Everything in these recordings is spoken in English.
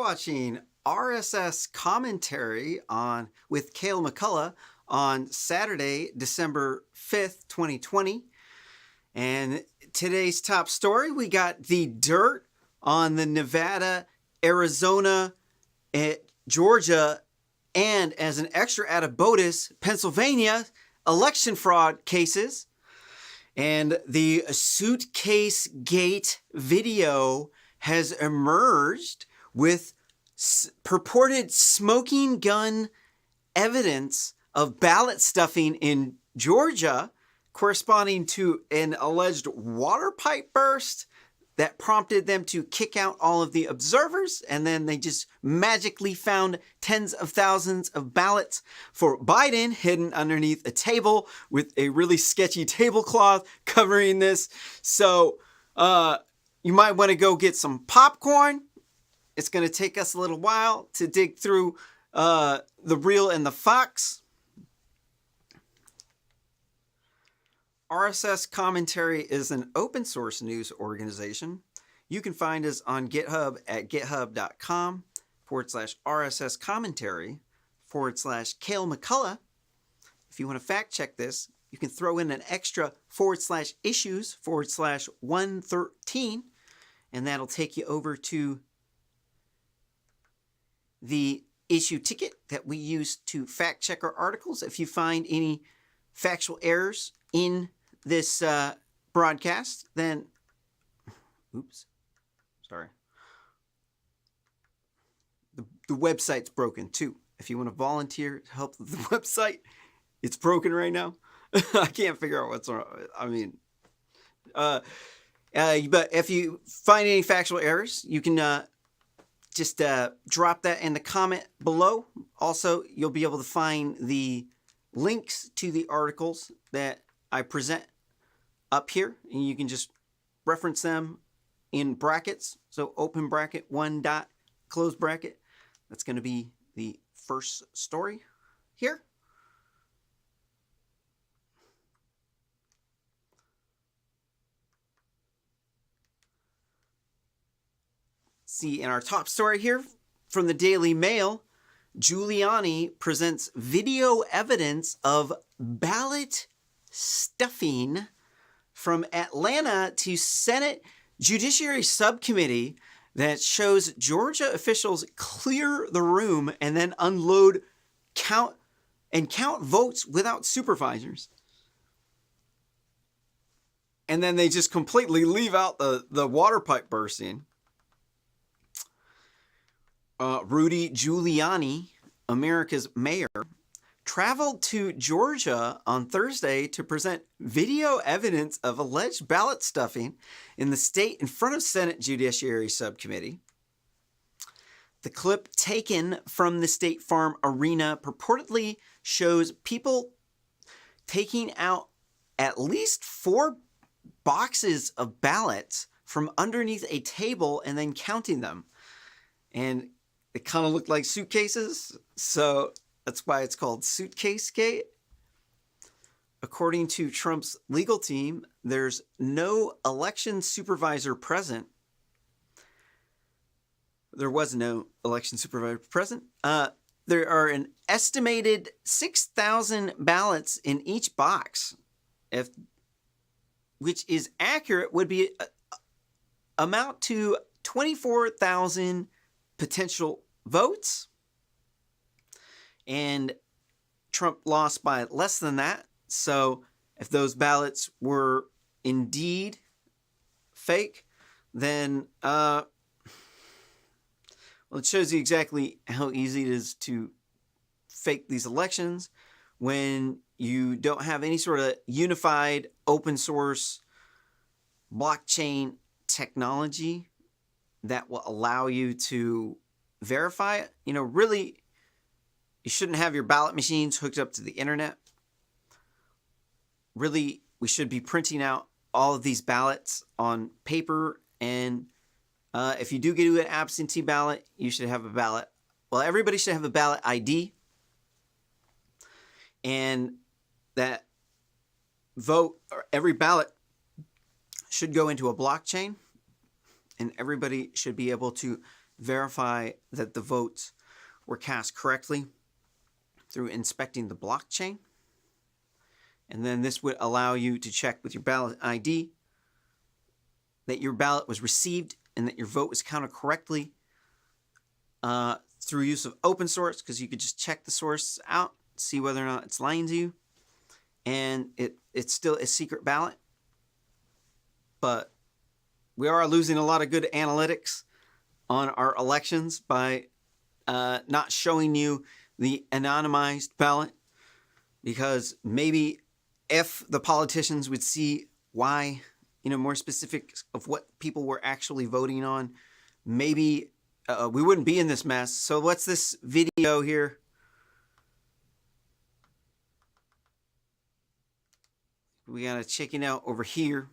watching RSS commentary with Cale McCullough on Saturday, December 5th, 2020. And today's top story, we got the dirt on the Nevada, Arizona, Georgia, and as an extra added bonus, Pennsylvania election fraud cases. And the Suitcasegate video has emerged with purported smoking gun evidence of ballot stuffing in Georgia, corresponding to an alleged water pipe burst that prompted them to kick out all of the observers, and then they just magically found tens of thousands of ballots for Biden hidden underneath a table with a really sketchy tablecloth covering this. So you might want to go get some popcorn. It's going to take us a little while to dig through the real and the fox. RSS Commentary is an open source news organization. You can find us on GitHub at github.com/RSS Commentary/Cale McCullough. If you want to fact check this, you can throw in an extra /issues/113, and that'll take you over to the issue ticket that we use to fact check our articles. If you find any factual errors in this broadcast, then the website's broken too. If you want to volunteer to help with the website, it's broken right now. I can't figure out what's wrong. I mean, but if you find any factual errors, you can just drop that in the comment below. Also, you'll be able to find the links to the articles that I present up here, and you can just reference them in brackets. So open bracket, 1 dot, close bracket. That's going to be the first story here. See, in our top story here from the Daily Mail, Giuliani presents video evidence of ballot stuffing from Atlanta to Senate Judiciary Subcommittee that shows Georgia officials clear the room and then unload, count votes without supervisors. And then they just completely leave out the water pipe bursting. Rudy Giuliani, America's mayor, traveled to Georgia on Thursday to present video evidence of alleged ballot stuffing in the state in front of Senate Judiciary Subcommittee. The clip taken from the State Farm Arena purportedly shows people taking out at least 4 boxes of ballots from underneath a table and then counting them. And they kind of look like suitcases, so that's why it's called Suitcasegate. According to Trump's legal team, there's no election supervisor present. There was no election supervisor present. There are an estimated 6,000 ballots in each box, which is accurate, would be amount to 24,000 potential votes. And Trump lost by less than that. So if those ballots were indeed fake, then it shows you exactly how easy it is to fake these elections when you don't have any sort of unified open source blockchain technology that will allow you to verify it. You know, really, you shouldn't have your ballot machines hooked up to the internet. Really, we should be printing out all of these ballots on paper. And if you do get an absentee ballot, you should have a ballot. Well, everybody should have a ballot ID. And that vote, or every ballot, should go into a blockchain. And everybody should be able to verify that the votes were cast correctly through inspecting the blockchain. And then this would allow you to check with your ballot ID that your ballot was received and that your vote was counted correctly through use of open source, because you could just check the source out, see whether or not it's lying to you. And it's still a secret ballot. But we are losing a lot of good analytics on our elections by not showing you the anonymized ballot, because maybe if the politicians would see why, more specific of what people were actually voting on, maybe we wouldn't be in this mess. So what's this video here? We got to check it out over here.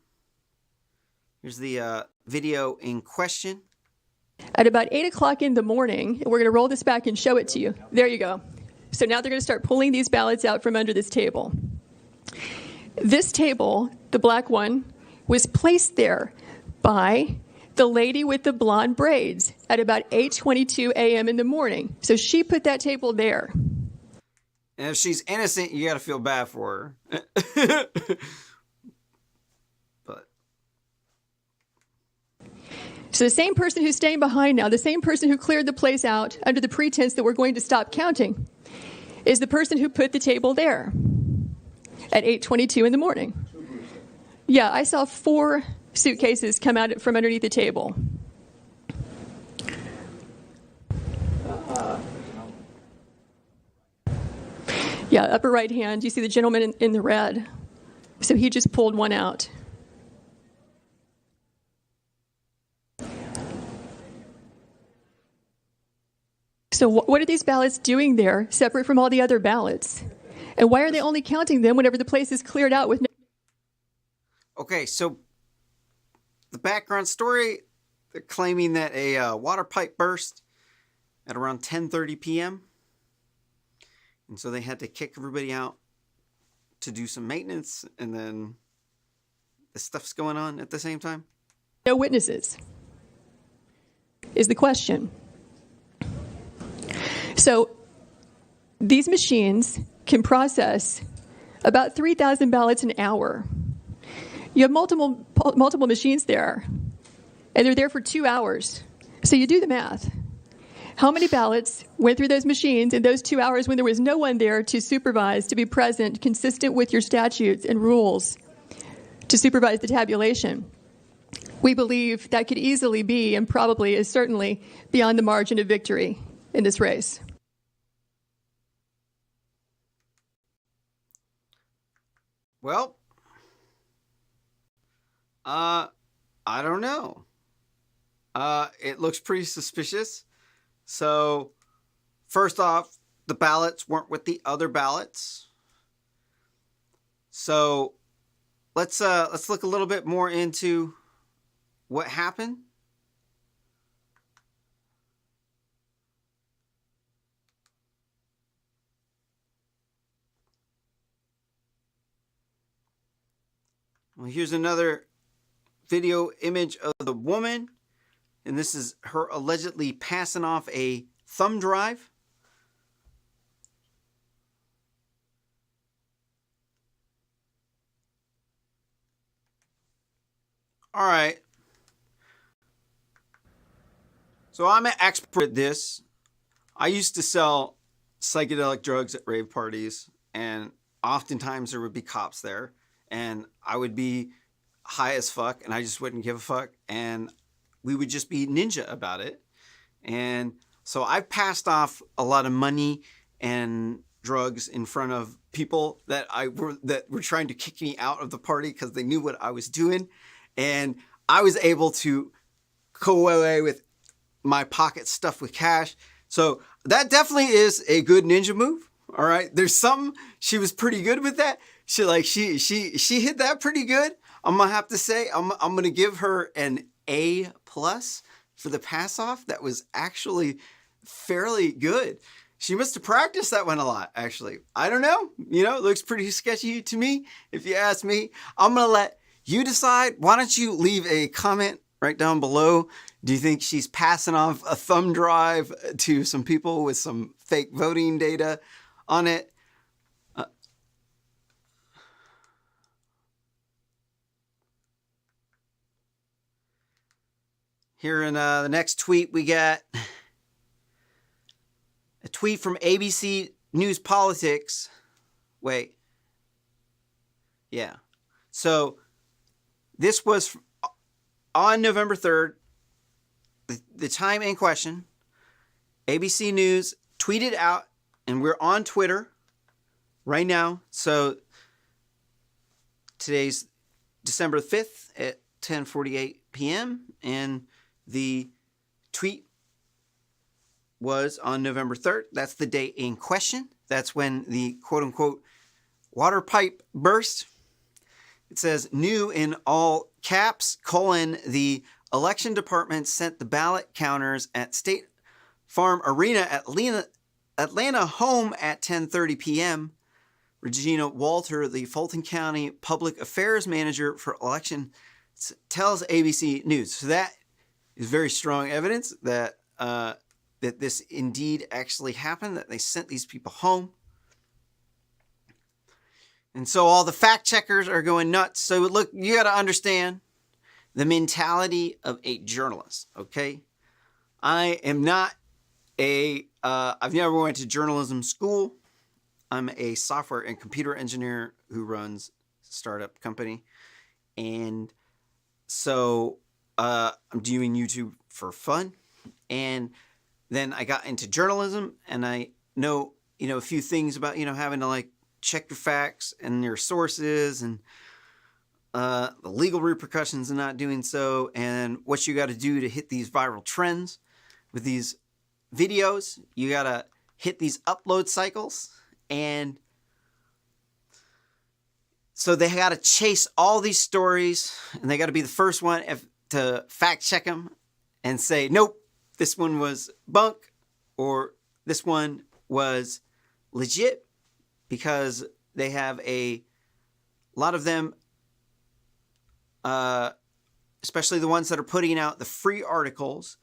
Here's the video in question. At about 8 o'clock in the morning, we're going to roll this back and show it to you. There you go. So now they're going to start pulling these ballots out from under this table. This table, the black one, was placed there by the lady with the blonde braids at about 8:22 a.m. in the morning. So she put that table there. And if she's innocent, you got to feel bad for her. So the same person who's staying behind now, the same person who cleared the place out under the pretense that we're going to stop counting, is the person who put the table there at 8:22 in the morning. Yeah, I saw 4 suitcases come out from underneath the table. Yeah, upper right hand, you see the gentleman in the red. So he just pulled one out. So what are these ballots doing there, separate from all the other ballots? And why are they only counting them whenever the place is cleared out with no... Okay, so the background story, they're claiming that a water pipe burst at around 10:30 p.m. And so they had to kick everybody out to do some maintenance, and then this stuff's going on at the same time? No witnesses, is the question. So these machines can process about 3,000 ballots an hour. You have multiple machines there, and they're there for 2 hours. So you do the math. How many ballots went through those machines in those 2 hours when there was no one there to supervise, to be present, consistent with your statutes and rules, to supervise the tabulation? We believe that could easily be, and probably is certainly, beyond the margin of victory in this race. Well, I don't know. It looks pretty suspicious. So, first off, the ballots weren't with the other ballots. So, let's look a little bit more into what happened. Well, here's another video image of the woman, and this is her allegedly passing off a thumb drive. All right. So I'm an expert at this. I used to sell psychedelic drugs at rave parties, and oftentimes there would be cops there, and I would be high as fuck, and I just wouldn't give a fuck, and we would just be ninja about it. And so I've passed off a lot of money and drugs in front of people that were trying to kick me out of the party because they knew what I was doing, and I was able to go away with my pocket stuffed with cash. So that definitely is a good ninja move. All right, there's something. She was pretty good with that. She hit that pretty good. I'm gonna have to say I'm gonna give her an A+ for the pass off. That was actually fairly good. She must have practiced that one a lot, actually. I don't know. It looks pretty sketchy to me, if you ask me. I'm gonna let you decide. Why don't you leave a comment right down below. Do you think she's passing off a thumb drive to some people with some fake voting data on it? Here in the next tweet, we got a tweet from ABC News Politics. Wait. Yeah. So this was on November 3rd, the time in question. ABC News tweeted out, and we're on Twitter right now. So today's December 5th at 10:48 p.m. and the tweet was on November 3rd. That's the day in question. That's when the quote-unquote water pipe burst. It says, new in all caps, the election department sent the ballot counters at State Farm Arena at Atlanta home at 10:30 p.m. Regina Walter, the Fulton County Public Affairs Manager for election, tells ABC News. So that is very strong evidence that that this indeed actually happened, that they sent these people home. And so all the fact checkers are going nuts. So look, you got to understand the mentality of a journalist, okay? I am not I've never went to journalism school. I'm a software and computer engineer who runs a startup company. And so I'm doing YouTube for fun. And then I got into journalism, and I know, a few things about, having to like check your facts and your sources and the legal repercussions of not doing so, and what you got to do to hit these viral trends with these videos. You got to hit these upload cycles, and so they got to chase all these stories, and they got to be the first one to fact check them and say, nope, this one was bunk, or this one was legit, because they have a lot of them, especially the ones that are putting out the free articles,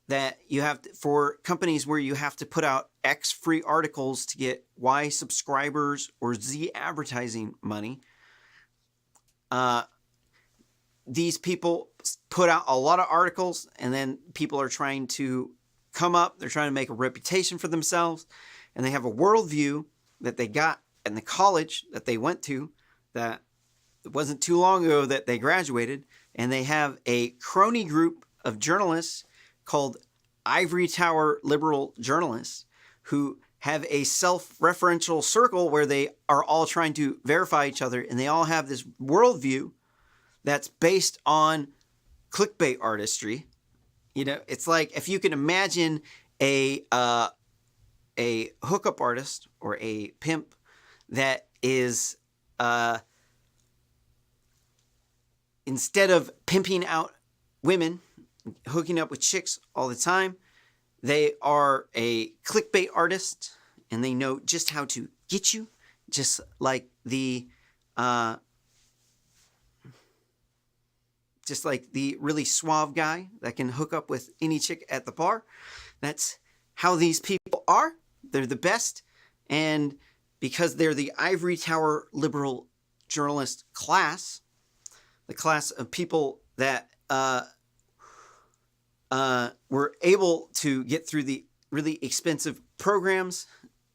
that you have to, for companies where you have to put out X free articles to get Y subscribers or Z advertising money. These people put out a lot of articles, and then people are trying to come up. They're trying to make a reputation for themselves, and they have a worldview that they got in the college that they went to, that it wasn't too long ago that they graduated, and they have a crony group of journalists called Ivory Tower Liberal Journalists, who have a self-referential circle where they are all trying to verify each other, and they all have this worldview that's based on clickbait artistry. It's like if you can imagine a hookup artist or a pimp that is, instead of pimping out women, hooking up with chicks all the time, they are a clickbait artist, and they know just how to get you, just like the really suave guy that can hook up with any chick at the bar. That's how these people are. They're the best. And because they're the Ivory Tower liberal journalist class, the class of people that were able to get through the really expensive programs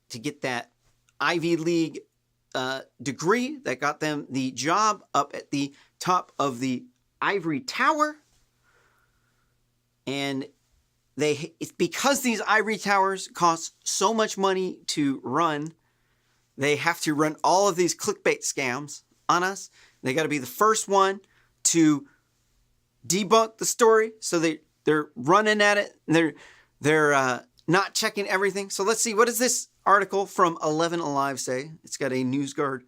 to get that Ivy League degree that got them the job up at the top of the Ivory Tower. And it's because these ivory towers cost so much money to run, they have to run all of these clickbait scams on us. They got to be the first one to debunk the story, so they're running at it. And they're not checking everything. So let's see, what does this article from 11 Alive say? It's got a NewsGuard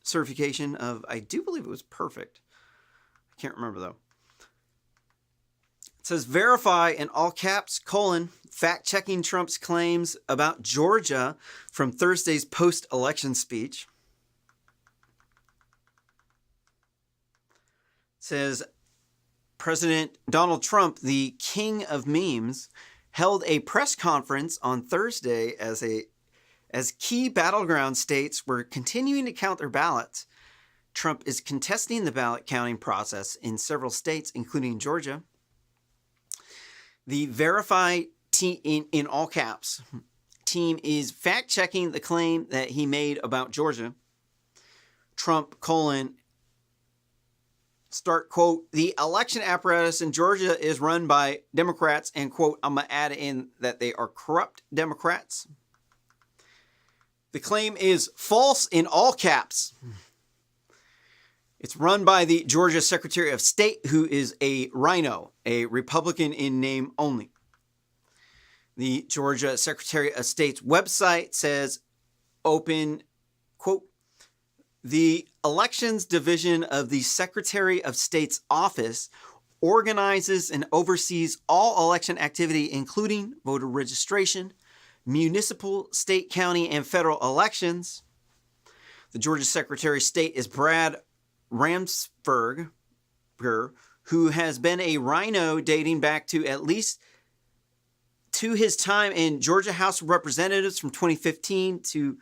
certification of, I do believe it was perfect. I can't remember though. It says, verify in all caps, fact-checking Trump's claims about Georgia from Thursday's post-election speech. It says, President Donald Trump, the king of memes, held a press conference on Thursday as key battleground states were continuing to count their ballots. Trump is contesting the ballot counting process in several states, including Georgia. The Verify team, in all caps, team is fact-checking the claim that he made about Georgia. Trump, start quote, the election apparatus in Georgia is run by Democrats, and quote, I'm going to add in that they are corrupt Democrats. The claim is false in all caps. It's run by the Georgia Secretary of State, who is a rhino, a Republican in name only. The Georgia Secretary of State's website says, open, quote, the Elections Division of the Secretary of State's office organizes and oversees all election activity, including voter registration, municipal, state, county, and federal elections. The Georgia Secretary of State is Brad Ramsberger, who has been a rhino dating back to at least to his time in Georgia House of Representatives from 2015 to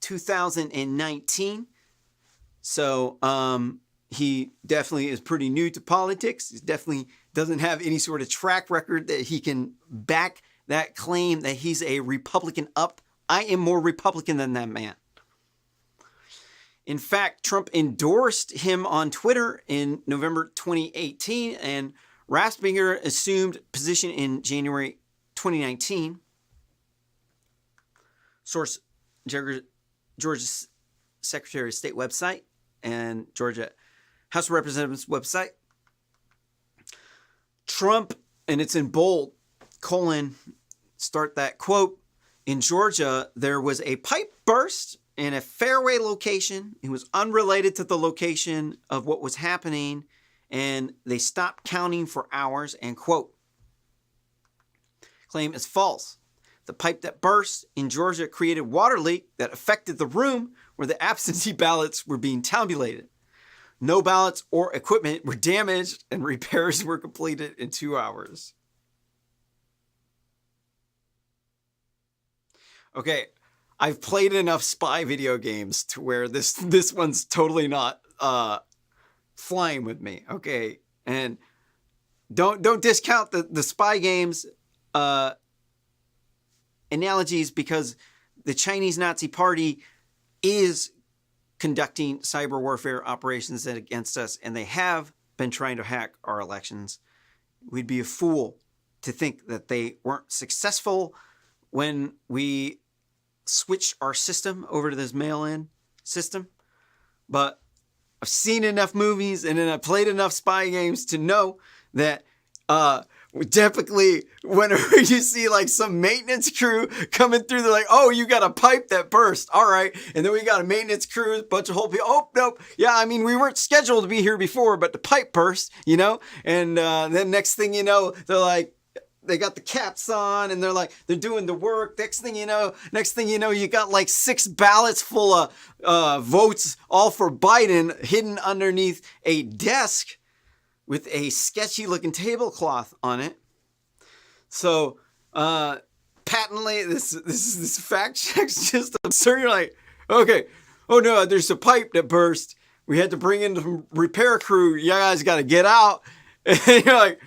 2019. So he definitely is pretty new to politics. He definitely doesn't have any sort of track record that he can back that claim that he's a Republican up. I am more Republican than that man. In fact, Trump endorsed him on Twitter in November 2018, and Ramsberger assumed position in January 2019. Source, Georgia Secretary of State website and Georgia House of Representatives website. Trump, and it's in bold, start that quote, in Georgia, there was a pipe burst in a fairway location. It was unrelated to the location of what was happening, and they stopped counting for hours, and quote, claim is false. The pipe that burst in Georgia created water leak that affected the room where the absentee ballots were being tabulated. No ballots or equipment were damaged, and repairs were completed in 2 hours. Okay, I've played enough spy video games to where this one's totally not flying with me. Okay, and don't discount the spy games analogies, because the Chinese Nazi Party is conducting cyber warfare operations against us, and they have been trying to hack our elections. We'd be a fool to think that they weren't successful when we switched our system over to this mail-in system. But I've seen enough movies and then I played enough spy games to know that typically whenever you see like some maintenance crew coming through, they're like, oh, you got a pipe that burst. All right. And then we got a maintenance crew, a bunch of whole people. Oh, nope. Yeah, I mean, we weren't scheduled to be here before, but the pipe burst, you know? And then next thing you know, they're like, they got the caps on and they're doing the work. Next thing you know, you got like 6 ballots full of votes, all for Biden, hidden underneath a desk with a sketchy looking tablecloth on it. So patently, this fact check's just absurd. You're like, okay, oh no, there's a pipe that burst. We had to bring in the repair crew. You guys got to get out. And you're like,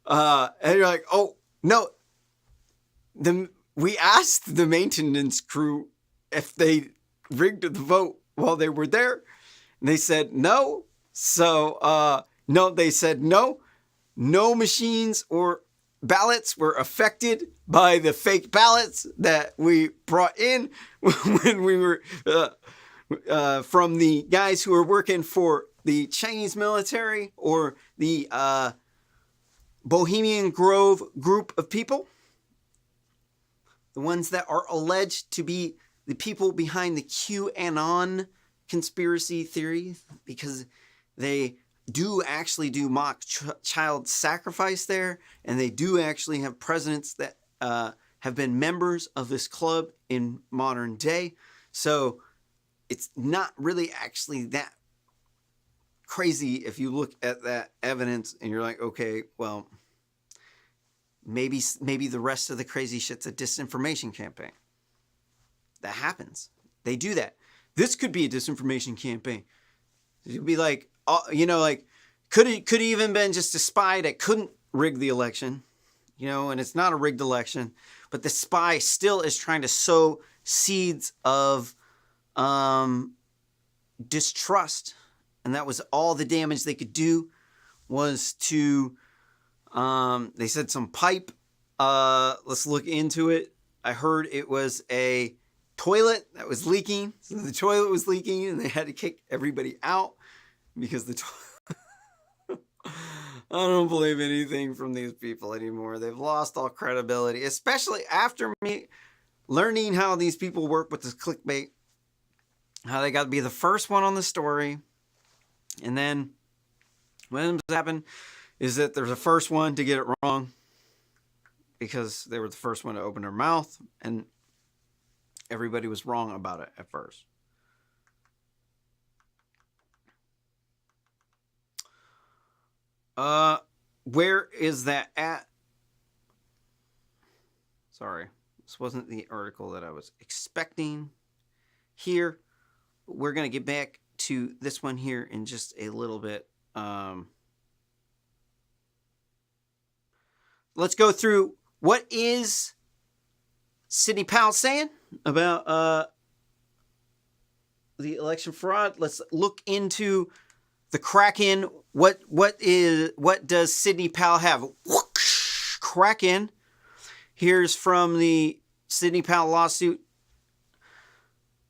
oh no. We asked the maintenance crew if they rigged the vote while they were there, and they said no. So no, they said no. No machines or ballots were affected by the fake ballots that we brought in when we were from the guys who were working for the Chinese military or the Bohemian Grove group of people, the ones that are alleged to be the people behind the QAnon conspiracy theory, because they do actually do mock child sacrifice there, and they do actually have presidents that have been members of this club in modern day. So it's not really actually that crazy if you look at that evidence and you're like, okay, well, maybe the rest of the crazy shit's a disinformation campaign. That happens. They do that. This could be a disinformation campaign. It'd be like, like could it even been just a spy that couldn't rig the election, and it's not a rigged election, but the spy still is trying to sow seeds of distrust, and that was all the damage they could do was to, they said some pipe. Let's look into it. I heard it was a toilet that was leaking. So the toilet was leaking and they had to kick everybody out because the toilet. I don't believe anything from these people anymore. They've lost all credibility, especially after me learning how these people work with this clickbait, how they got to be the first one on the story. And then what ends up happening is that there's the first one to get it wrong because they were the first one to open their mouth, and everybody was wrong about it at first. Where is that at? Sorry, this wasn't the article that I was expecting here. We're going to get back to this one here in just a little bit. Let's go through what is Sidney Powell saying about the election fraud. Let's look into the Kraken. What does Sidney Powell have? Kraken. Here's from the Sidney Powell lawsuit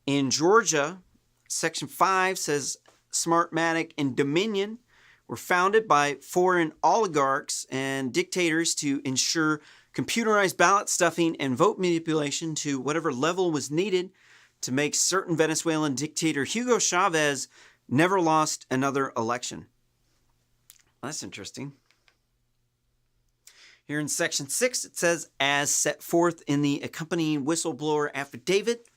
in Georgia. Section 5 says Smartmatic and Dominion were founded by foreign oligarchs and dictators to ensure computerized ballot stuffing and vote manipulation to whatever level was needed to make certain Venezuelan dictator Hugo Chavez never lost another election. Well, that's interesting. Here in Section 6, it says, as set forth in the accompanying whistleblower affidavit,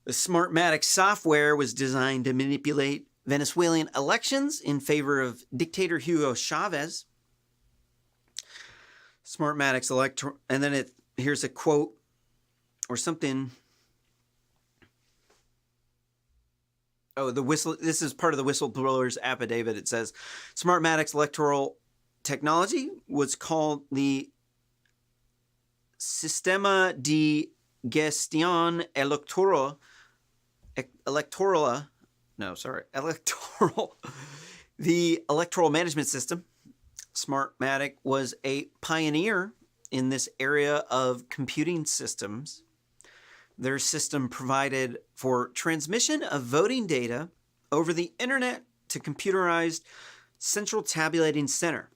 the Smartmatic software was designed to manipulate Venezuelan elections in favor of dictator Hugo Chavez. Smartmatic's and then here's a quote or something. Oh, this is part of the whistleblower's affidavit. It says Smartmatic's electoral technology was called the Sistema de Gestión Electoral, the electoral management system. Smartmatic was a pioneer in this area of computing systems. Their system provided for transmission of voting data over the internet to computerized central tabulating center.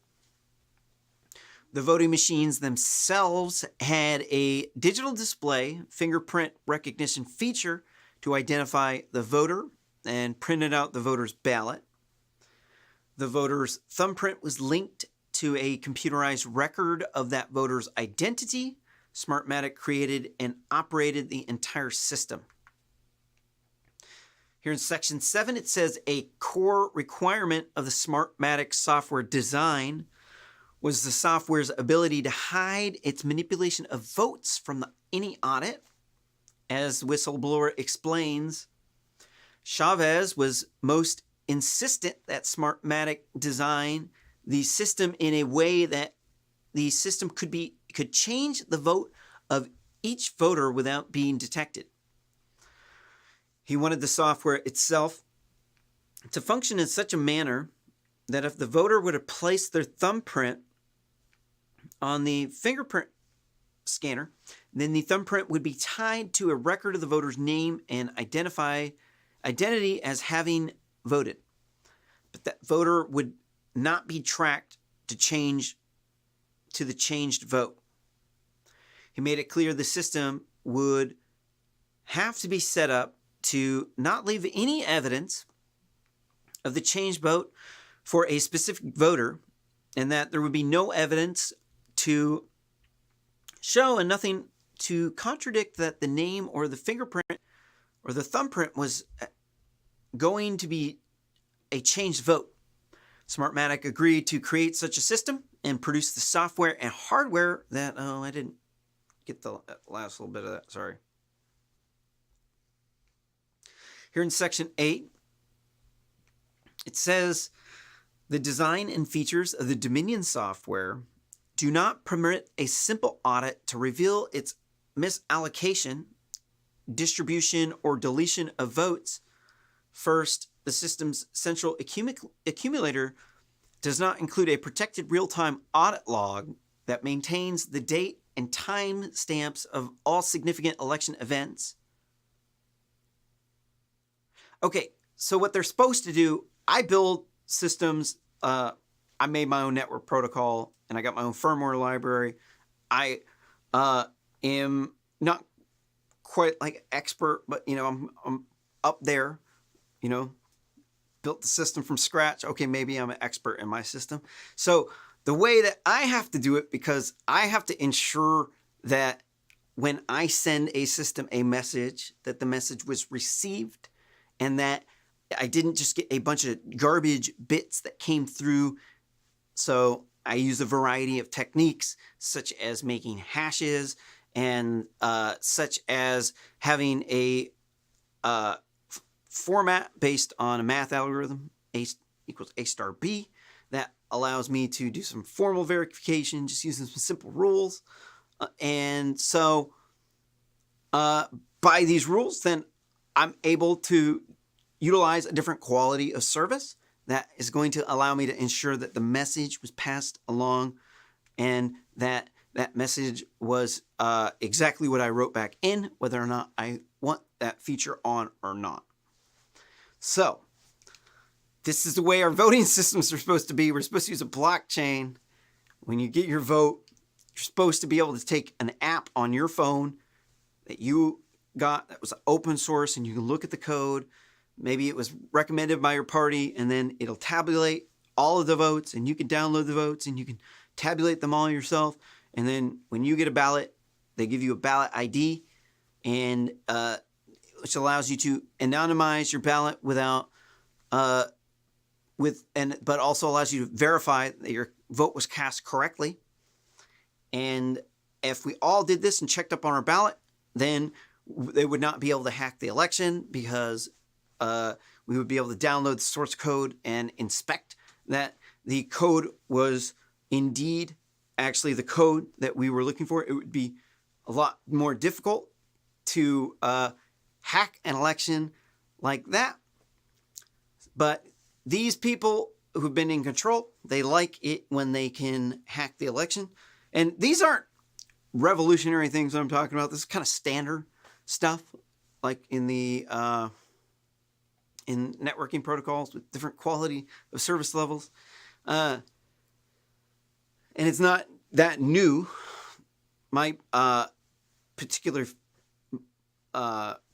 The voting machines themselves had a digital display fingerprint recognition feature to identify the voter and printed out the voter's ballot. The voter's thumbprint was linked to a computerized record of that voter's identity. Smartmatic created and operated the entire system. Here in Section 7, it says a core requirement of the Smartmatic software design was the software's ability to hide its manipulation of votes from any audit. As the whistleblower explains, Chavez was most insistent that Smartmatic design the system in a way that the system could change the vote of each voter without being detected. He wanted the software itself to function in such a manner that if the voter would have placed their thumbprint on the fingerprint scanner, then the thumbprint would be tied to a record of the voter's name and identity as having voted. But that voter would not be tracked to the changed vote. He made it clear the system would have to be set up to not leave any evidence of the changed vote for a specific voter, and that there would be no evidence to show and nothing to contradict that the name or the fingerprint or the thumbprint was going to be a changed vote. Smartmatic agreed to create such a system and produce the software and hardware that, I didn't get the last little bit of that, sorry. Here in section 8, it says, the design and features of the Dominion software do not permit a simple audit to reveal its misallocation, distribution, or deletion of votes. First, the system's central accumulator does not include a protected real-time audit log that maintains the date and time stamps of all significant election events. Okay, so what they're supposed to do, I build systems, I made my own network protocol, and I got my own firmware library. I am not quite like expert, but I'm up there, built the system from scratch. Okay, maybe I'm an expert in my system. So the way that I have to do it, because I have to ensure that when I send a system a message, that the message was received and that I didn't just get a bunch of garbage bits that came through. So I use a variety of techniques, such as making hashes and such as having a format based on a math algorithm, A equals A star B, that allows me to do some formal verification just using some simple rules. And so by these rules, then I'm able to utilize a different quality of service that is going to allow me to ensure that the message was passed along and that that message was exactly what I wrote back in, whether or not I want that feature on or not. So this is the way our voting systems are supposed to be. We're supposed to use a blockchain. When you get your vote, you're supposed to be able to take an app on your phone that you got that was open source, and you can look at the code. Maybe it was recommended by your party, and then it'll tabulate all of the votes, and you can download the votes, and you can tabulate them all yourself. And then when you get a ballot, they give you a ballot ID, and which allows you to anonymize your ballot without but also allows you to verify that your vote was cast correctly. And if we all did this and checked up on our ballot, then they would not be able to hack the election, because we would be able to download the source code and inspect that the code was indeed actually the code that we were looking for. It would be a lot more difficult to hack an election like that. But these people who've been in control, they like it when they can hack the election. And these aren't revolutionary things that I'm talking about. This is kind of standard stuff, like in the in networking protocols with different quality of service levels. And it's not that new. My particular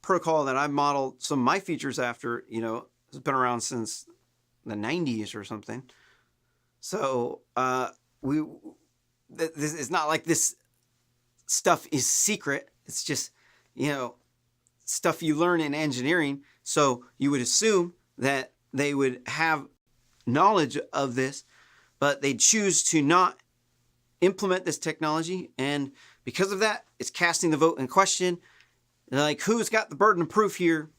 protocol that I modeled some of my features after, has been around since the 90s or something. So this is not like this stuff is secret. It's just, stuff you learn in engineering. So you would assume that they would have knowledge of this, but they choose to not implement this technology. And because of that, it's casting the vote in question. Like, who's got the burden of proof here?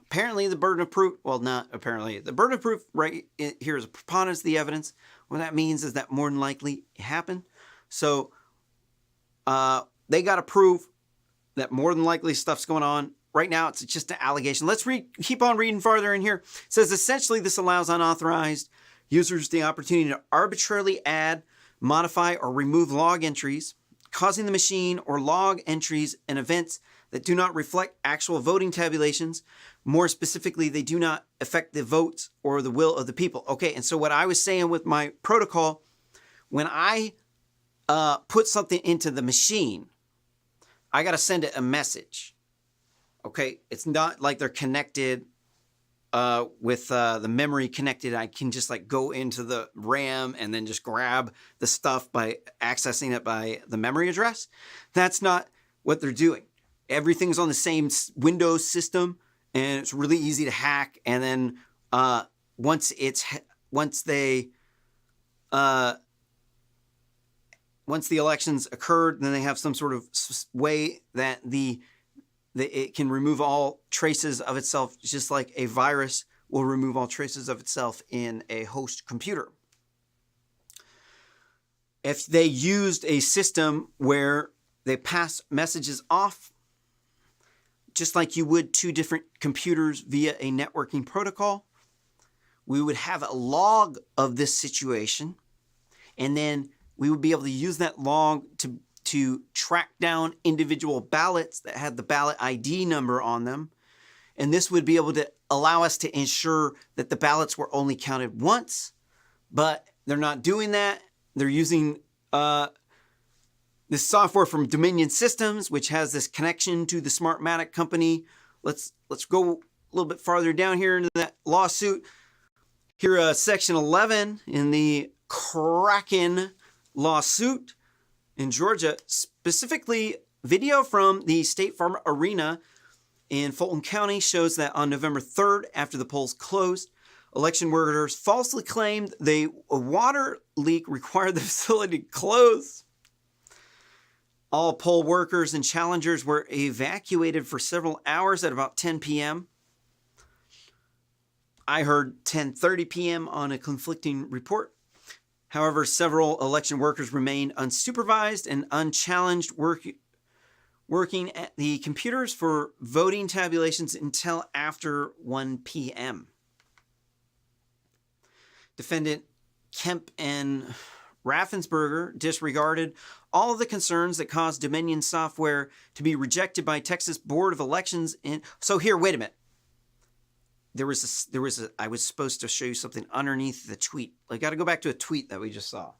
Apparently the burden of proof, well, not apparently. The burden of proof right here is a preponderance of the evidence. What that means is that more than likely it happened. So they got to prove that more than likely stuff's going on. Right now, it's just an allegation. Let's keep on reading farther in here. It says, essentially, this allows unauthorized users the opportunity to arbitrarily add, modify, or remove log entries, causing the machine or log entries and events that do not reflect actual voting tabulations. More specifically, they do not affect the votes or the will of the people. Okay, and so what I was saying with my protocol, when I put something into the machine, I got to send it a message. Okay, it's not like they're connected with the memory connected. I can just go into the RAM and then just grab the stuff by accessing it by the memory address. That's not what they're doing. Everything's on the same Windows system, and it's really easy to hack. And then once the elections occurred, then they have some sort of way that it can remove all traces of itself, just like a virus will remove all traces of itself in a host computer. If they used a system where they pass messages off, just like you would two different computers via a networking protocol, we would have a log of this situation, and then we would be able to use that log to track down individual ballots that had the ballot ID number on them. And this would be able to allow us to ensure that the ballots were only counted once, but they're not doing that. They're using this software from Dominion Systems, which has this connection to the Smartmatic company. Let's go a little bit farther down here into that lawsuit. Here, Section 11 in the Kraken lawsuit in Georgia, specifically video from the State Farm Arena in Fulton County shows that on November 3rd, after the polls closed, election workers falsely claimed a water leak required the facility to close. All poll workers and challengers were evacuated for several hours at about 10 p.m. I heard 10:30 p.m. on a conflicting report. However, several election workers remained unsupervised and unchallenged working at the computers for voting tabulations until after 1 p.m. Defendant Kemp and Raffensperger disregarded all of the concerns that caused Dominion software to be rejected by Texas Board of Elections. So here, wait a minute. I was supposed to show you something underneath the tweet. I got to go back to a tweet that we just saw.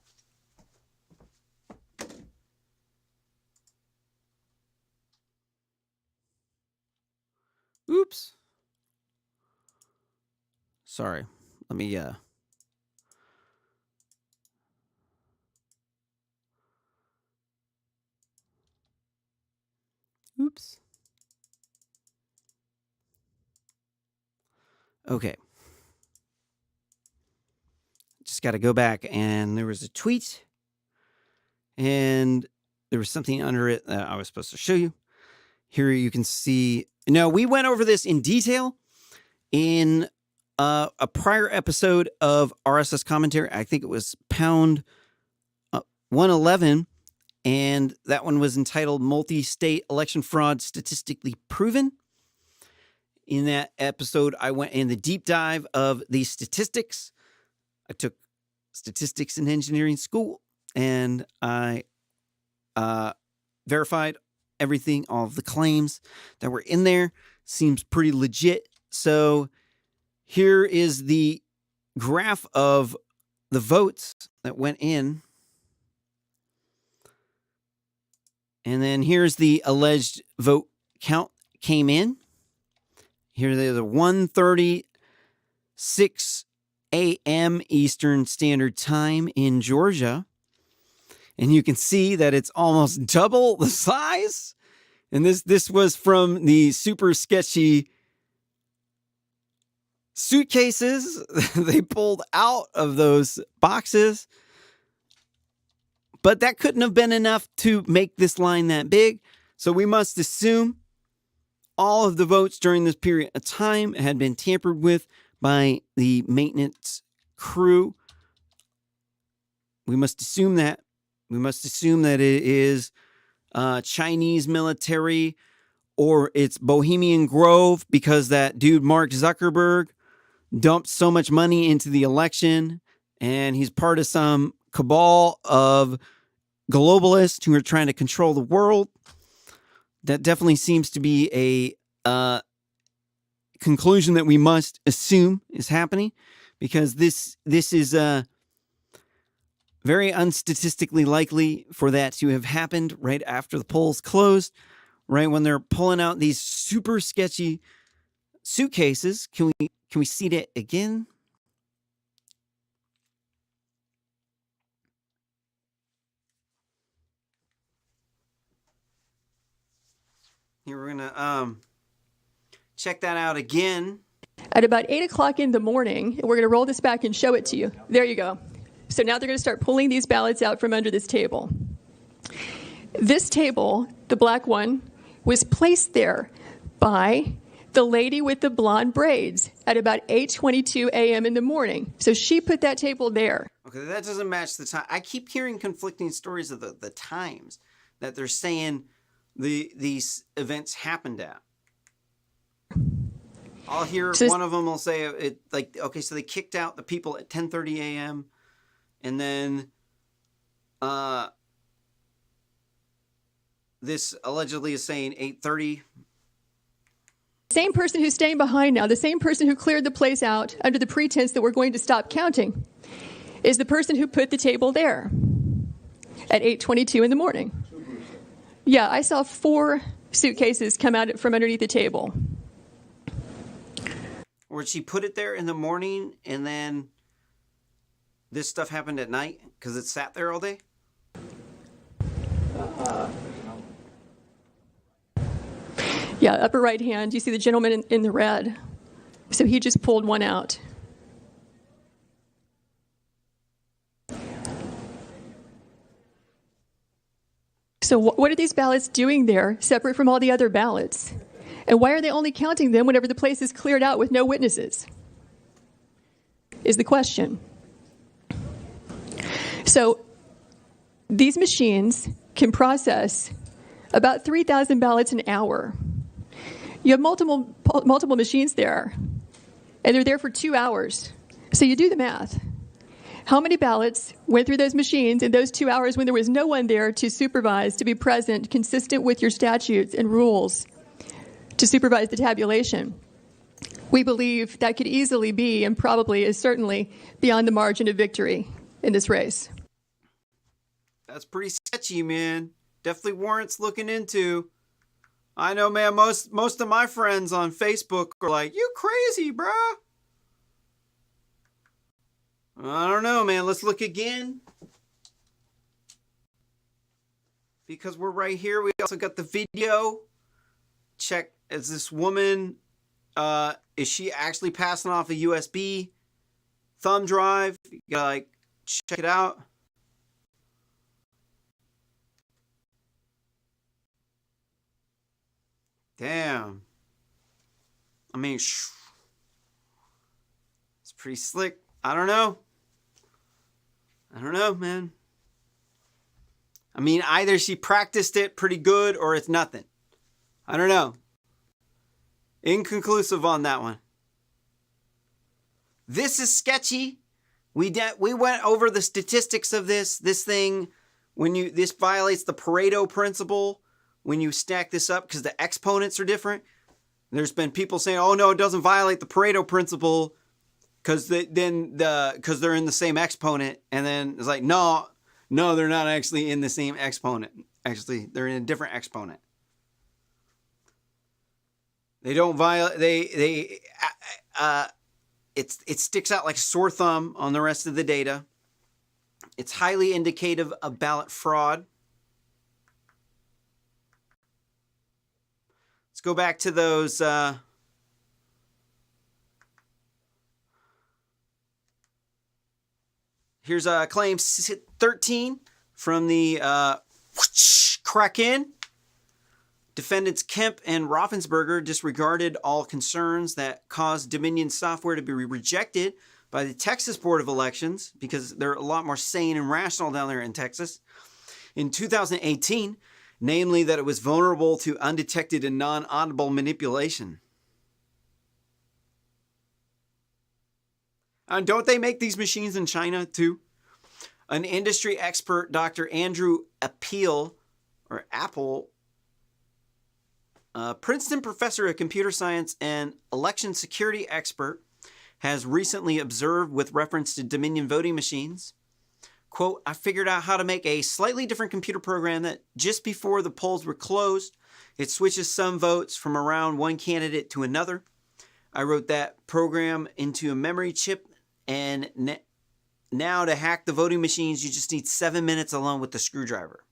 Oops. Sorry. Let me, oops. Okay. Just got to go back, and there was a tweet, and there was something under it that I was supposed to show you. Here you can see. Now, we went over this in detail in a prior episode of RSS Commentary. I think it was pound 111, and that one was entitled Multi-State Election Fraud Statistically Proven. In that episode, I went in the deep dive of the statistics. I took statistics in engineering school, and I verified everything, all of the claims that were in there. Seems pretty legit. So here is the graph of the votes that went in. And then here's the alleged vote count came in. Here there's a 1:36 a.m. Eastern Standard Time in Georgia. And you can see that it's almost double the size. And this was from the super sketchy suitcases they pulled out of those boxes. But that couldn't have been enough to make this line that big. So we must assume all of the votes during this period of time had been tampered with by the maintenance crew. We must assume that. We must assume that it is Chinese military or it's Bohemian Grove, because that dude Mark Zuckerberg dumped so much money into the election, and he's part of some cabal of globalists who are trying to control the world. That definitely seems to be a conclusion that we must assume is happening, because this is very unstatistically likely for that to have happened right after the polls closed, right when they're pulling out these super sketchy suitcases. Can we see that again? Here, we're gonna check that out again. At about 8 o'clock in the morning, we're going to roll this back and show it to you. There you go. So now they're going to start pulling these ballots out from under this table. This table, the black one, was placed there by the lady with the blonde braids at about 8:22 a.m. in the morning. So she put that table there. Okay, that doesn't match the time. I keep hearing conflicting stories of the times that they're saying these events happened at. I'll hear one of them will say it like, okay, so they kicked out the people at 10:30 a.m. and then this allegedly is saying 8:30. Same person who's staying behind now, the same person who cleared the place out under the pretense that we're going to stop counting, is the person who put the table there at 8:22 in the morning. Yeah, I saw 4 suitcases come out from underneath the table. Or she put it there in the morning and then this stuff happened at night because it sat there all day? Yeah, upper right hand, you see the gentleman in the red. So he just pulled one out. So what are these ballots doing there, separate from all the other ballots? And why are they only counting them whenever the place is cleared out with no witnesses? Is the question. So these machines can process about 3,000 ballots an hour. You have multiple machines there, and they're there for 2 hours. So you do the math. How many ballots went through those machines in those 2 hours when there was no one there to supervise, to be present, consistent with your statutes and rules, to supervise the tabulation? We believe that could easily be, and probably is certainly, beyond the margin of victory in this race. That's pretty sketchy, man. Definitely warrants looking into. I know, man, most of my friends on Facebook are like, you crazy, bruh. I don't know, man. Let's look again. Because we're right here. We also got the video. Check, is this woman, is she actually passing off a USB thumb drive? You gotta, like, check it out. Damn. I mean, it's pretty slick. I don't know. I don't know, man. I mean, either she practiced it pretty good or it's nothing. I don't know. Inconclusive on that one. This is sketchy. We went over the statistics of this. This thing, this violates the Pareto principle when you stack this up because the exponents are different. There's been people saying, "Oh no, it doesn't violate the Pareto principle because they're in the same exponent." And then it's like, no, they're not actually in the same exponent. Actually, they're in a different exponent. They don't violate. It sticks out like a sore thumb on the rest of the data. It's highly indicative of ballot fraud. Let's go back to those. Here's claim 13 from the Kraken. Defendants Kemp and Raffensperger disregarded all concerns that caused Dominion software to be rejected by the Texas Board of Elections because they're a lot more sane and rational down there in Texas. In 2018, namely that it was vulnerable to undetected and non-audible manipulation. And don't they make these machines in China too? An industry expert, Dr. Andrew Apple, Princeton professor of computer science and election security expert, has recently observed with reference to Dominion voting machines, quote, "I figured out how to make a slightly different computer program that just before the polls were closed, it switches some votes from around one candidate to another. I wrote that program into a memory chip, and now to hack the voting machines, you just need 7 minutes alone with the screwdriver."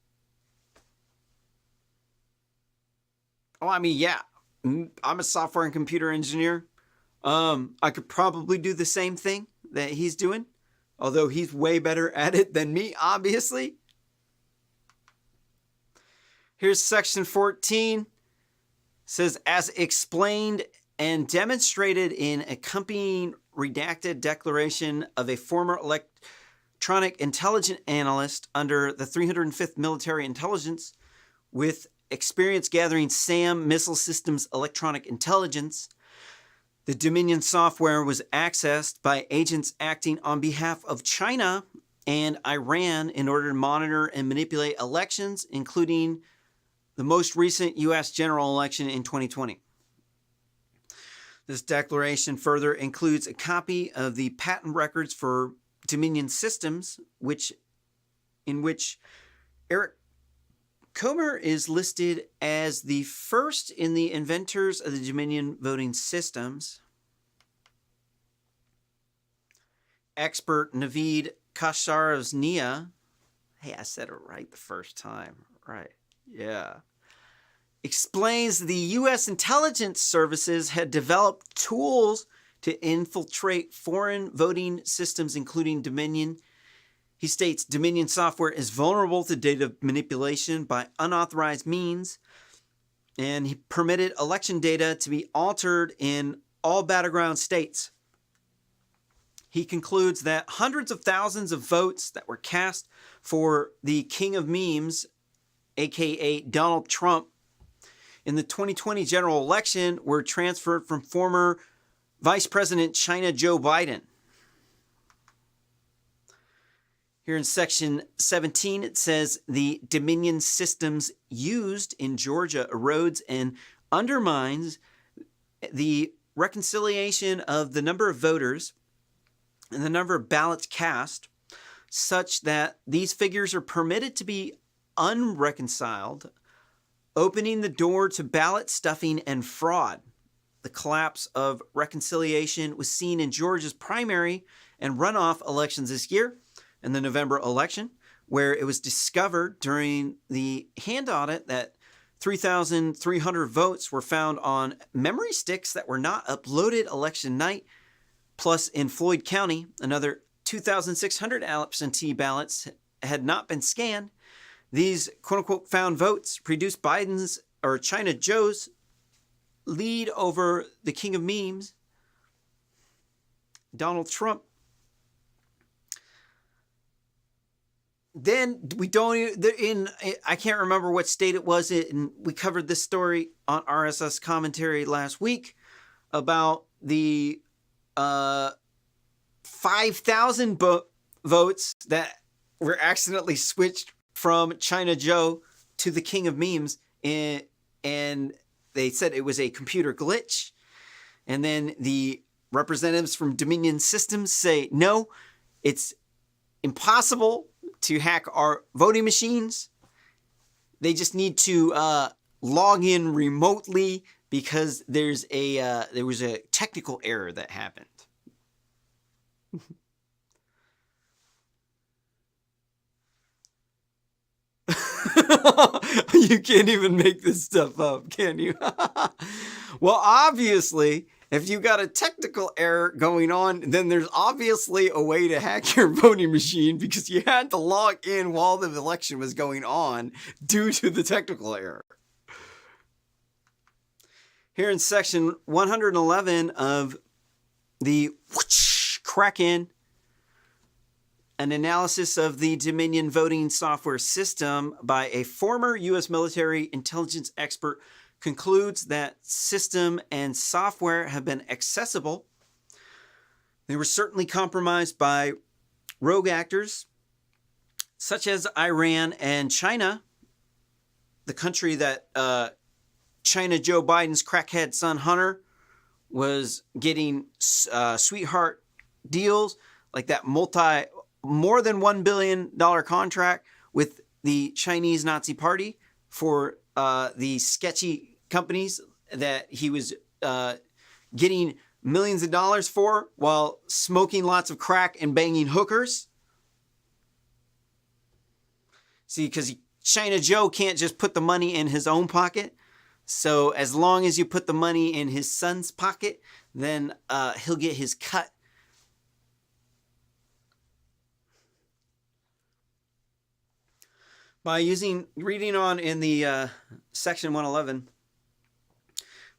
Oh, I mean, yeah, I'm a software and computer engineer. I could probably do the same thing that he's doing, although he's way better at it than me, obviously. Here's section 14. It says, as explained and demonstrated in accompanying redacted declaration of a former electronic intelligence analyst under the 305th Military Intelligence with experience gathering SAM missile systems electronic intelligence, the Dominion software was accessed by agents acting on behalf of China and Iran in order to monitor and manipulate elections, including the most recent U.S. general election in 2020. This declaration further includes a copy of the patent records for Dominion systems, in which Eric Comer is listed as the first in the inventors of the Dominion voting systems. Expert Naveed Khosrowshahi, hey, I said it right the first time, right? Yeah. Explains the U.S. intelligence services had developed tools to infiltrate foreign voting systems, including Dominion. He states Dominion software is vulnerable to data manipulation by unauthorized means, and he permitted election data to be altered in all battleground states. He concludes that hundreds of thousands of votes that were cast for the king of memes, aka Donald Trump, in the 2020 general election were transferred from former Vice President China Joe Biden. Here in section 17, it says the Dominion systems used in Georgia erodes and undermines the reconciliation of the number of voters and the number of ballots cast, such that these figures are permitted to be unreconciled, opening the door to ballot stuffing and fraud. The collapse of reconciliation was seen in Georgia's primary and runoff elections this year, in the November election, where it was discovered during the hand audit that 3,300 votes were found on memory sticks that were not uploaded election night. Plus, in Floyd County, another 2,600 absentee ballots had not been scanned. These quote-unquote found votes produced Biden's or China Joe's lead over the king of memes, Donald Trump. Then we don't I can't remember what state it was, and we covered this story on RSS commentary last week about the 5,000 votes that were accidentally switched from China Joe to the king of memes, and they said it was a computer glitch. And then the representatives from Dominion Systems say, no, it's impossible to hack our voting machines. They just need to log in remotely because there was a technical error that happened. You can't even make this stuff up, can you? Well, obviously, if you got a technical error going on, then there's obviously a way to hack your voting machine because you had to log in while the election was going on due to the technical error. Here in section 111 of the Kraken, an analysis of the Dominion voting software system by a former U.S. military intelligence expert concludes that system and software have been accessible. They were certainly compromised by rogue actors such as Iran and China, the country that China Joe Biden's crackhead son Hunter was getting sweetheart deals like that more than $1 billion contract with the Chinese Nazi Party for the sketchy companies that he was getting millions of dollars for while smoking lots of crack and banging hookers. See, because China Joe can't just put the money in his own pocket. So as long as you put the money in his son's pocket, then he'll get his cut. By reading on in the section 111,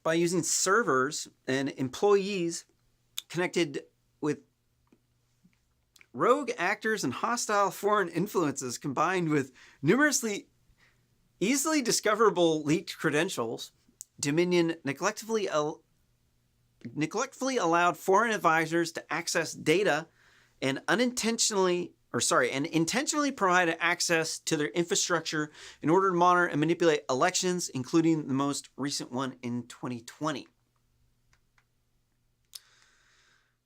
by using servers and employees connected with rogue actors and hostile foreign influences combined with numerously easily discoverable leaked credentials, Dominion neglectfully allowed foreign advisors to access data and intentionally provided access to their infrastructure in order to monitor and manipulate elections, including the most recent one in 2020.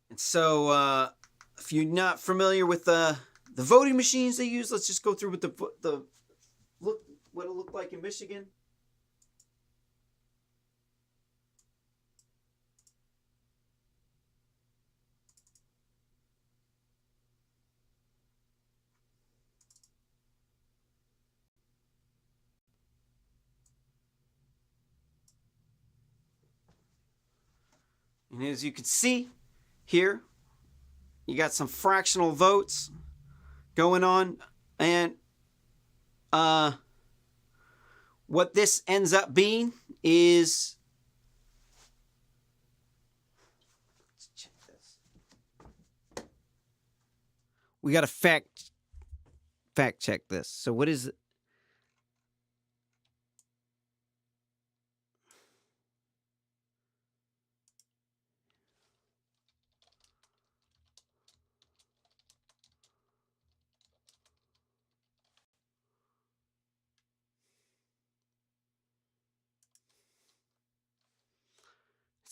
And so, if you're not familiar with the voting machines they use, let's just go through with what it looked like in Michigan. And as you can see here, you got some fractional votes going on. And what this ends up being is, let's check this. We got to fact check this. So what is it?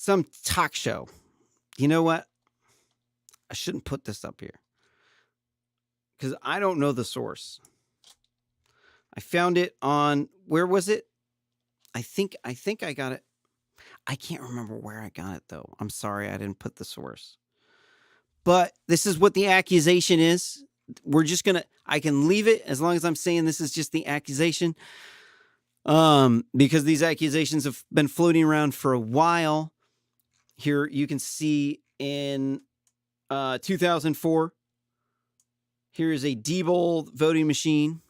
Some talk show. You know what? I shouldn't put this up here because I don't know the source. I found it on, where was it? I think I got it. I can't remember where I got it though. I'm sorry I didn't put the source. But this is what the accusation is. We're just gonna, I can leave it as long as I'm saying this is just the accusation. Because these accusations have been floating around for a while. Here you can see in 2004, here is a Diebold voting machine.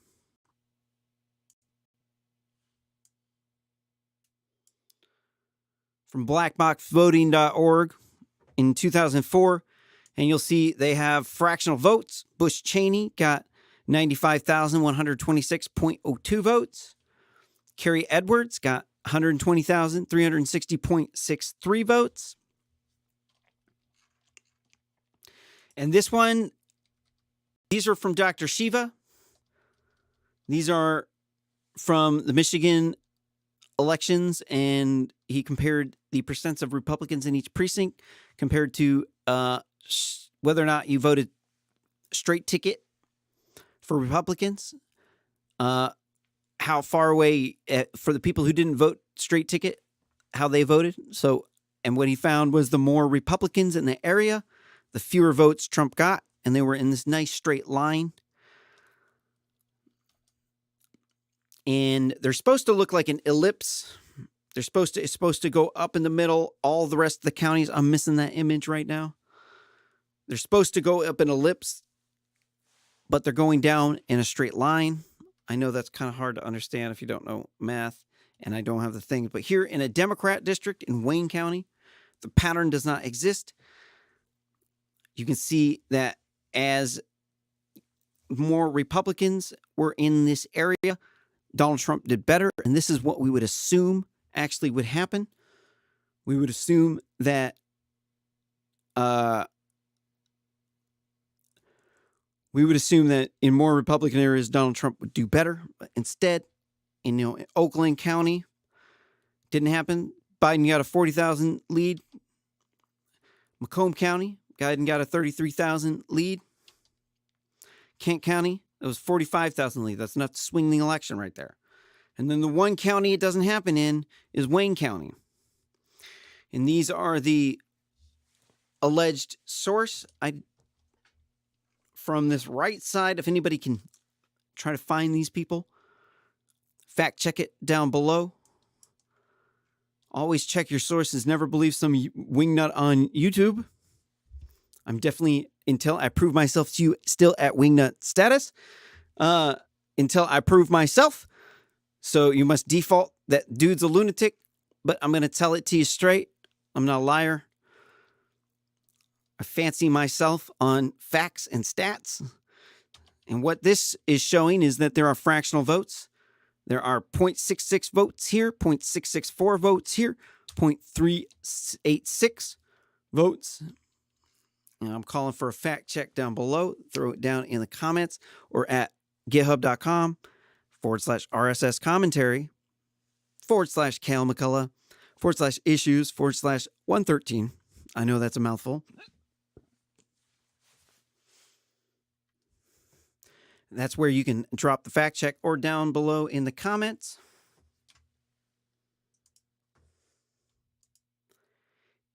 From blackboxvoting.org in 2004. And you'll see they have fractional votes. Bush Cheney got 95,126.02 votes. Kerry Edwards got 120,360.63 votes. And this one, these are from Dr. Shiva. These are from the Michigan elections, and he compared the percents of Republicans in each precinct compared to whether or not you voted straight ticket for Republicans, how far away for the people who didn't vote straight ticket, how they voted. So, and what he found was the more Republicans in the area, the fewer votes Trump got, and they were in this nice straight line. And they're supposed to look like an ellipse. It's supposed to go up in the middle. All the rest of the counties, I'm missing that image right now. They're supposed to go up an ellipse, but they're going down in a straight line. I know that's kind of hard to understand if you don't know math, and I don't have the things. But here in a Democrat district in Wayne County, the pattern does not exist. You can see that as more Republicans were in this area, Donald Trump did better, and this is what we would assume actually would happen. We would assume that in more Republican areas, Donald Trump would do better. But instead, in Oakland County, didn't happen. Biden got a 40,000 lead. Macomb County, Biden got a 33,000 lead. Kent County, it was 45,000 lead. That's enough to swing the election right there. And then the one county it doesn't happen in is Wayne County. And these are the alleged source. From this right side, if anybody can try to find these people, fact check it down below. Always check your sources. Never believe some wingnut on YouTube. I'm definitely, until I prove myself to you, still at wingnut status. Until I prove myself. So you must default that dude's a lunatic, but I'm going to tell it to you straight. I'm not a liar. I fancy myself on facts and stats. And what this is showing is that there are fractional votes. There are 0.66 votes here, 0.664 votes here, 0.386 votes. And I'm calling for a fact check down below. Throw it down in the comments or at github.com/RSS commentary /Kale McCullough /issues /113. I know that's a mouthful. That's where you can drop the fact check or down below in the comments.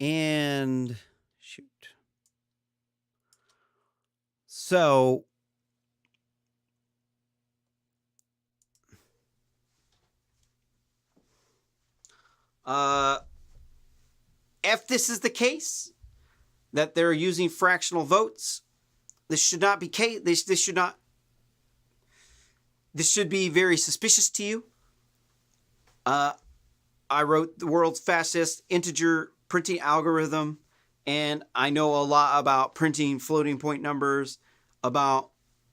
And shoot. So if this is the case that they're using fractional votes, this should not be this should be very suspicious to you. I wrote the world's fastest integer printing algorithm, and I know a lot about printing floating point numbers, about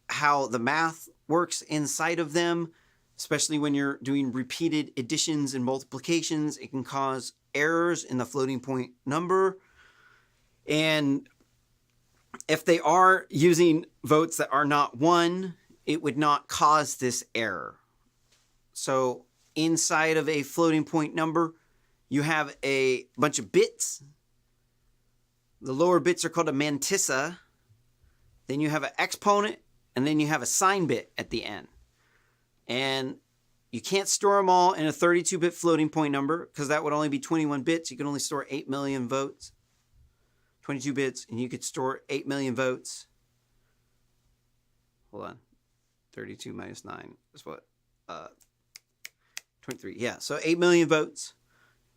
how the math works inside of them, especially when you're doing repeated additions and multiplications. It can cause errors in the floating point number. And if they are using votes that are not 1, it would not cause this error. So inside of a floating point number, you have a bunch of bits. The lower bits are called a mantissa. Then you have an exponent, and then you have a sign bit at the end. And you can't store them all in a 32-bit floating point number because that would only be 21 bits. You can only store 8 million votes. 22 bits, and you could store 8 million votes. Hold on. 32 minus 9 is what? 23. Yeah, so 8 million votes.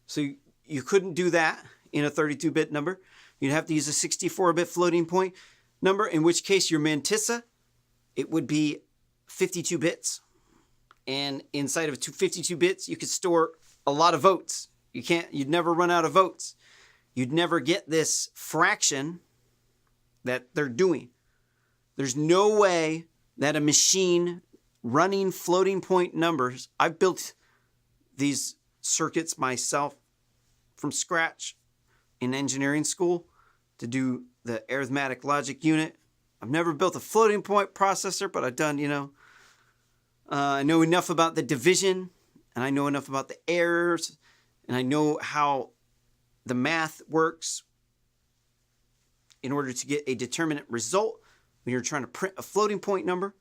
So you couldn't do that in a 32-bit number. You'd have to use a 64-bit floating point number, in which case your mantissa, it would be 52 bits. And inside of 52 bits, you could store a lot of votes. You'd never run out of votes. You'd never get this fraction that they're doing. There's no way that a machine running floating point numbers, I've built these circuits myself from scratch in engineering school to do the arithmetic logic unit. I've never built a floating point processor, but I've done, I know enough about the division, and I know enough about the errors, and I know how the math works in order to get a determinate result when you're trying to print a floating point number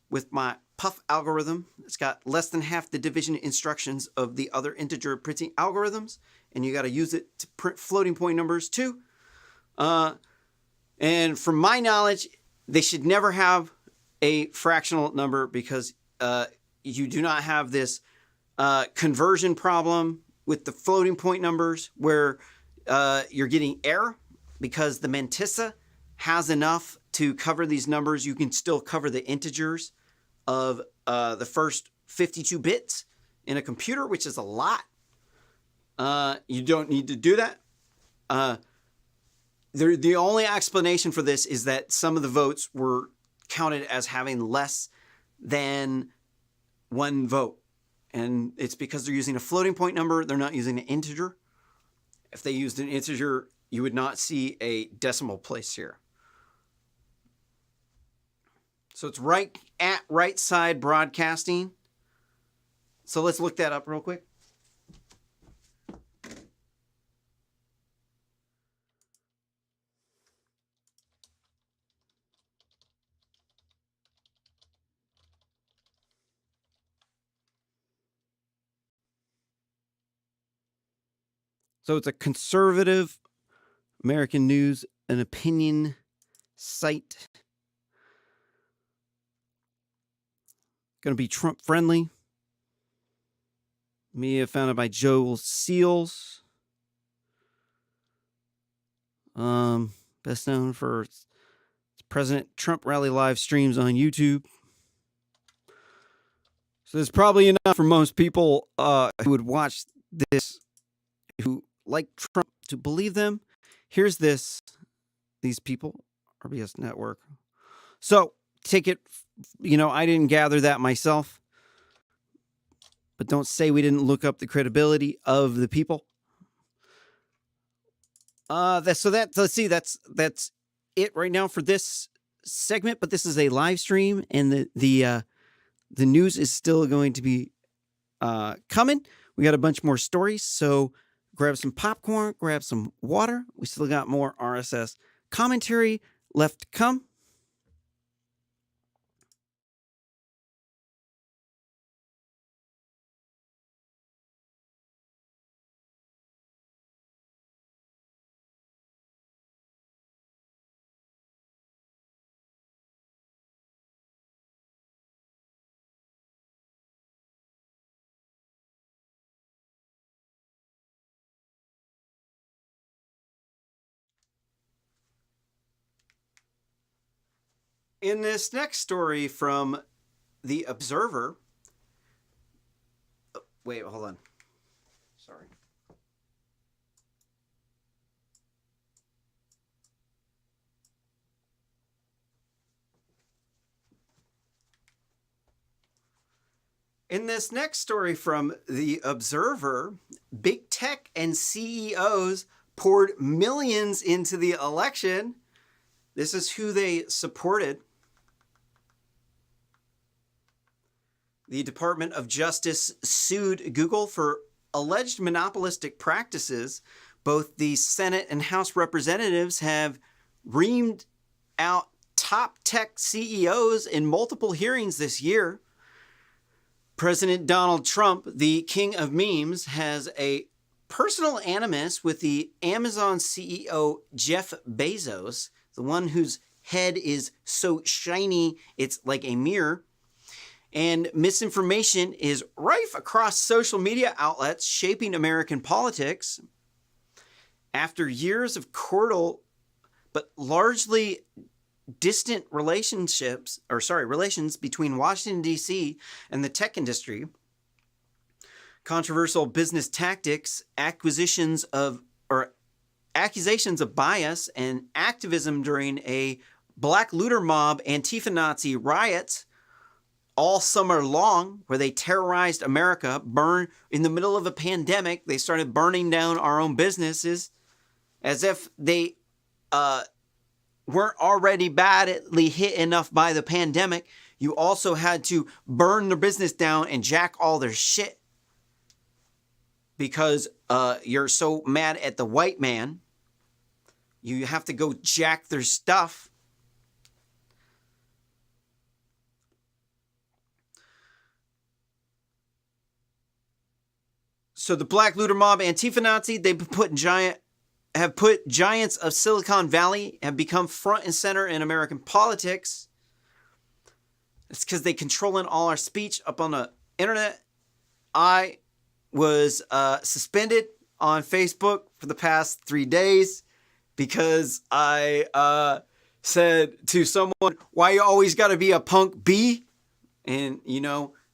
with my puff algorithm. It's got less than half the division instructions of the other integer printing algorithms, and you got to use it to print floating point numbers too. And from my knowledge, they should never have a fractional number because you do not have this conversion problem with the floating point numbers where you're getting error because the mantissa has enough to cover these numbers. You can still cover the integers of the first 52 bits in a computer, which is a lot. You don't need to do that. The only explanation for this is that some of the votes were counted as having less than 1 vote. And it's because they're using a floating point number. They're not using an integer. If they used an integer, you would not see a decimal place here. So it's right side broadcasting. So let's look that up real quick. So it's a conservative American news and opinion site. Going to be Trump friendly. Media founded by Joel Seals. Best known for President Trump rally live streams on YouTube. So there's probably enough for most people who would watch this, who like Trump, to believe them. Here's these people, RBS Network. So take it, I didn't gather that myself. But don't say we didn't look up the credibility of the people. That's it right now for this segment. But this is a live stream, and the news is still going to be coming. We got a bunch more stories, so grab some popcorn, grab some water. We still got more RSS commentary left to come. In this next story from The Observer. Wait, hold on. Sorry. In this next story from The Observer, big tech and CEOs poured millions into the election. This is who they supported. The Department of Justice sued Google for alleged monopolistic practices. Both the Senate and House representatives have reamed out top tech CEOs in multiple hearings this year. President Donald Trump, the king of memes, has a personal animus with the Amazon CEO Jeff Bezos, the one whose head is so shiny it's like a mirror. And misinformation is rife across social media outlets shaping American politics. After years of cordial but largely distant relations between Washington, D.C. and the tech industry, controversial business tactics, accusations of bias and activism during a Black looter mob Antifa Nazi riots all summer long, where they terrorized America, in the middle of a pandemic. They started burning down our own businesses as if they weren't already badly hit enough by the pandemic. You also had to burn their business down and jack all their shit because you're so mad at the white man. You have to go jack their stuff. So the Black looter mob, Antifa Nazi, have put giants of Silicon Valley, have become front and center in American politics. It's because they controlling all our speech up on the internet. I was suspended on Facebook for the past 3 days because I said to someone, "Why you always got to be a punk bee?" And,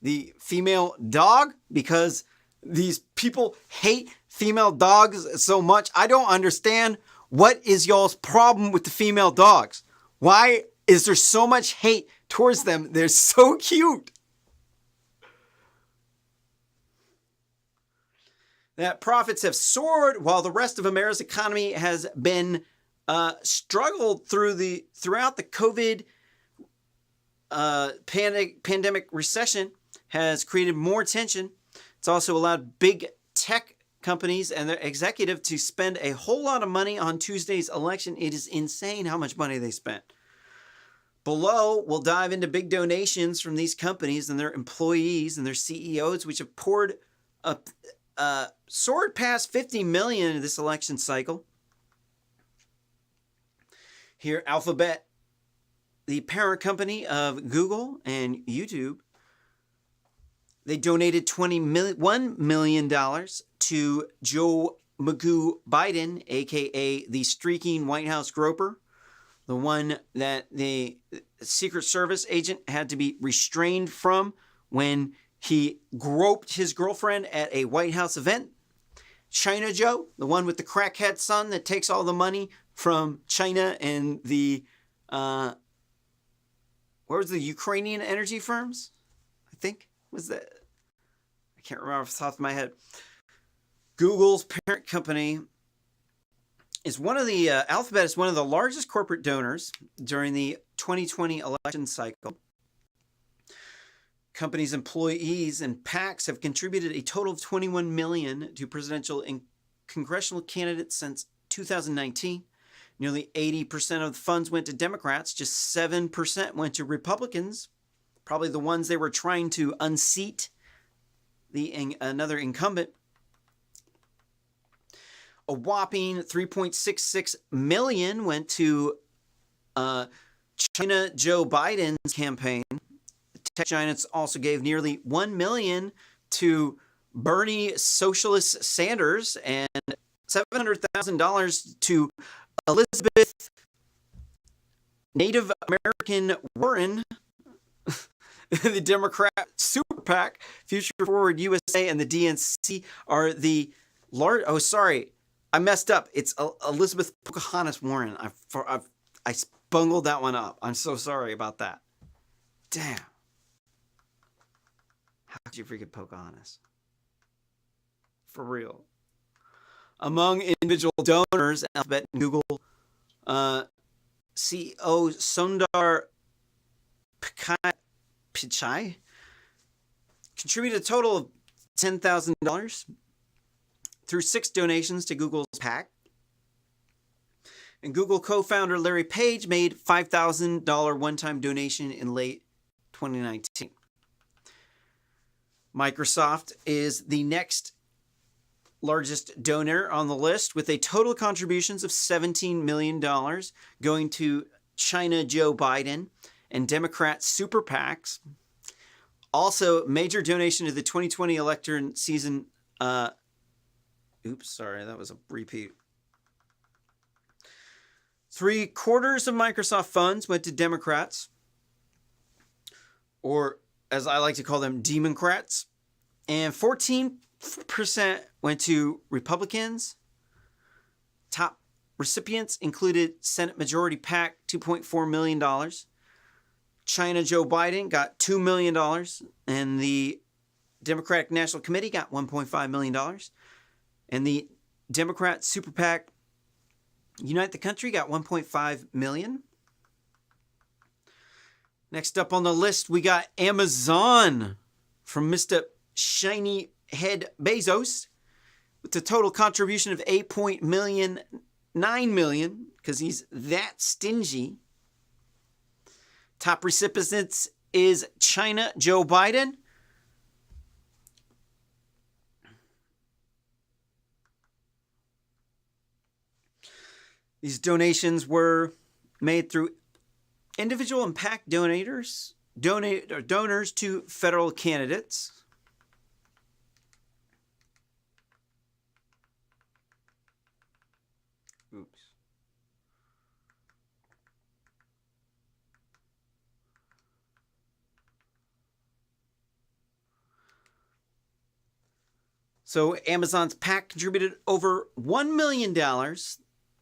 the female dog, because these people hate female dogs so much. I don't understand. What is y'all's problem with the female dogs? Why is there so much hate towards them? They're so cute. That profits have soared while the rest of America's economy has been struggled throughout the COVID pandemic recession, has created more tension. It's also allowed big tech companies and their executive to spend a whole lot of money on Tuesday's election. It is insane how much money they spent. Below, we'll dive into big donations from these companies and their employees and their CEOs, which have soared past $50 million in this election cycle. Here, Alphabet, the parent company of Google and YouTube, They donated $1 million to Joe Magoo Biden, a.k.a. the streaking White House groper, the one that the Secret Service agent had to be restrained from when he groped his girlfriend at a White House event. China Joe, the one with the crackhead son that takes all the money from China and the, where was the Ukrainian energy firms? I think was that. I can't remember off the top of my head. Google's parent company is one of the, Alphabet is one of the largest corporate donors during the 2020 election cycle. Company's employees and PACs have contributed a total of $21 million to presidential and congressional candidates since 2019. Nearly 80% of the funds went to Democrats. Just 7% went to Republicans, probably the ones they were trying to unseat another incumbent. A whopping $3.66 million went to China Joe Biden's campaign. The tech giants also gave nearly $1 million to Bernie Socialist Sanders and $700,000 to Elizabeth Native American Warren, the Democrat Super PAC, Future Forward USA, and the DNC are the large. Oh, sorry, I messed up. It's Elizabeth Pocahontas Warren. I bungled that one up. I'm so sorry about that. Damn. How could you forget Pocahontas? For real. Among individual donors, Alphabet and Google, CEO Sundar Pichai contributed a total of $10,000 through 6 donations to Google's PAC. And Google co-founder Larry Page made $5,000 one-time donation in late 2019. Microsoft is the next largest donor on the list with a total contributions of $17 million going to China Joe Biden and Democrat super PACs. Also, major donation to the 2020 election season. Oops, sorry, that was a repeat. 3/4 of Microsoft funds went to Democrats, or as I like to call them, Democrats, and 14% went to Republicans. Top recipients included Senate Majority PAC, $2.4 million. China Joe Biden got $2 million, and the Democratic National Committee got $1.5 million. And the Democrat Super PAC Unite the Country got $1.5 million. Next up on the list, we got Amazon from Mr. Shiny Head Bezos with a total contribution of $8.9 million, because he's that stingy. Top recipients is China Joe Biden. These donations were made through individual and PAC donors to federal candidates. Oops. So Amazon's PAC contributed over $1 million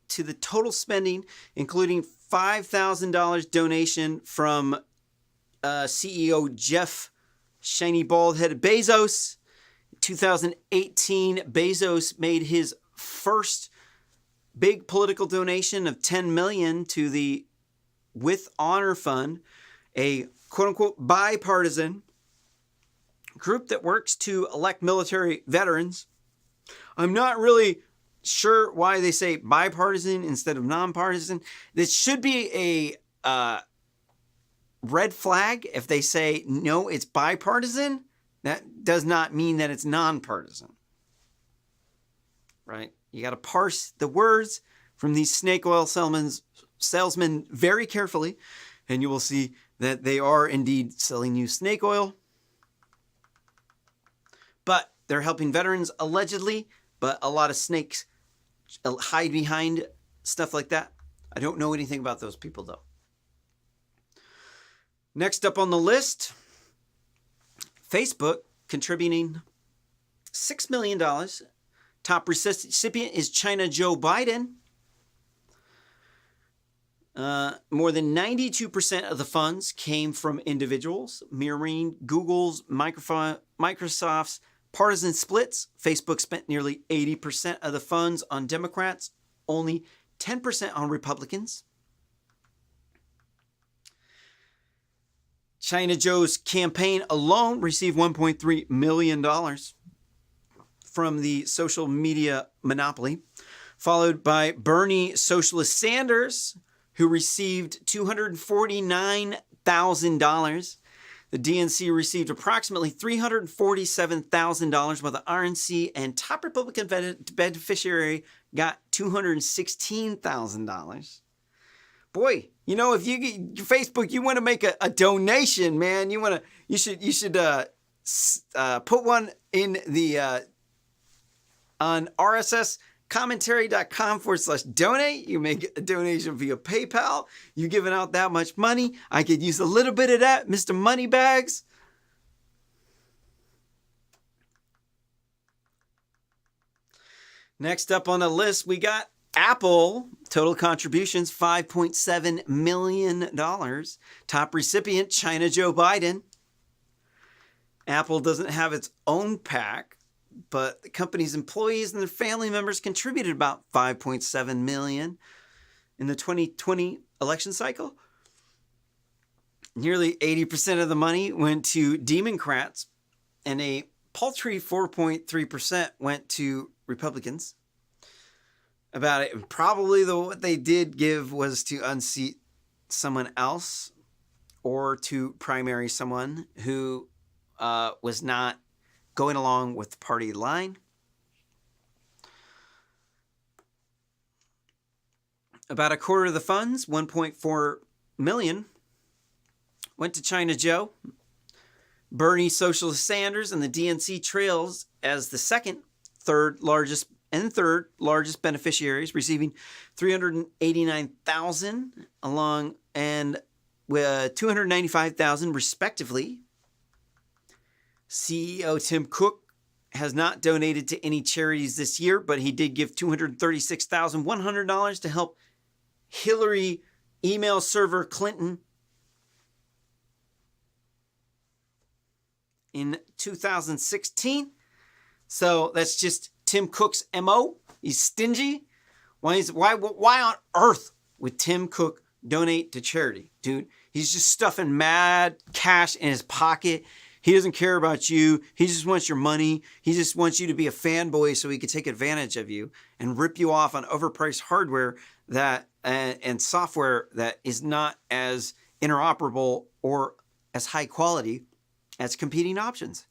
to the total spending, including $5,000 donation from CEO Jeff Shiny Bald-Headed Bezos. In 2018, Bezos made his first big political donation of $10 million to the With Honor Fund, a quote-unquote bipartisan group that works to elect military veterans. I'm not really sure why they say bipartisan instead of nonpartisan. This should be a red flag if they say, no, it's bipartisan. That does not mean that it's nonpartisan. Right? You got to parse the words from these snake oil salesmen very carefully, and you will see that they are indeed selling you snake oil. But they're helping veterans allegedly, but a lot of snakes hide behind stuff like that. I don't know anything about those people, though. Next up on the list, Facebook contributing $6 million. Top recipient is China Joe Biden. More than 92% of the funds came from individuals, mirroring Google's, Microsoft's partisan splits. Facebook spent nearly 80% of the funds on Democrats, only 10% on Republicans. China Joe's campaign alone received $1.3 million from the social media monopoly, followed by Bernie Socialist Sanders, who received $249,000. The DNC received approximately $347,000, while the RNC and top Republican beneficiary got $216,000. Boy, you know, if you Facebook, you want to make a donation, man. You should put one in the on rsscommentary.com/donate. You make a donation via PayPal. You're giving out that much money. I could use a little bit of that, Mr. Moneybags. Next up on the list, we got Apple. Total contributions, $5.7 million. Top recipient, China Joe Biden. Apple doesn't have its own PAC, but the company's employees and their family members contributed about $5.7 million in the 2020 election cycle. Nearly 80% of the money went to Democrats, and a paltry 4.3% went to Republicans. About it, probably what they did give was to unseat someone else or to primary someone who was not going along with the party line. About a quarter of the funds, $1.4 million, went to China Joe. Bernie Socialist Sanders and the DNC trails as the third largest beneficiaries, receiving $389,000 along and with $295,000 respectively. CEO Tim Cook has not donated to any charities this year, but he did give $236,100 to help Hillary email server Clinton in 2016. So that's just Tim Cook's MO. He's stingy. Why on earth would Tim Cook donate to charity? Dude, he's just stuffing mad cash in his pocket. He doesn't care about you. He just wants your money. He just wants you to be a fanboy so he can take advantage of you and rip you off on overpriced hardware that and software that is not as interoperable or as high quality as competing options.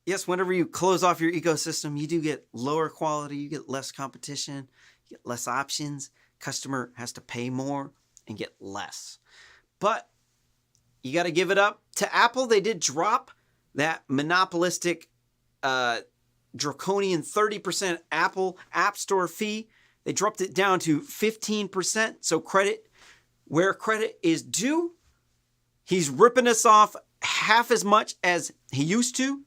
Yes, whenever you close off your ecosystem, you do get lower quality, you get less competition, you get less options. Customer has to pay more and get less. But you got to give it up to Apple. They did drop that monopolistic, draconian 30% Apple App Store fee. They dropped it down to 15%. So credit where credit is due. He's ripping us off half as much as he used to.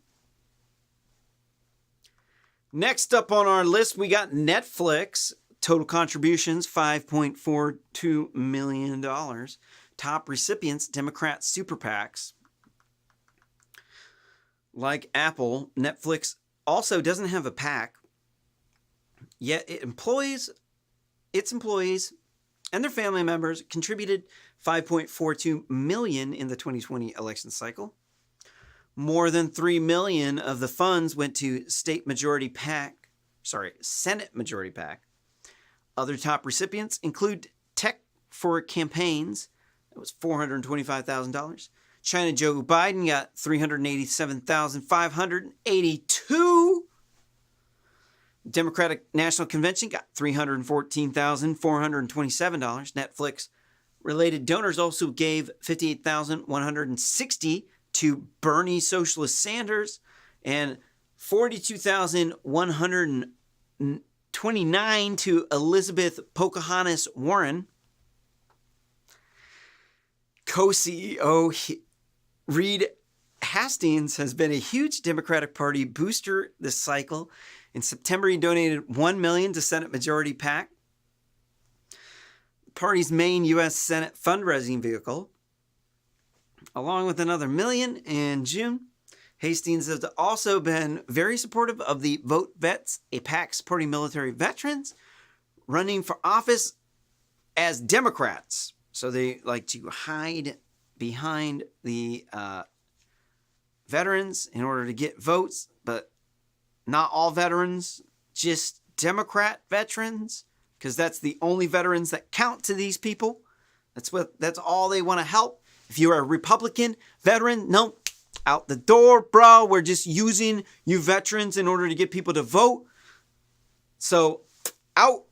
Next up on our list, we got Netflix. Total contributions, $5.42 million. Top recipients, Democrat super PACs. Like Apple, Netflix also doesn't have a PAC, yet its employees and their family members contributed $5.42 million in the 2020 election cycle. More than $3 million of the funds went to Senate Majority PAC. Other top recipients include Tech for Campaigns. That was $425,000. China Joe Biden got $387,582. Democratic National Convention got $314,427. Netflix related donors also gave $58,160 to Bernie Socialist Sanders and 42,129 to Elizabeth Pocahontas Warren. Co-CEO Reed Hastings has been a huge Democratic Party booster this cycle. In September, he donated $1 million to Senate Majority PAC, the party's main U.S. Senate fundraising vehicle, along with another $1 million in June. Hastings has also been very supportive of the Vote Vets, a PAC supporting military veterans, running for office as Democrats. So they like to hide behind the veterans in order to get votes, but not all veterans, just Democrat veterans, because that's the only veterans that count to these people. That's all they want to help. If you're a Republican veteran, no, out the door, bro. We're just using you veterans in order to get people to vote. So, out.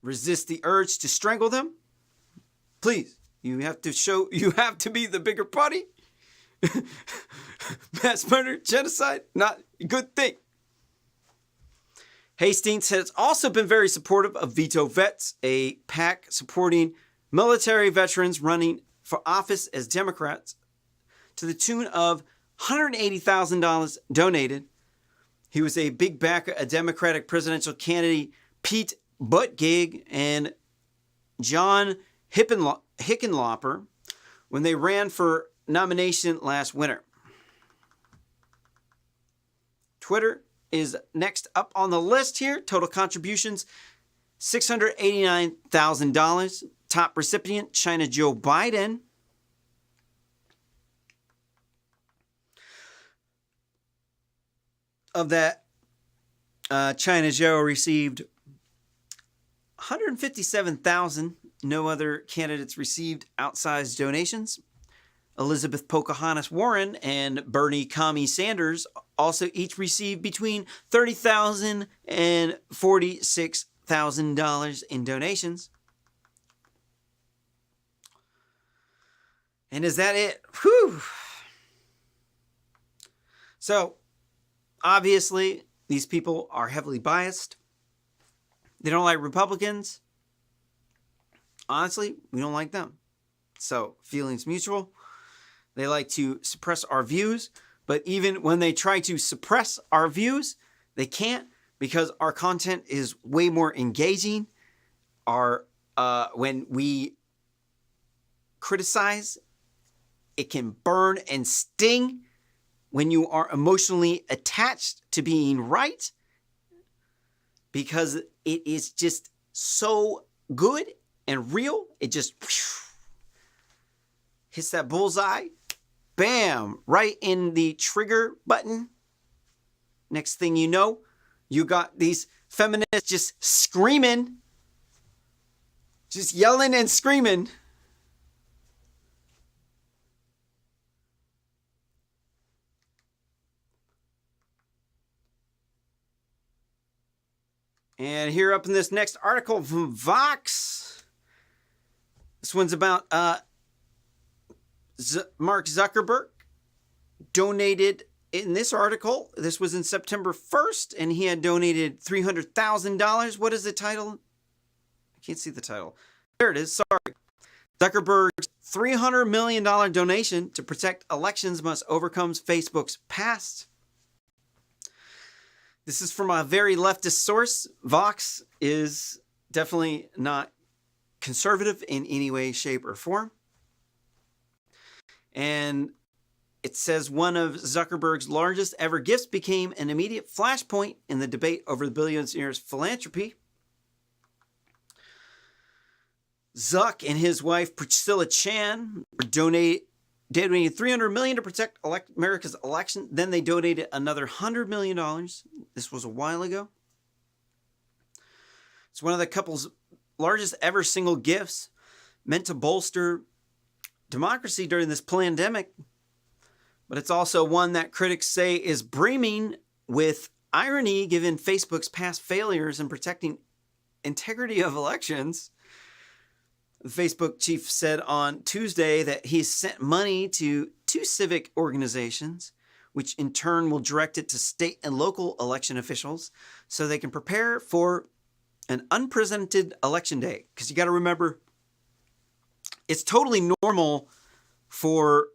Resist the urge to strangle them. Please, you have to be the bigger party. Mass murder, genocide, not a good thing. Hastings has also been very supportive of Veto Vets, a PAC supporting military veterans running for office as Democrats, to the tune of $180,000 donated. He was a big backer of Democratic presidential candidate Pete Buttigieg and John Hickenlooper when they ran for nomination last winter. Twitter is next up on the list here. Total contributions, $689,000. Top recipient, China Joe Biden. Of that, China Joe received $157,000. No other candidates received outsized donations. Elizabeth Pocahontas Warren and Bernie Commie Sanders also each received between $30,000 and $46,000 in donations. And is that it? Whew. So, obviously, these people are heavily biased. They don't like Republicans. Honestly, we don't like them. So, feelings mutual. They like to suppress our views, but even when they try to suppress our views, they can't, because our content is way more engaging. When we criticize, it can burn and sting when you are emotionally attached to being right, because it is just so good and real. It just hits that bullseye. Bam! Right in the trigger button. Next thing you know, you got these feminists just screaming. Just yelling and screaming. And here up in this next article from Vox. This one's about Mark Zuckerberg donated in this article. This was in September 1st, and he had donated $300,000. What is the title? I can't see the title. There it is. Sorry. Zuckerberg's $300 million donation to protect elections must overcome Facebook's past. This is from a very leftist source. Vox is definitely not conservative in any way, shape, or form. And it says one of Zuckerberg's largest ever gifts became an immediate flashpoint in the debate over the billionaire's philanthropy. Zuck and his wife Priscilla Chan donated $300 million to protect America's election. Then they donated another $100 million. This was a while ago. It's one of the couple's largest ever single gifts, meant to bolster democracy during this pandemic. But it's also one that critics say is brimming with irony, given Facebook's past failures in protecting integrity of elections. The Facebook chief said on Tuesday that he sent money to 2 civic organizations, which in turn will direct it to state and local election officials so they can prepare for an unprecedented election day. Because you got to remember, it's totally normal for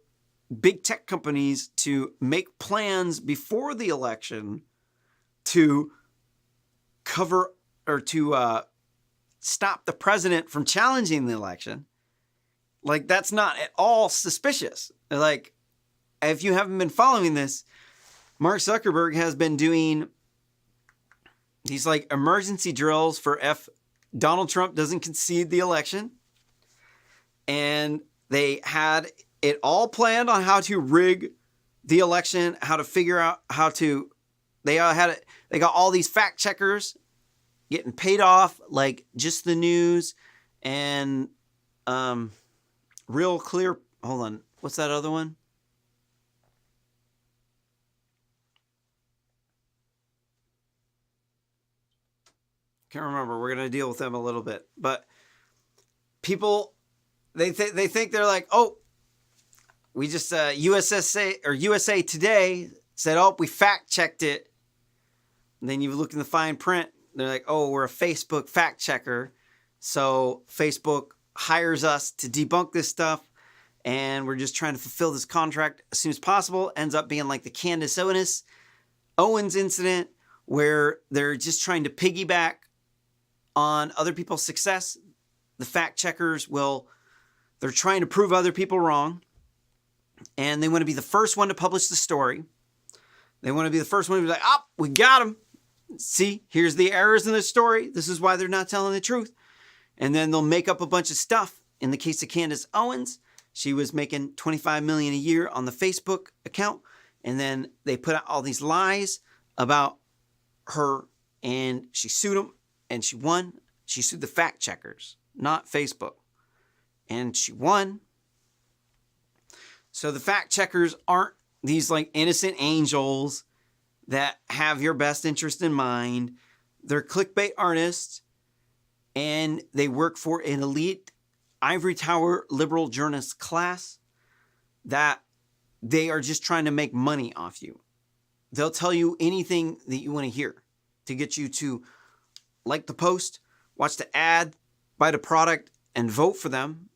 big tech companies to make plans before the election to cover or to stop the president from challenging the election. Like, that's not at all suspicious. Like, if you haven't been following this, Mark Zuckerberg has been doing these like emergency drills for if Donald Trump doesn't concede the election. And they had it all planned on how to rig the election, how to figure out how to, they got all these fact checkers getting paid off, like Just the News and Real Clear. Hold on. What's that other one? Can't remember. We're going to deal with them a little bit. But people, they think they're like, oh, we just, USA Today said, oh, we fact checked it. And then you look in the fine print. They're like, oh, we're a Facebook fact checker. So Facebook hires us to debunk this stuff. And we're just trying to fulfill this contract as soon as possible. Ends up being like the Candace Owens incident, where they're just trying to piggyback on other people's success. The fact checkers they're trying to prove other people wrong. And they want to be the first one to publish the story. They want to be the first one to be like, oh, we got him. See, here's the errors in the story. This is why they're not telling the truth. And then they'll make up a bunch of stuff. In the case of Candace Owens, she was making $25 million a year on the Facebook account. And then they put out all these lies about her, and she sued them, and she won. She sued the fact checkers, not Facebook. And she won. So the fact checkers aren't these like innocent angels that have your best interest in mind. They're clickbait artists, and they work for an elite ivory tower liberal journalist class that they are just trying to make money off you. They'll tell you anything that you want to hear to get you to like the post, watch the ad, buy the product, and vote for them.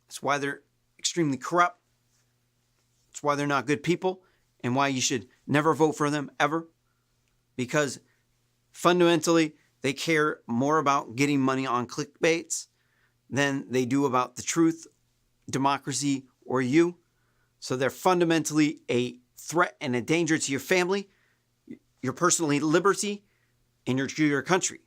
That's why they're extremely corrupt. That's why they're not good people, and why you should never vote for them ever. Because fundamentally, they care more about getting money on clickbaits than they do about the truth, democracy, or you. So they're fundamentally a threat and a danger to your family, your personal liberty, and your country.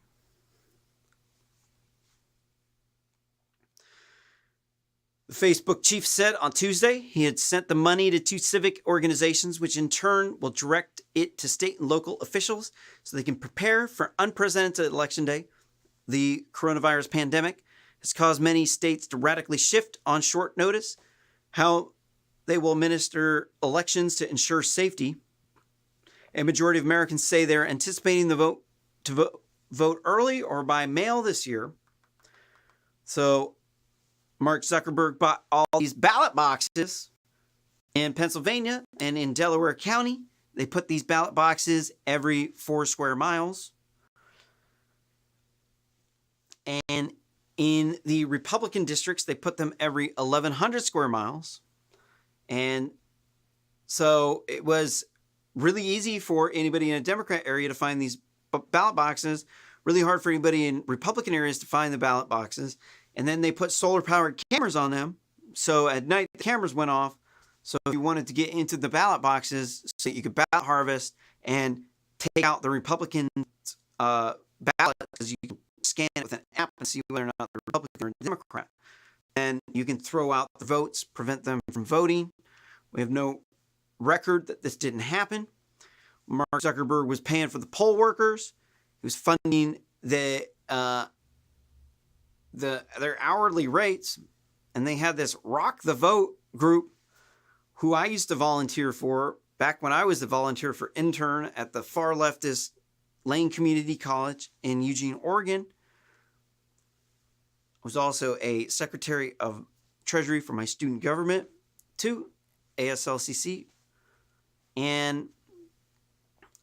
The Facebook chief said on Tuesday he had sent the money to 2 civic organizations, which in turn will direct it to state and local officials so they can prepare for unprecedented election day. The coronavirus pandemic has caused many states to radically shift on short notice how they will administer elections to ensure safety. A majority of Americans say they're anticipating the vote early or by mail this year. So Mark Zuckerberg bought all these ballot boxes in Pennsylvania and in Delaware County. They put these ballot boxes every 4 square miles. And in the Republican districts, they put them every 1,100 square miles. And so it was really easy for anybody in a Democrat area to find these ballot boxes, really hard for anybody in Republican areas to find the ballot boxes. And then they put solar-powered cameras on them. So at night, the cameras went off. So if you wanted to get into the ballot boxes so that you could ballot harvest and take out the Republican ballot, because you can scan it with an app and see whether or not they're Republican or Democrat. And you can throw out the votes, prevent them from voting. We have no record that this didn't happen. Mark Zuckerberg was paying for the poll workers. He was funding their hourly rates, and they had this Rock the Vote group who I used to volunteer for back when I was the volunteer for intern at the far leftist Lane Community College in Eugene, Oregon. was also a Secretary of Treasury for my student government too, ASLCC. And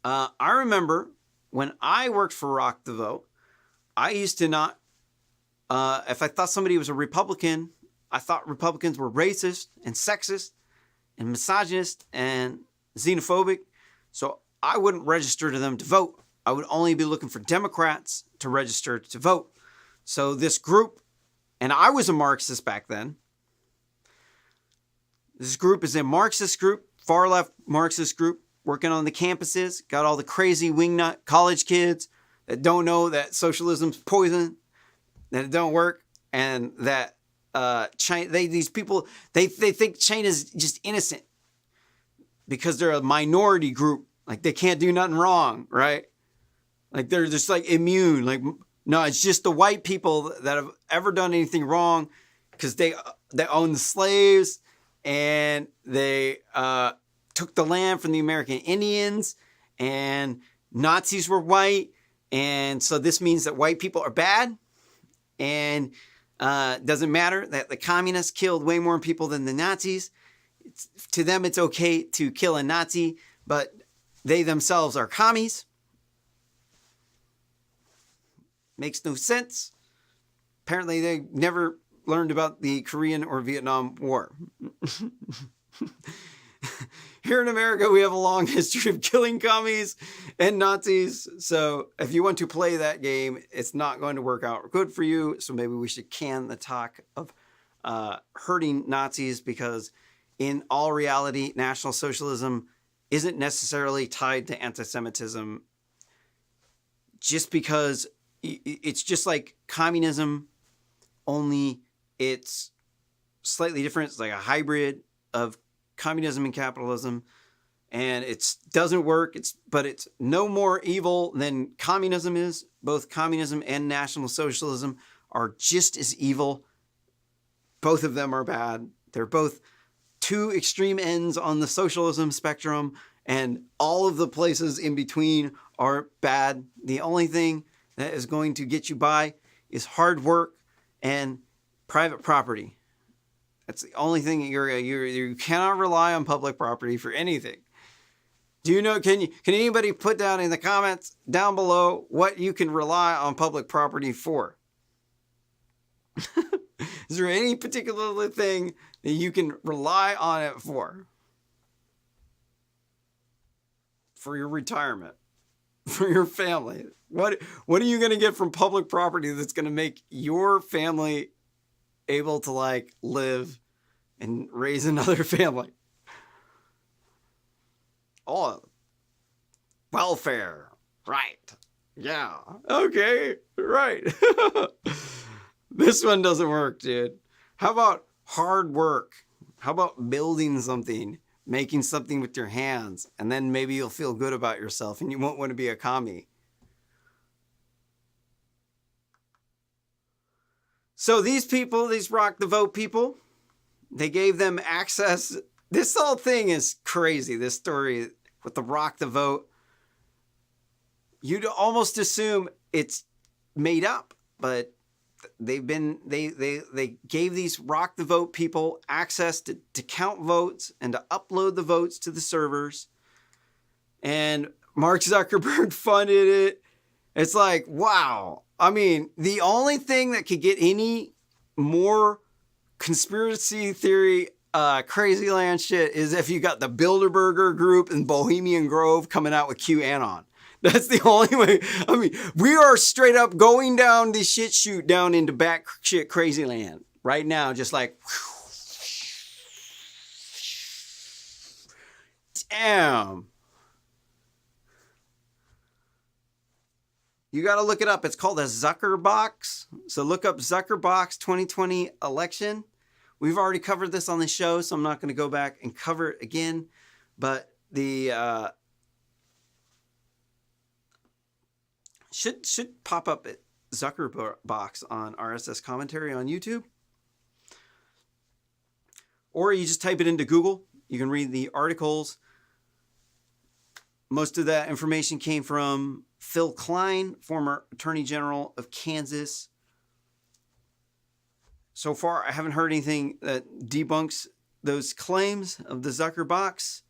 I remember when I worked for Rock the Vote, I used to not, if I thought somebody was a Republican, I thought Republicans were racist and sexist and misogynist and xenophobic. So I wouldn't register to them to vote. I would only be looking for Democrats to register to vote. So this group, and I was a Marxist back then. This group is a Marxist group, far left Marxist group, working on the campuses, got all the crazy wingnut college kids that don't know that socialism's poison, that it don't work, and that China, these people, they think China's just innocent because they're a minority group. Like they can't do nothing wrong, right? Like they're just like immune. Like, no, it's just the white people that have ever done anything wrong because they own the slaves and they took the land from the American Indians, and Nazis were white. And so this means that white people are bad, and doesn't matter that the communists killed way more people than the Nazis. To them, it's okay to kill a Nazi, but they themselves are commies. Makes no sense. Apparently, they never learned about the Korean or Vietnam War. Here in America, we have a long history of killing commies and Nazis. So if you want to play that game, it's not going to work out good for you. So maybe we should can the talk of hurting Nazis, because in all reality, National Socialism isn't necessarily tied to anti-Semitism, just because it's just like communism, only it's slightly different. It's like a hybrid of communism and capitalism, and it doesn't work. But it's no more evil than communism is. Both communism and National Socialism are just as evil. Both of them are bad. They're both two extreme ends on the socialism spectrum, and all of the places in between are bad. The only thing that is going to get you by is hard work and private property. That's the only thing you cannot rely on public property for anything. Do you know? Can anybody put down in the comments down below what you can rely on public property for? Is there any particular thing that you can rely on it for? For your retirement, for your family. What are you going to get from public property that's going to make your family able to like live and raise another family? Oh, welfare. Right. Yeah. Okay. Right. This one doesn't work, dude. How about hard work? How about building something, making something with your hands, and then maybe you'll feel good about yourself and you won't want to be a commie. So these people, these Rock the Vote people, they gave them access. This whole thing is crazy, this story with the Rock the Vote. You'd almost assume it's made up, but they gave these Rock the Vote people access to count votes and to upload the votes to the servers. And Mark Zuckerberg funded it. It's like, wow. I mean, the only thing that could get any more conspiracy theory crazy land shit is if you got the Bilderberger group and Bohemian Grove coming out with QAnon. That's the only way. I mean, we are straight up going down the shit chute down into back shit crazy land right now. Just like, damn. You got to look it up. It's called a Zuckerbox. So look up Zuckerbox 2020 election. We've already covered this on the show, so I'm not going to go back and cover it again. But the should pop up at Zuckerbox on RSS commentary on YouTube. Or you just type it into Google. You can read the articles. Most of that information came from Phil Klein, former Attorney General of Kansas. so far, I haven't heard anything that debunks those claims of the Zucker box.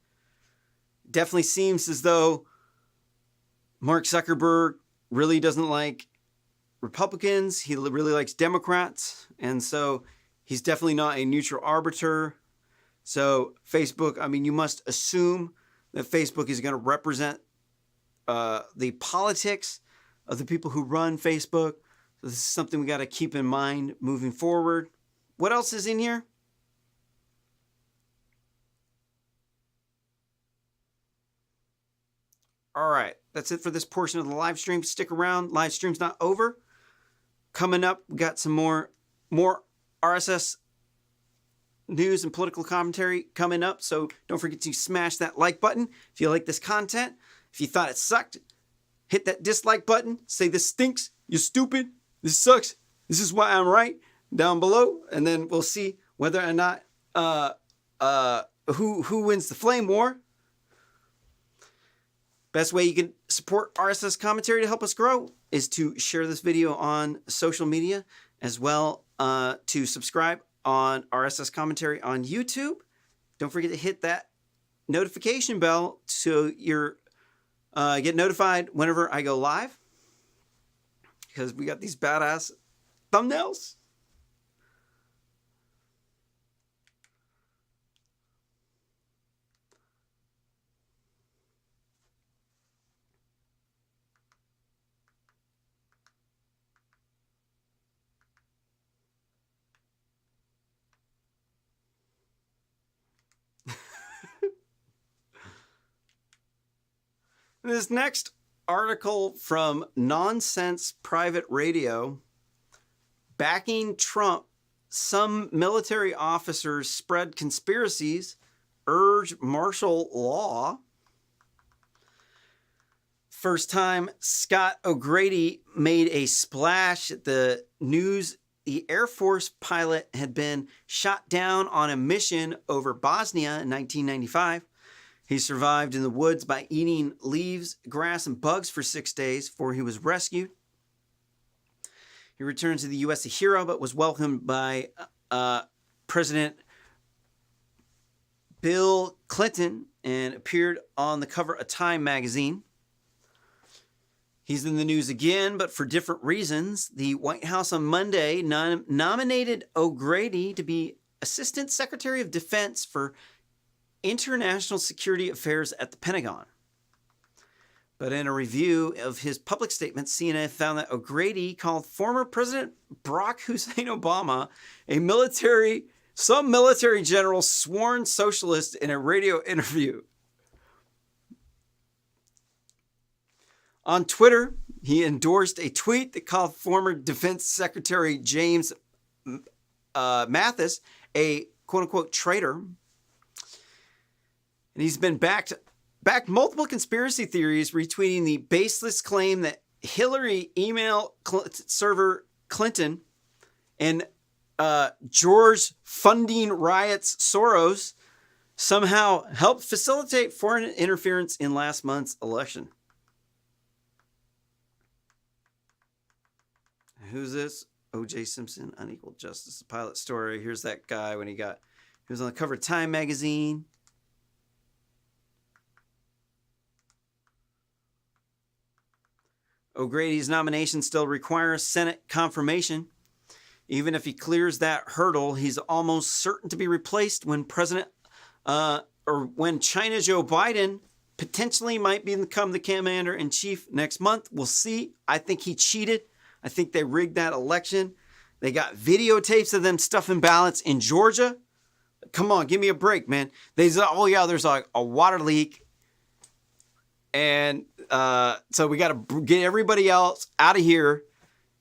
Definitely seems as though Mark Zuckerberg really doesn't like Republicans. He really likes Democrats. And so he's definitely not a neutral arbiter. So Facebook, I mean, you must assume that Facebook is going to represent the politics of the people who run Facebook. So this is something we got to keep in mind moving forward. What else is in here? All right, that's it for this portion of the live stream. Stick around. Live stream's not over. Coming up, we got some more RSS news and political commentary coming up. So don't forget to smash that like button if you like this content. If you thought it sucked, hit that dislike button. Say this stinks. You're stupid. This sucks. This is why I'm right down below. And then we'll see whether or not who wins the flame war. Best way you can support RSS commentary to help us grow is to share this video on social media, as well to subscribe on RSS commentary on YouTube. Don't forget to hit that notification bell so you're get notified whenever I go live, because we got these badass thumbnails. This next article from Nonsense Private Radio, backing Trump, some military officers spread conspiracies, urge martial law. First time Scott O'Grady made a splash at the news. The Air Force pilot had been shot down on a mission over Bosnia in 1995. He survived in the woods by eating leaves, grass, and bugs for 6 days before he was rescued. He returned to the U.S. a hero, but was welcomed by President Bill Clinton and appeared on the cover of Time magazine. He's in the news again, but for different reasons. The White House on Monday nominated O'Grady to be Assistant Secretary of Defense for International Security Affairs at the Pentagon. But in a review of his public statements, CNN found that O'Grady called former President Barack Hussein Obama some military general sworn socialist in a radio interview. On Twitter, he endorsed a tweet that called former Defense Secretary James Mathis a quote-unquote traitor. And he's been backed multiple conspiracy theories, retweeting the baseless claim that Hillary email server Clinton and George funding riots Soros somehow helped facilitate foreign interference in last month's election. Who's this? O.J. Simpson, Unequal Justice, the pilot story. Here's that guy when he was on the cover of Time magazine. O'Grady's nomination still requires Senate confirmation. Even if he clears that hurdle, he's almost certain to be replaced when when China's Joe Biden potentially might become the commander-in-chief next month. We'll see. I think he cheated. I think they rigged that election. They got videotapes of them stuffing ballots in Georgia. Come on, give me a break, man. There's like a water leak. And so we got to get everybody else out of here.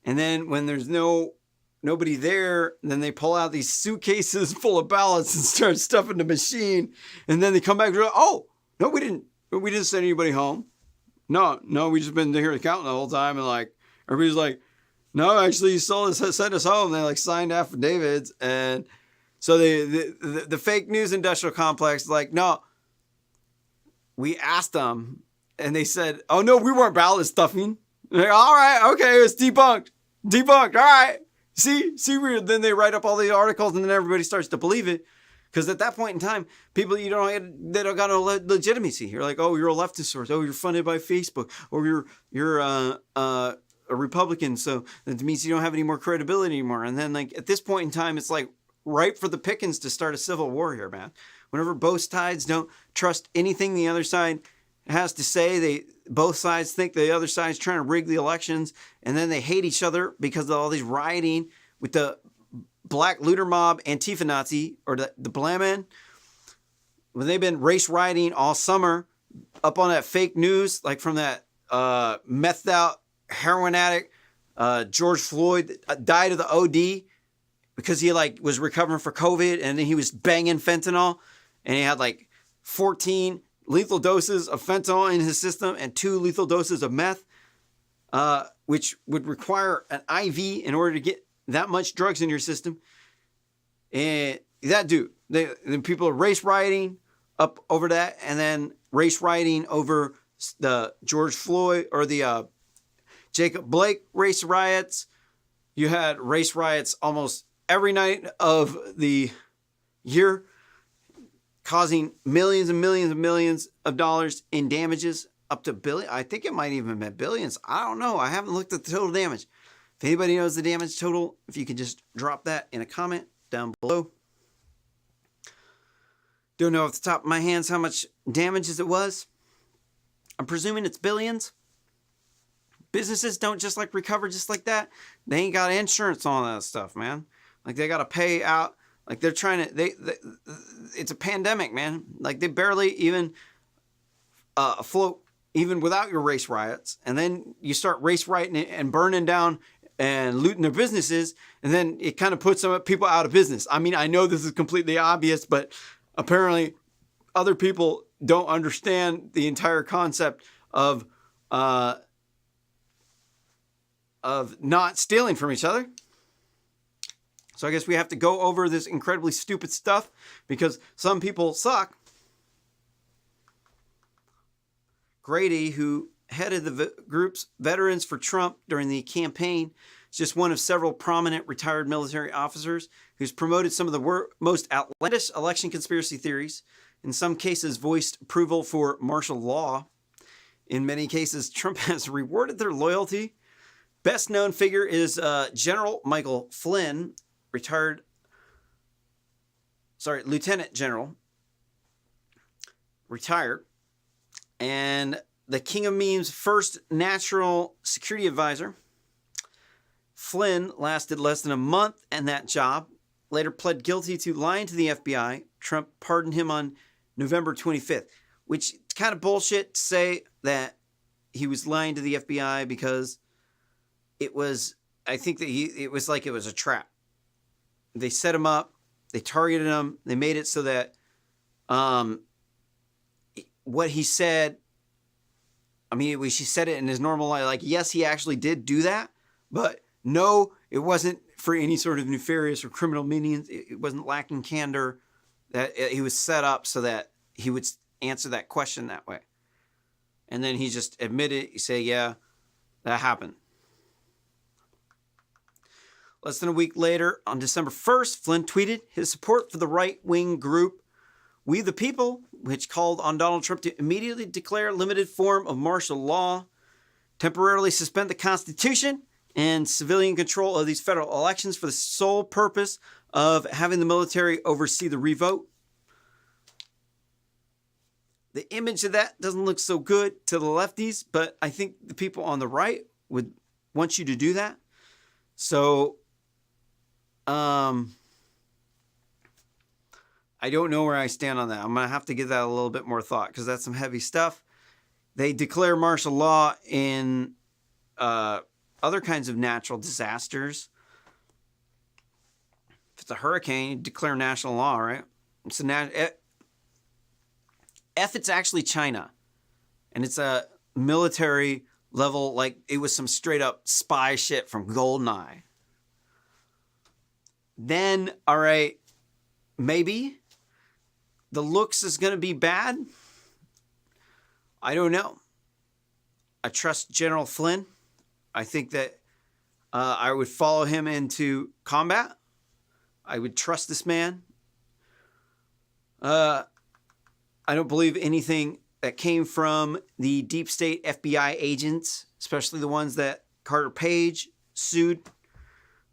And then when there's nobody there, then they pull out these suitcases full of ballots and start stuffing the machine. And then they come back and go, oh, no, we didn't send anybody home. No, we just been here counting the whole time. And like, everybody's like, no, actually, you sent us home. They like signed affidavits. And so the fake news industrial complex, like, no, we asked them. And they said, oh, no, we weren't ballot stuffing. Like, all right, okay, it's debunked. All right. See, then they write up all the articles and then everybody starts to believe it. Because at that point in time, people they don't got no legitimacy. You're like, oh, you're a leftist source. Oh, you're funded by Facebook. Or you're a Republican, so that means you don't have any more credibility anymore. And then like at this point in time, it's like ripe for the pickings to start a civil war here, man. Whenever both sides don't trust anything the other side has to say, both sides think the other side's trying to rig the elections, and then they hate each other because of all these rioting with the Black Looter Mob, Antifa Nazi, or the Blaman. When they've been race rioting all summer up on that fake news, like from that methed out heroin addict, George Floyd died of the OD because he like was recovering for COVID, and then he was banging fentanyl, and he had like 14 lethal doses of fentanyl in his system and 2 lethal doses of meth, which would require an IV in order to get that much drugs in your system. And that dude, then people are race rioting up over that, and then race rioting over the George Floyd or the Jacob Blake race riots. You had race riots almost every night of the year, causing millions and millions and millions of dollars in damages, up to billion. I think it might even have been billions. I don't know. I haven't looked at the total damage. If anybody knows the damage total, if you could just drop that in a comment down below. Don't know off the top of my hands how much damages it was. I'm presuming it's billions. Businesses don't just like recover just like that. They ain't got insurance on that stuff, man. Like they got to pay out. Like they're trying to, it's a pandemic, man. Like they barely even afloat even without your race riots. And then you start race rioting and burning down and looting their businesses. And then it kind of puts some people out of business. I mean, I know this is completely obvious, but apparently other people don't understand the entire concept of not stealing from each other. So I guess we have to go over this incredibly stupid stuff because some people suck. Grady, who headed the group's Veterans for Trump during the campaign, is just one of several prominent retired military officers who's promoted some of the most outlandish election conspiracy theories, in some cases voiced approval for martial law. In many cases, Trump has rewarded their loyalty. Best known figure is General Michael Flynn, Lieutenant General, retired, and the King of Memes' first national security advisor. Flynn lasted less than a month in that job, later pled guilty to lying to the FBI. Trump pardoned him on November 25th, which is kind of bullshit to say that he was lying to the FBI because I think that it was a trap. They set him up, they targeted him, they made it so that what he said, I mean, she said it in his normal life, like, yes, he actually did do that, but no, it wasn't for any sort of nefarious or criminal meanings. It wasn't lacking candor, that he was set up so that he would answer that question that way. And then he just admitted, he said, yeah, that happened. Less than a week later, on December 1st, Flynn tweeted his support for the right-wing group We the People, which called on Donald Trump to immediately declare a limited form of martial law, temporarily suspend the Constitution and civilian control of these federal elections for the sole purpose of having the military oversee the revote. The image of that doesn't look so good to the lefties, but I think the people on the right would want you to do that. So, I don't know where I stand on that. I'm going to have to give that a little bit more thought because that's some heavy stuff. They declare martial law in other kinds of natural disasters. If it's a hurricane, you declare national law, right? It's it's actually China. And it's a military level, like it was some straight up spy shit from GoldenEye. Then, all right, maybe the looks is going to be bad. I don't know. I trust General Flynn. I think that I would follow him into combat. I would trust this man. I don't believe anything that came from the deep state FBI agents, especially the ones that Carter Page sued.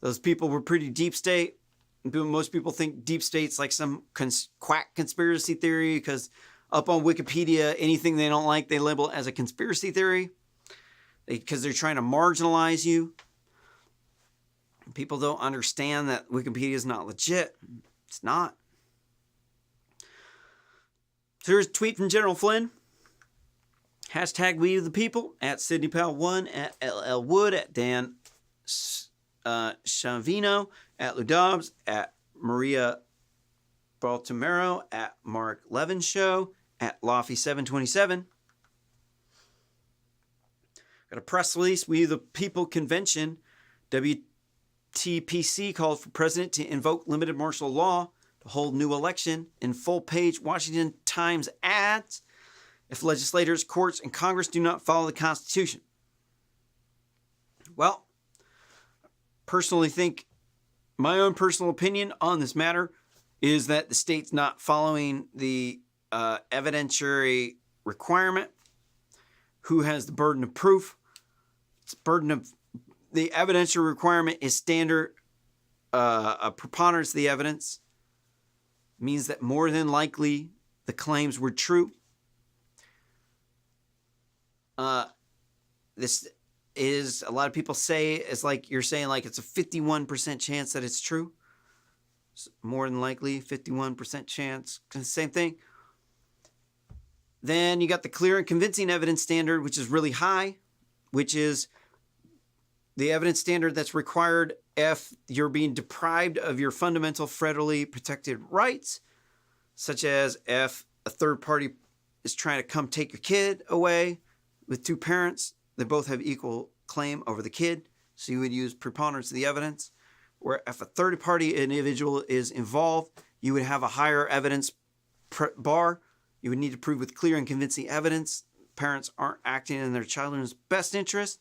Those people were pretty deep state. Most people think deep state's like some quack conspiracy theory because up on Wikipedia, anything they don't like, they label as a conspiracy theory because they're trying to marginalize you. People don't understand that Wikipedia is not legit. It's not. So here's a tweet from General Flynn. Hashtag We the People, at Sidney Powell 1, at LL Wood, at Dan Shavino, at Lou Dobbs, at Maria Baltomero, at Mark Levin Show, at Lofty 727. Got a press release. We the People Convention, WTPC, called for president to invoke limited martial law to hold new election. In full page Washington Times ads, if legislators, courts, and Congress do not follow the Constitution. Well, personally think my own personal opinion on this matter is that the state's not following the evidentiary requirement. Who has the burden of proof? It's burden of the evidentiary requirement is standard. A preponderance of the evidence means that more than likely the claims were true. This is, a lot of people say, it's like you're saying like it's a 51% chance that it's true. It's more than likely 51% chance. Same thing. Then you got the clear and convincing evidence standard, which is really high, which is the evidence standard that's required if you're being deprived of your fundamental federally protected rights, such as if a third party is trying to come take your kid away with two parents. They both have equal claim over the kid, so you would use preponderance of the evidence. Where if a third party individual is involved, you would have a higher evidence bar. You would need to prove with clear and convincing evidence parents aren't acting in their children's best interest.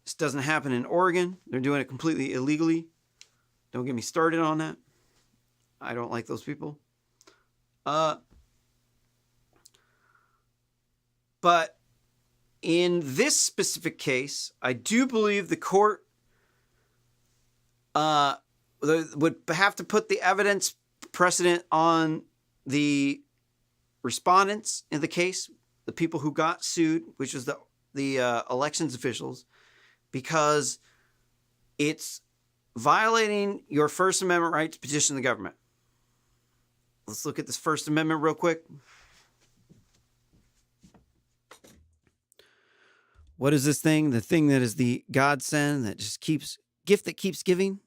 This doesn't happen in Oregon. They're doing it completely illegally. Don't get me started on that. I don't like those people. But in this specific case, I do believe the court would have to put the evidence precedent on the respondents in the case, the people who got sued, which was the elections officials, because it's violating your First Amendment right to petition the government. Let's look at this First Amendment real quick. What is this thing? The thing that is the godsend that just keeps, gift that keeps giving.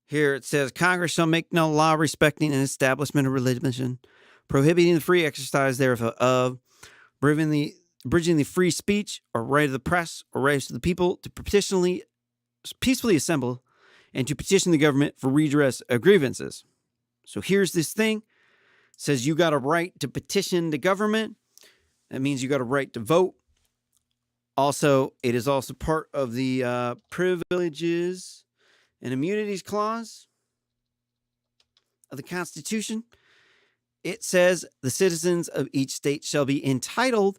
Here it says, Congress shall make no law respecting an establishment of religion, prohibiting the free exercise thereof, bridging the free speech or right of the press or rights of the people to peacefully assemble and to petition the government for redress of grievances. So here's this thing. It says you got a right to petition the government. That means you got a right to vote. Also, it is also part of the privileges and immunities clause of the Constitution. It says the citizens of each state shall be entitled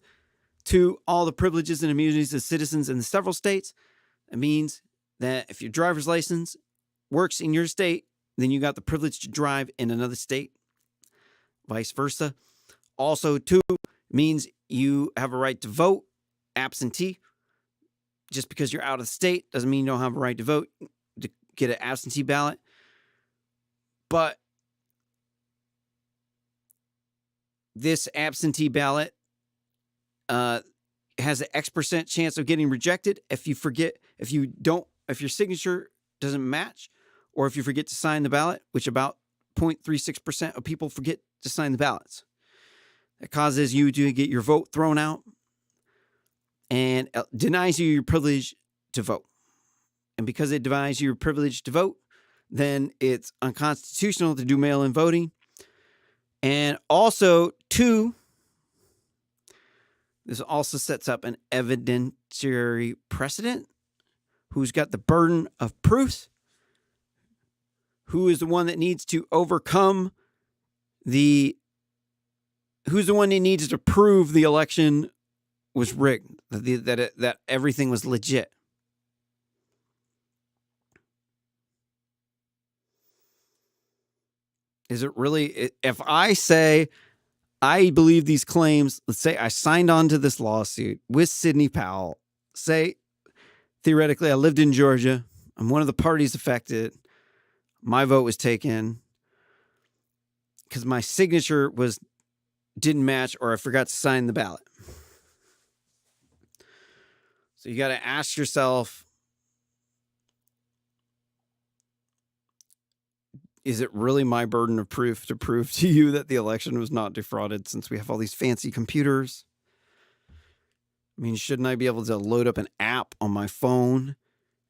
to all the privileges and immunities of citizens in the several states. It means that if your driver's license works in your state, then you got the privilege to drive in another state, vice versa. Also, too, means you have a right to vote absentee. Just because you're out of the state doesn't mean you don't have a right to vote, to get an absentee ballot. But this absentee ballot has an X% chance of getting rejected if your signature doesn't match, or if you forget to sign the ballot, which about 0.36% of people forget to sign the ballots. That causes you to get your vote thrown out and denies you your privilege to vote. And because it denies you your privilege to vote, then it's unconstitutional to do mail-in voting. And also, two, This also sets up an evidentiary precedent. Who's got the burden of proof? Who is the one that needs to overcome who's the one that needs to prove the election was rigged, that everything was legit? Is it really, if I say I believe these claims, let's say I signed on to this lawsuit with Sidney Powell, say theoretically I lived in Georgia, I'm one of the parties affected, my vote was taken because my signature didn't match, or I forgot to sign the ballot. So you got to ask yourself, is it really my burden of proof to prove to you that the election was not defrauded, since we have all these fancy computers? I mean, shouldn't I be able to load up an app on my phone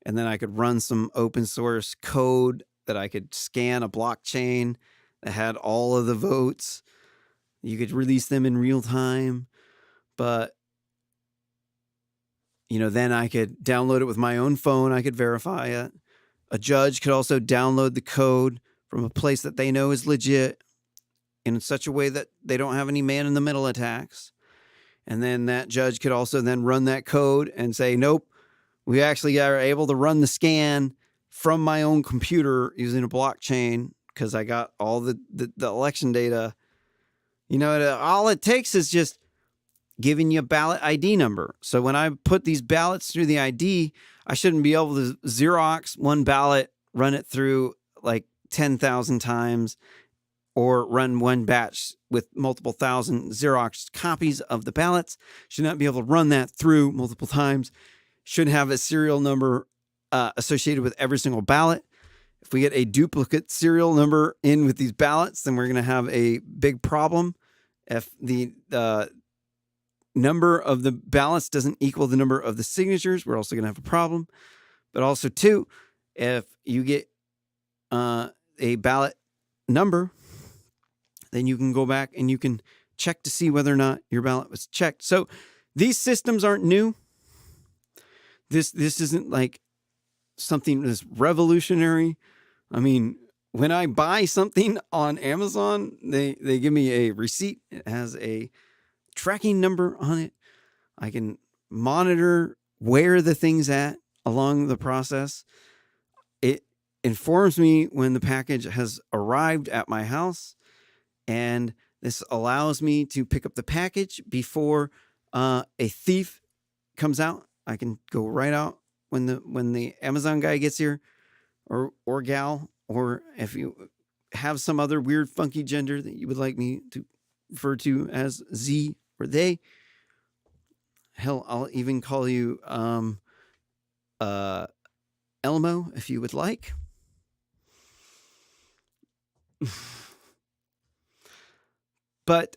and then I could run some open source code that I could scan a blockchain that had all of the votes? You could release them in real time, but then I could download it with my own phone. I could verify it. A judge could also download the code from a place that they know is legit in such a way that they don't have any man-in-the-middle attacks. And then that judge could also then run that code and say, nope, we actually are able to run the scan from my own computer using a blockchain because I got all the election data. All it takes is just giving you a ballot ID number. So when I put these ballots through the ID, I shouldn't be able to Xerox one ballot, run it through like 10,000 times, or run one batch with multiple thousand Xerox copies of the ballots. Should not be able to run that through multiple times. Should have a serial number associated with every single ballot. If we get a duplicate serial number in with these ballots, then we're going to have a big problem. If the number of the ballots doesn't equal the number of the signatures, we're also going to have a problem. But also, too, if you get a ballot number, then you can go back and you can check to see whether or not your ballot was checked. So these systems aren't new. This isn't like something that's revolutionary. I mean, when I buy something on Amazon, they give me a receipt. It has a tracking number on it. I can monitor where the thing's at along the process. It informs me when the package has arrived at my house, and this allows me to pick up the package before a thief comes out. I can go right out when the Amazon guy gets here, or gal, or if you have some other weird funky gender that you would like me to refer to as Z or they. Hell, I'll even call you Elmo if you would like. But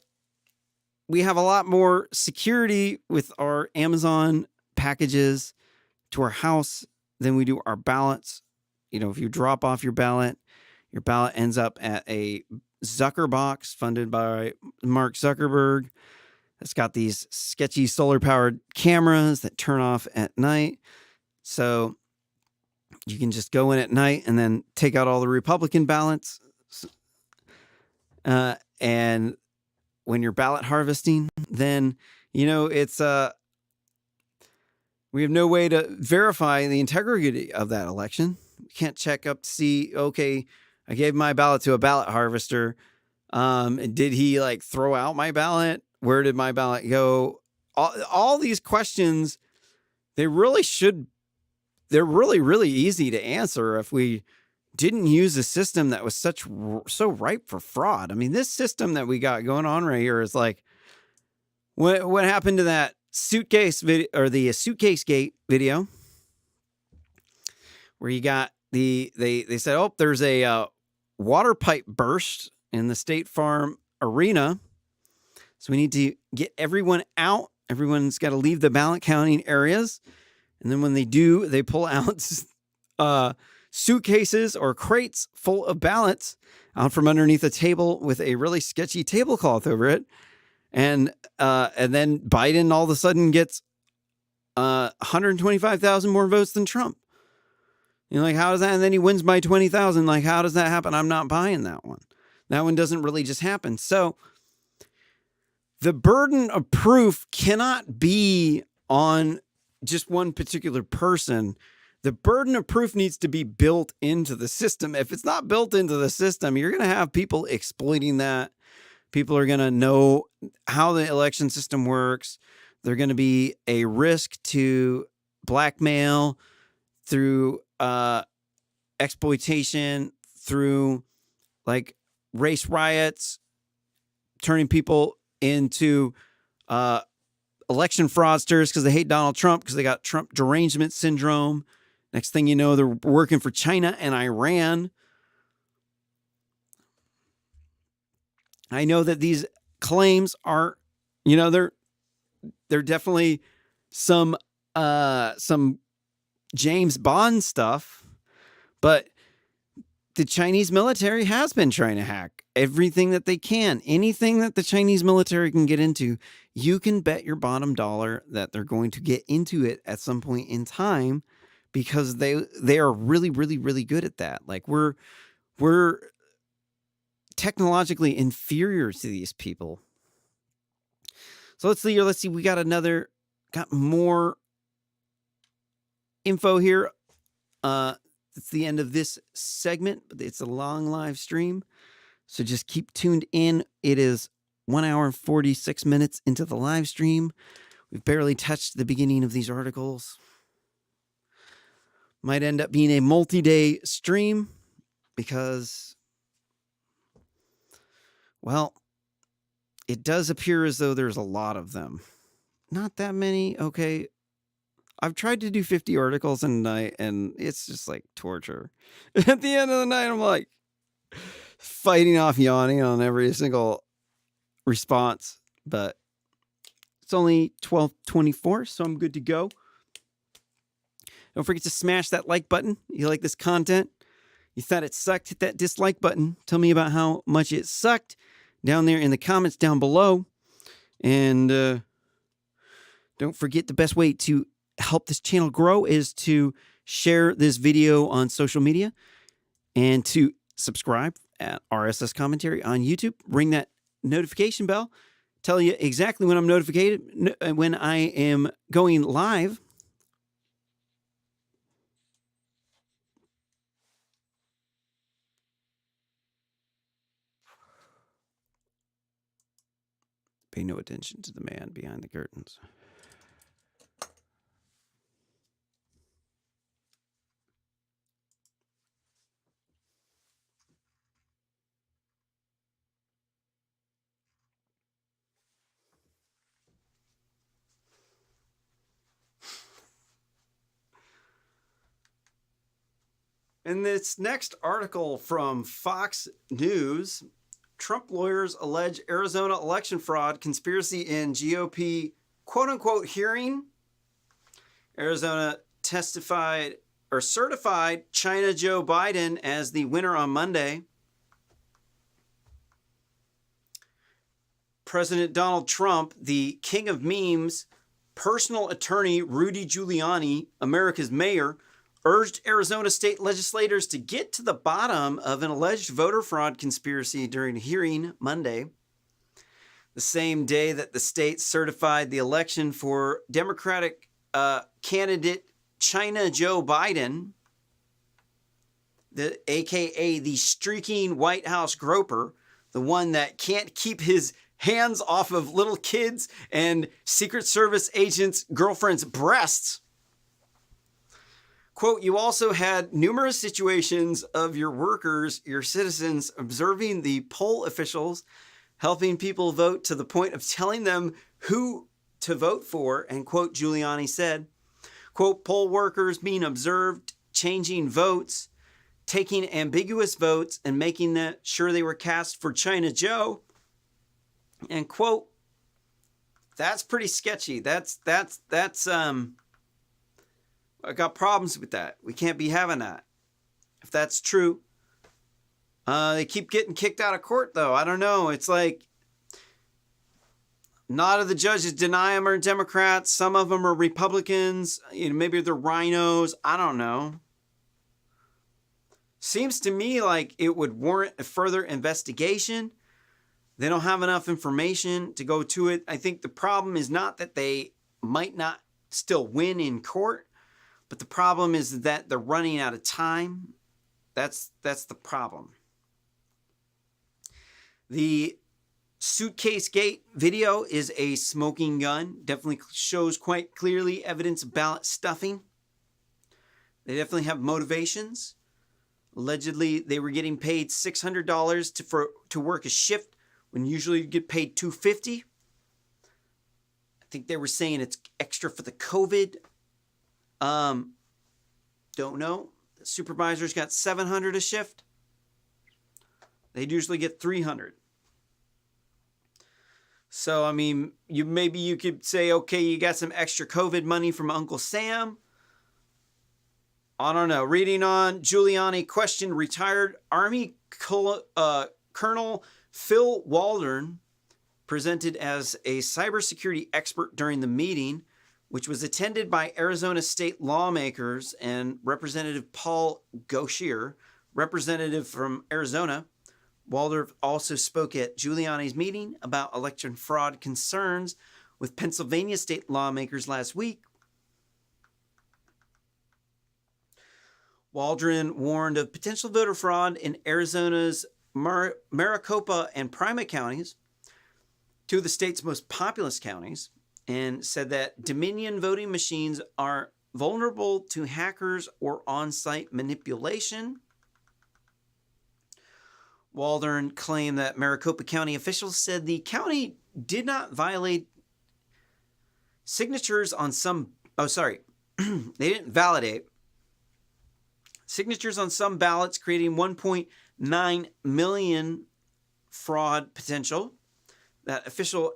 we have a lot more security with our Amazon packages to our house than we do our ballots. If you drop off your ballot ends up at a Zucker box funded by Mark Zuckerberg. It's got these sketchy solar-powered cameras that turn off at night. So you can just go in at night and then take out all the Republican ballots. And when you're ballot harvesting, then, it's we have no way to verify the integrity of that election. We can't check up to see, okay, I gave my ballot to a ballot harvester. Did he throw out my ballot? Where did my ballot go? All these questions, they're really, really easy to answer if we didn't use a system that was so ripe for fraud. I mean, this system that we got going on right here is like, what happened to that suitcase video, or the Suitcasegate video, where you got they said, oh, there's a water pipe burst in the State Farm arena. So we need to get everyone out. Everyone's got to leave the ballot counting areas. And then when they do, they pull out suitcases or crates full of ballots out from underneath a table with a really sketchy tablecloth over it. And then Biden all of a sudden gets 125,000 more votes than Trump. You're like, how does that? And then he wins by 20,000. Like, how does that happen? I'm not buying that one. That one doesn't really just happen. So the burden of proof cannot be on just one particular person. The burden of proof needs to be built into the system. If it's not built into the system, you're going to have people exploiting that. People are going to know how the election system works. They're going to be a risk to blackmail through exploitation, through like race riots, turning people into election fraudsters because they hate Donald Trump because they got Trump derangement syndrome. Next thing you know, they're working for China and Iran. I know that these claims are, they're definitely some James Bond stuff, but the Chinese military has been trying to hack everything that they can. Anything that the Chinese military can get into, you can bet your bottom dollar that they're going to get into it at some point in time, because they are really, really, really good at that. Like we're technologically inferior to these people. So let's see. We got more info here. It's the end of this segment, but it's a long live stream. So just keep tuned in. It is 1 hour and 46 minutes into the live stream. We've barely touched the beginning of these articles. Might end up being a multi-day stream because, well, it does appear as though there's a lot of them. Not that many. Okay. I've tried to do 50 articles in a night, and it's just like torture. At the end of the night, I'm like fighting off yawning on every single response, but it's only 12:24, so I'm good to go. Don't forget to smash that like button. You like this content? You thought it sucked? Hit that dislike button. Tell me about how much it sucked down there in the comments down below. And don't forget, the best way to help this channel grow is to share this video on social media and to subscribe at RSS Commentary on YouTube. Ring that notification bell. Tell you exactly when I'm notified, when I am going live. Pay no attention to the man behind the curtains. In this next article from Fox News, Trump lawyers allege Arizona election fraud conspiracy in GOP quote-unquote hearing. Arizona certified China Joe Biden as the winner on Monday. President Donald Trump, the king of memes, personal attorney Rudy Giuliani, America's mayor, urged Arizona state legislators to get to the bottom of an alleged voter fraud conspiracy during a hearing Monday, the same day that the state certified the election for Democratic candidate China Joe Biden, aka the streaking White House groper, the one that can't keep his hands off of little kids and Secret Service agents' girlfriends' breasts. Quote, you also had numerous situations of your workers, your citizens, observing the poll officials, helping people vote to the point of telling them who to vote for. And quote, Giuliani said, quote, poll workers being observed, changing votes, taking ambiguous votes and making sure they were cast for China Joe. And quote, that's pretty sketchy. I got problems with that. We can't be having that. If that's true. They keep getting kicked out of court, though. I don't know. It's like lot of the judges deny them are Democrats. Some of them are Republicans. Maybe they're rhinos. I don't know. Seems to me like it would warrant a further investigation. They don't have enough information to go to it. I think the problem is not that they might not still win in court, but the problem is that they're running out of time. That's the problem. The Suitcasegate video is a smoking gun. Definitely shows quite clearly evidence of ballot stuffing. They definitely have motivations. Allegedly, they were getting paid $600 to work a shift when usually you get paid $250. I think they were saying it's extra for the COVID. Don't know. The supervisors got $700 a shift. They'd usually get $300. So, I mean, maybe you could say, okay, you got some extra COVID money from Uncle Sam. I don't know. Reading on, Giuliani questioned retired Army Colonel Phil Waldron, presented as a cybersecurity expert during the meeting, which was attended by Arizona state lawmakers and Representative Paul Goshier, representative from Arizona. Waldron also spoke at Giuliani's meeting about election fraud concerns with Pennsylvania state lawmakers last week. Waldron warned of potential voter fraud in Arizona's Maricopa and Prima counties, two of the state's most populous counties, and said that Dominion voting machines are vulnerable to hackers or on-site manipulation. Waldron claimed that Maricopa County officials said the county did not violate signatures on some... they didn't validate signatures on some ballots, creating 1.9 million fraud potential. That official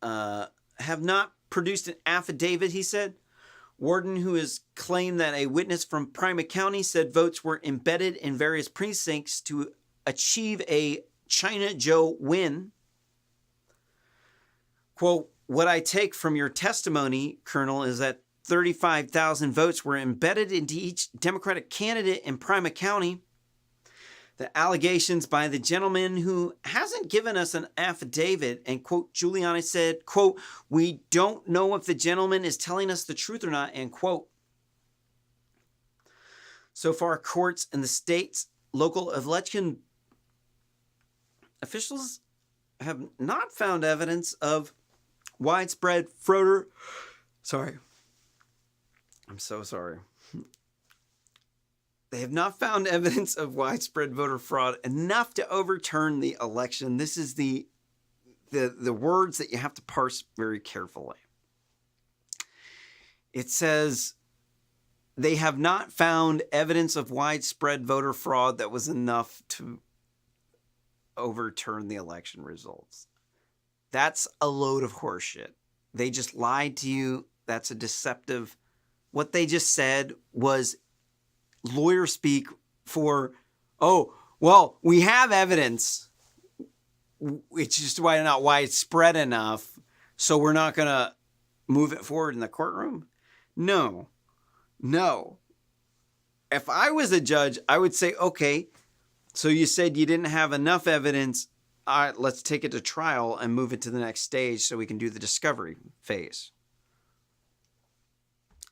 have not produced an affidavit, he said. Warden, who has claimed that a witness from Prima County said votes were embedded in various precincts to achieve a China Joe win. Quote, what I take from your testimony, Colonel, is that 35,000 votes were embedded into each Democratic candidate in Prima County. The allegations by the gentleman who hasn't given us an affidavit, and quote, Giuliani said, quote, we don't know if the gentleman is telling us the truth or not, end quote. So far, courts in the state's local election officials have not found evidence of widespread fraud. Sorry. I'm so sorry. They have not found evidence of widespread voter fraud enough to overturn the election. This is the words that you have to parse very carefully. It says they have not found evidence of widespread voter fraud that was enough to overturn the election results. That's a load of horseshit. They just lied to you. That's a deceptive. What they just said was lawyer speak for, oh, well, we have evidence. It's just not widespread enough, so we're not going to move it forward in the courtroom. No. If I was a judge, I would say, okay, so you said you didn't have enough evidence. All right, let's take it to trial and move it to the next stage so we can do the discovery phase.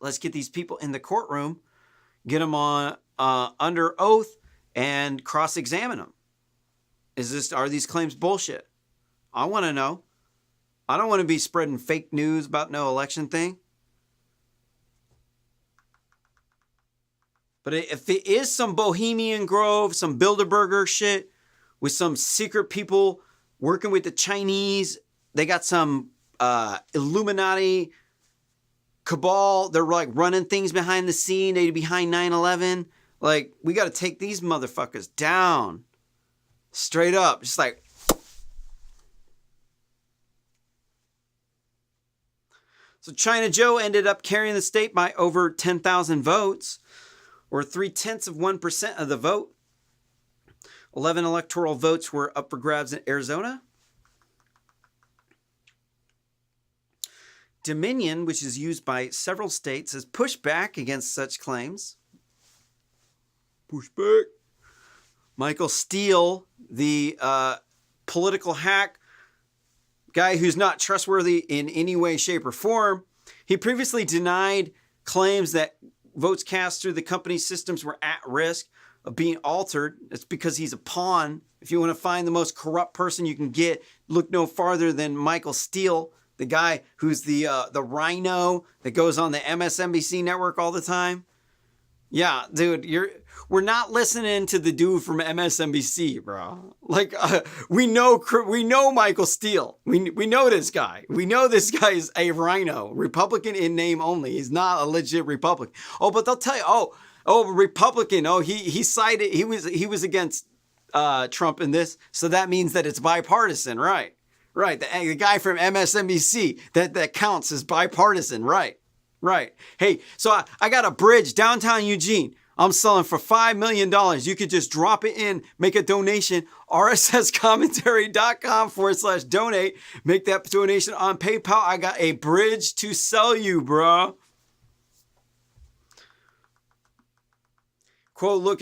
Let's get these people in the courtroom, get them on under oath, and cross-examine them. Are these claims bullshit? I want to know. I don't want to be spreading fake news about no election thing. But if it is some Bohemian Grove, some Bilderberger shit, with some secret people working with the Chinese, they got some Illuminati cabal, they're like running things behind the scene, they're behind 9/11. Like, we got to take these motherfuckers down. Straight up. Just like. So China Joe ended up carrying the state by over 10,000 votes, or 0.3% of the vote. 11 electoral votes were up for grabs in Arizona. Dominion, which is used by several states, has pushed back against such claims. Push back. Michael Steele, the political hack guy who's not trustworthy in any way, shape, or form, he previously denied claims that votes cast through the company's systems were at risk of being altered. It's because he's a pawn. If you want to find the most corrupt person you can get, look no farther than Michael Steele, the guy who's the rhino that goes on the MSNBC network all the time. Yeah, dude, we're not listening to the dude from MSNBC, bro. Like, we know Michael Steele. We know this guy. We know this guy is a rhino, Republican in name only. He's not a legit Republican. Oh, but they'll tell you, Republican. Oh, he sided. He was against Trump in this, so that means that it's bipartisan, right? Right. The guy from MSNBC that counts as bipartisan, right? Right. Hey, so I got a bridge downtown Eugene. I'm selling for $5 million. You could just drop it in, make a donation, rsscommentary.com/donate. Make that donation on PayPal. I got a bridge to sell you, bro. Quote, look,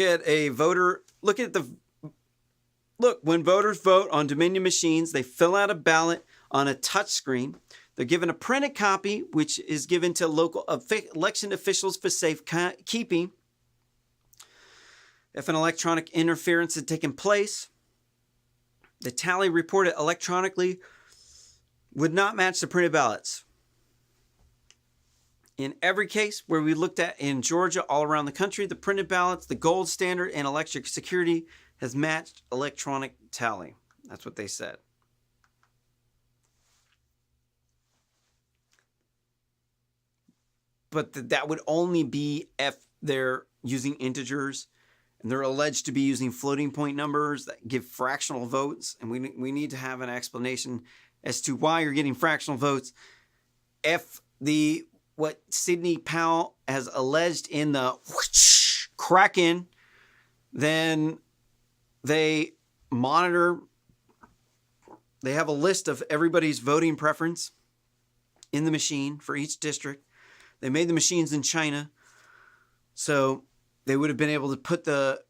when voters vote on Dominion machines, they fill out a ballot on a touch screen. They're given a printed copy, which is given to local election officials for safekeeping. If an electronic interference had taken place, the tally reported electronically would not match the printed ballots. In every case where we looked at in Georgia, all around the country, the printed ballots, the gold standard, and electric security has matched electronic tally. That's what they said. But that would only be if they're using integers and they're alleged to be using floating point numbers that give fractional votes. And we need to have an explanation as to why you're getting fractional votes. If what Sidney Powell has alleged in the Kraken, then they monitor, they have a list of everybody's voting preference in the machine for each district. They made the machines in China, so they would have been able to put the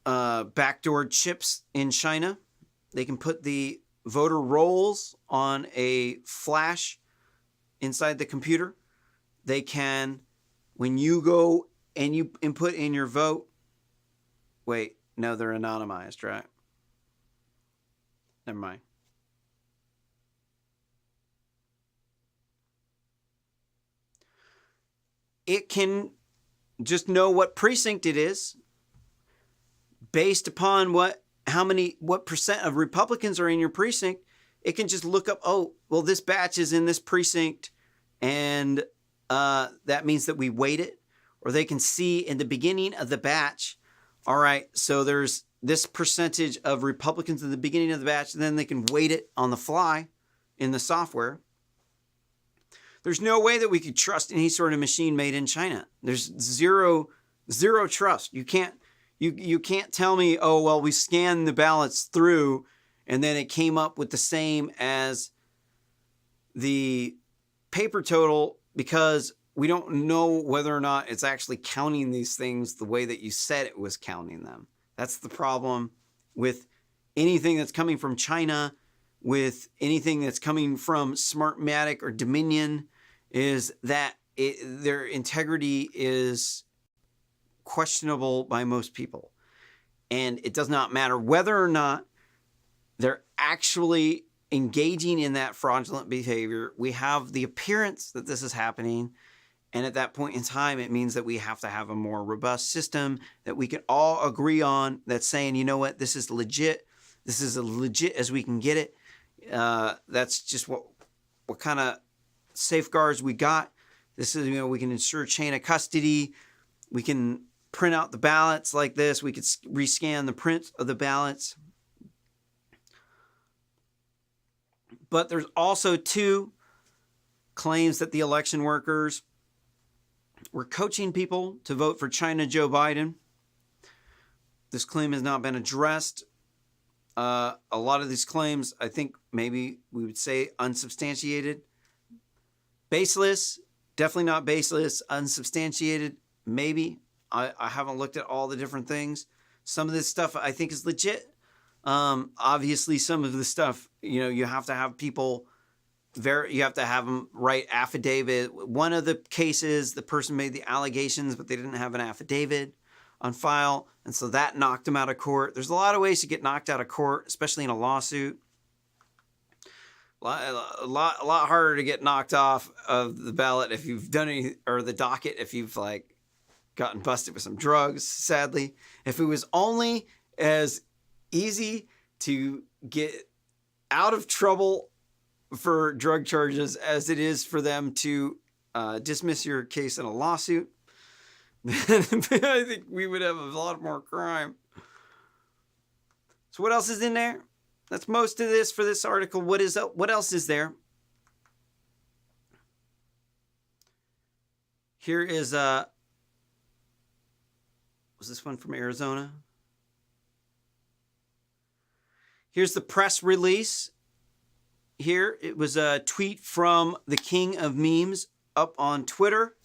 backdoor chips in China. They can put the voter rolls on a flash inside the computer. They can, when you go and you input in your vote, wait, no, they're anonymized, right? Never mind. It can just know what precinct it is based upon what percent of Republicans are in your precinct. It can just look up, oh, well, this batch is in this precinct, and that means that we weight it. Or they can see in the beginning of the batch, all right, so there's this percentage of Republicans in the beginning of the batch, and then they can weight it on the fly in the software. There's no way that we could trust any sort of machine made in China. There's zero trust. You can't tell me, oh, well, we scanned the ballots through and then it came up with the same as the paper total, because we don't know whether or not it's actually counting these things the way that you said it was counting them. That's the problem with anything that's coming from China, with anything that's coming from Smartmatic or Dominion, is that their integrity is questionable by most people. And it does not matter whether or not they're actually engaging in that fraudulent behavior. We have the appearance that this is happening. And at that point in time, it means that we have to have a more robust system that we can all agree on, that's saying, you know what, this is legit. This is as legit as we can get it. That's just what kind of safeguards we got. This is, we can ensure chain of custody. We can print out the ballots like this. We could rescan the print of the ballots. But there's also two claims that the election workers were coaching people to vote for China Joe Biden. This claim has not been addressed. A lot of these claims, I think maybe we would say unsubstantiated. Baseless, definitely not baseless. Unsubstantiated, maybe. I haven't looked at all the different things. Some of this stuff I think is legit. Obviously, some of the stuff, you have to have people you have to have them write affidavit. One of the cases, the person made the allegations, but they didn't have an affidavit on file, and so that knocked them out of court. There's a lot of ways to get knocked out of court, especially in a lawsuit. A lot harder to get knocked off of the ballot if you've done any, or the docket if you've gotten busted with some drugs. Sadly, if it was only as easy to get out of trouble for drug charges as it is for them to dismiss your case in a lawsuit, then I think we would have a lot more crime. So what else is in there? That's most of this for this article. What else is there? Here is was this one from Arizona? Here's the press release. Here it was a tweet from the King of Memes up on Twitter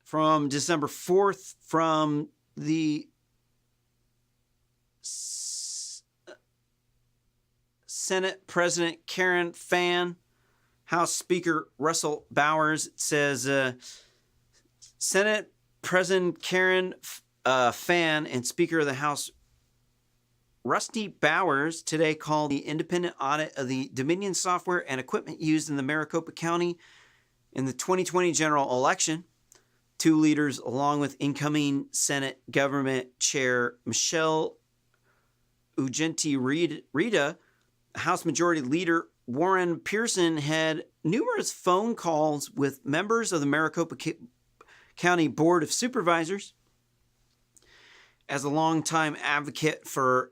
from December 4th from the Senate President Karen Fan. House Speaker Russell Bowers says, Senate President Karen Fan and Speaker of the House Rusty Bowers today called the independent audit of the Dominion software and equipment used in the Maricopa County in the 2020 general election. Two leaders, along with incoming Senate Government Chair Michelle Ugenti-Rita, House Majority Leader Warren Pearson, had numerous phone calls with members of the Maricopa County Board of Supervisors. As a longtime advocate for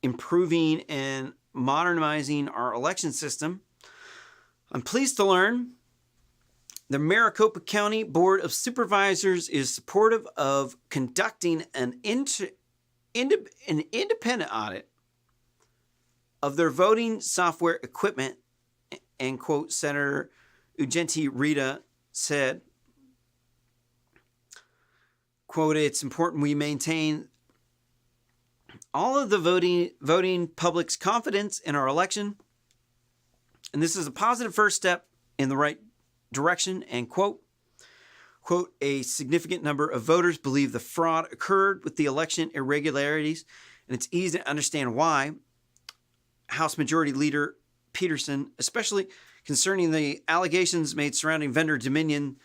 improving and modernizing our election system, I'm pleased to learn the Maricopa County Board of Supervisors is supportive of conducting an independent audit of their voting software equipment, end quote, Senator Ugenti-Rita said. Quote, it's important we maintain all of the voting public's confidence in our election, and this is a positive first step in the right direction, and quote, a significant number of voters believe the fraud occurred with the election irregularities, and it's easy to understand why. House Majority Leader Peterson, especially concerning the allegations made surrounding vendor Dominion,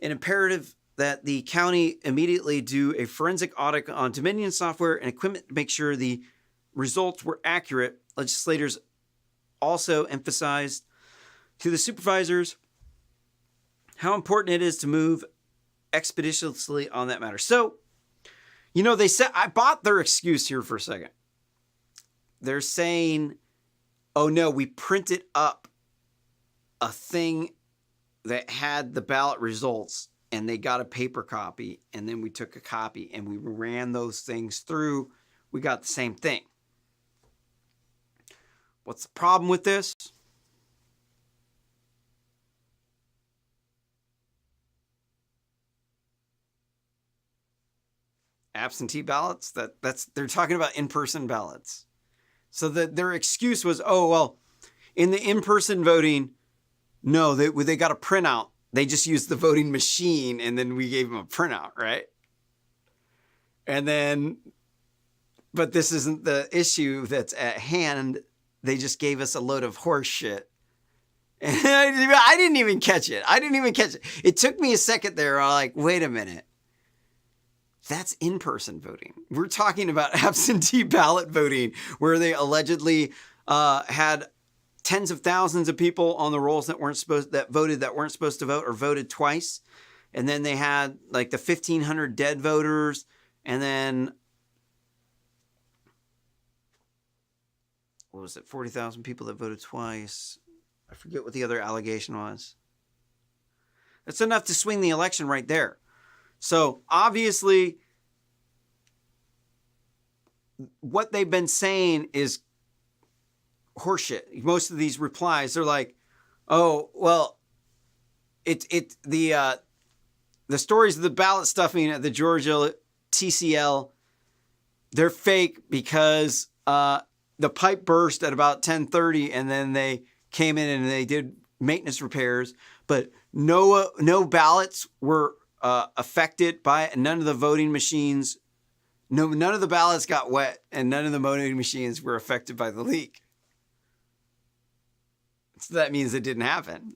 an imperative that the county immediately do a forensic audit on Dominion software and equipment to make sure the results were accurate. Legislators also emphasized to the supervisors how important it is to move expeditiously on that matter. So, they said, I bought their excuse here for a second. They're saying, oh no, we printed up a thing that had the ballot results and they got a paper copy, and then we took a copy and we ran those things through. We got the same thing. What's the problem with this? Absentee ballots? They're talking about in-person ballots. So their excuse was, oh, well, in the in-person voting, no, they got a printout. They just used the voting machine, and then we gave them a printout, right? And then, but this isn't the issue that's at hand. They just gave us a load of horse shit. And I didn't even catch it. It took me a second there. I'm like, wait a minute. That's in-person voting. We're talking about absentee ballot voting, where they allegedly had tens of thousands of people on the rolls that weren't supposed to vote or voted twice. And then they had like the 1,500 dead voters. And then, what was it? 40,000 people that voted twice. I forget what the other allegation was. That's enough to swing the election right there. So obviously, what they've been saying is horseshit. Most of these replies, they're like, Oh, well, the stories of the ballot stuffing at the Georgia TCL, they're fake because the pipe burst at about 10:30, and then they came in and they did maintenance repairs, but no ballots were affected by it. None of the voting machines, none of the ballots got wet, and none of the voting machines were affected by the leak. So that means it didn't happen.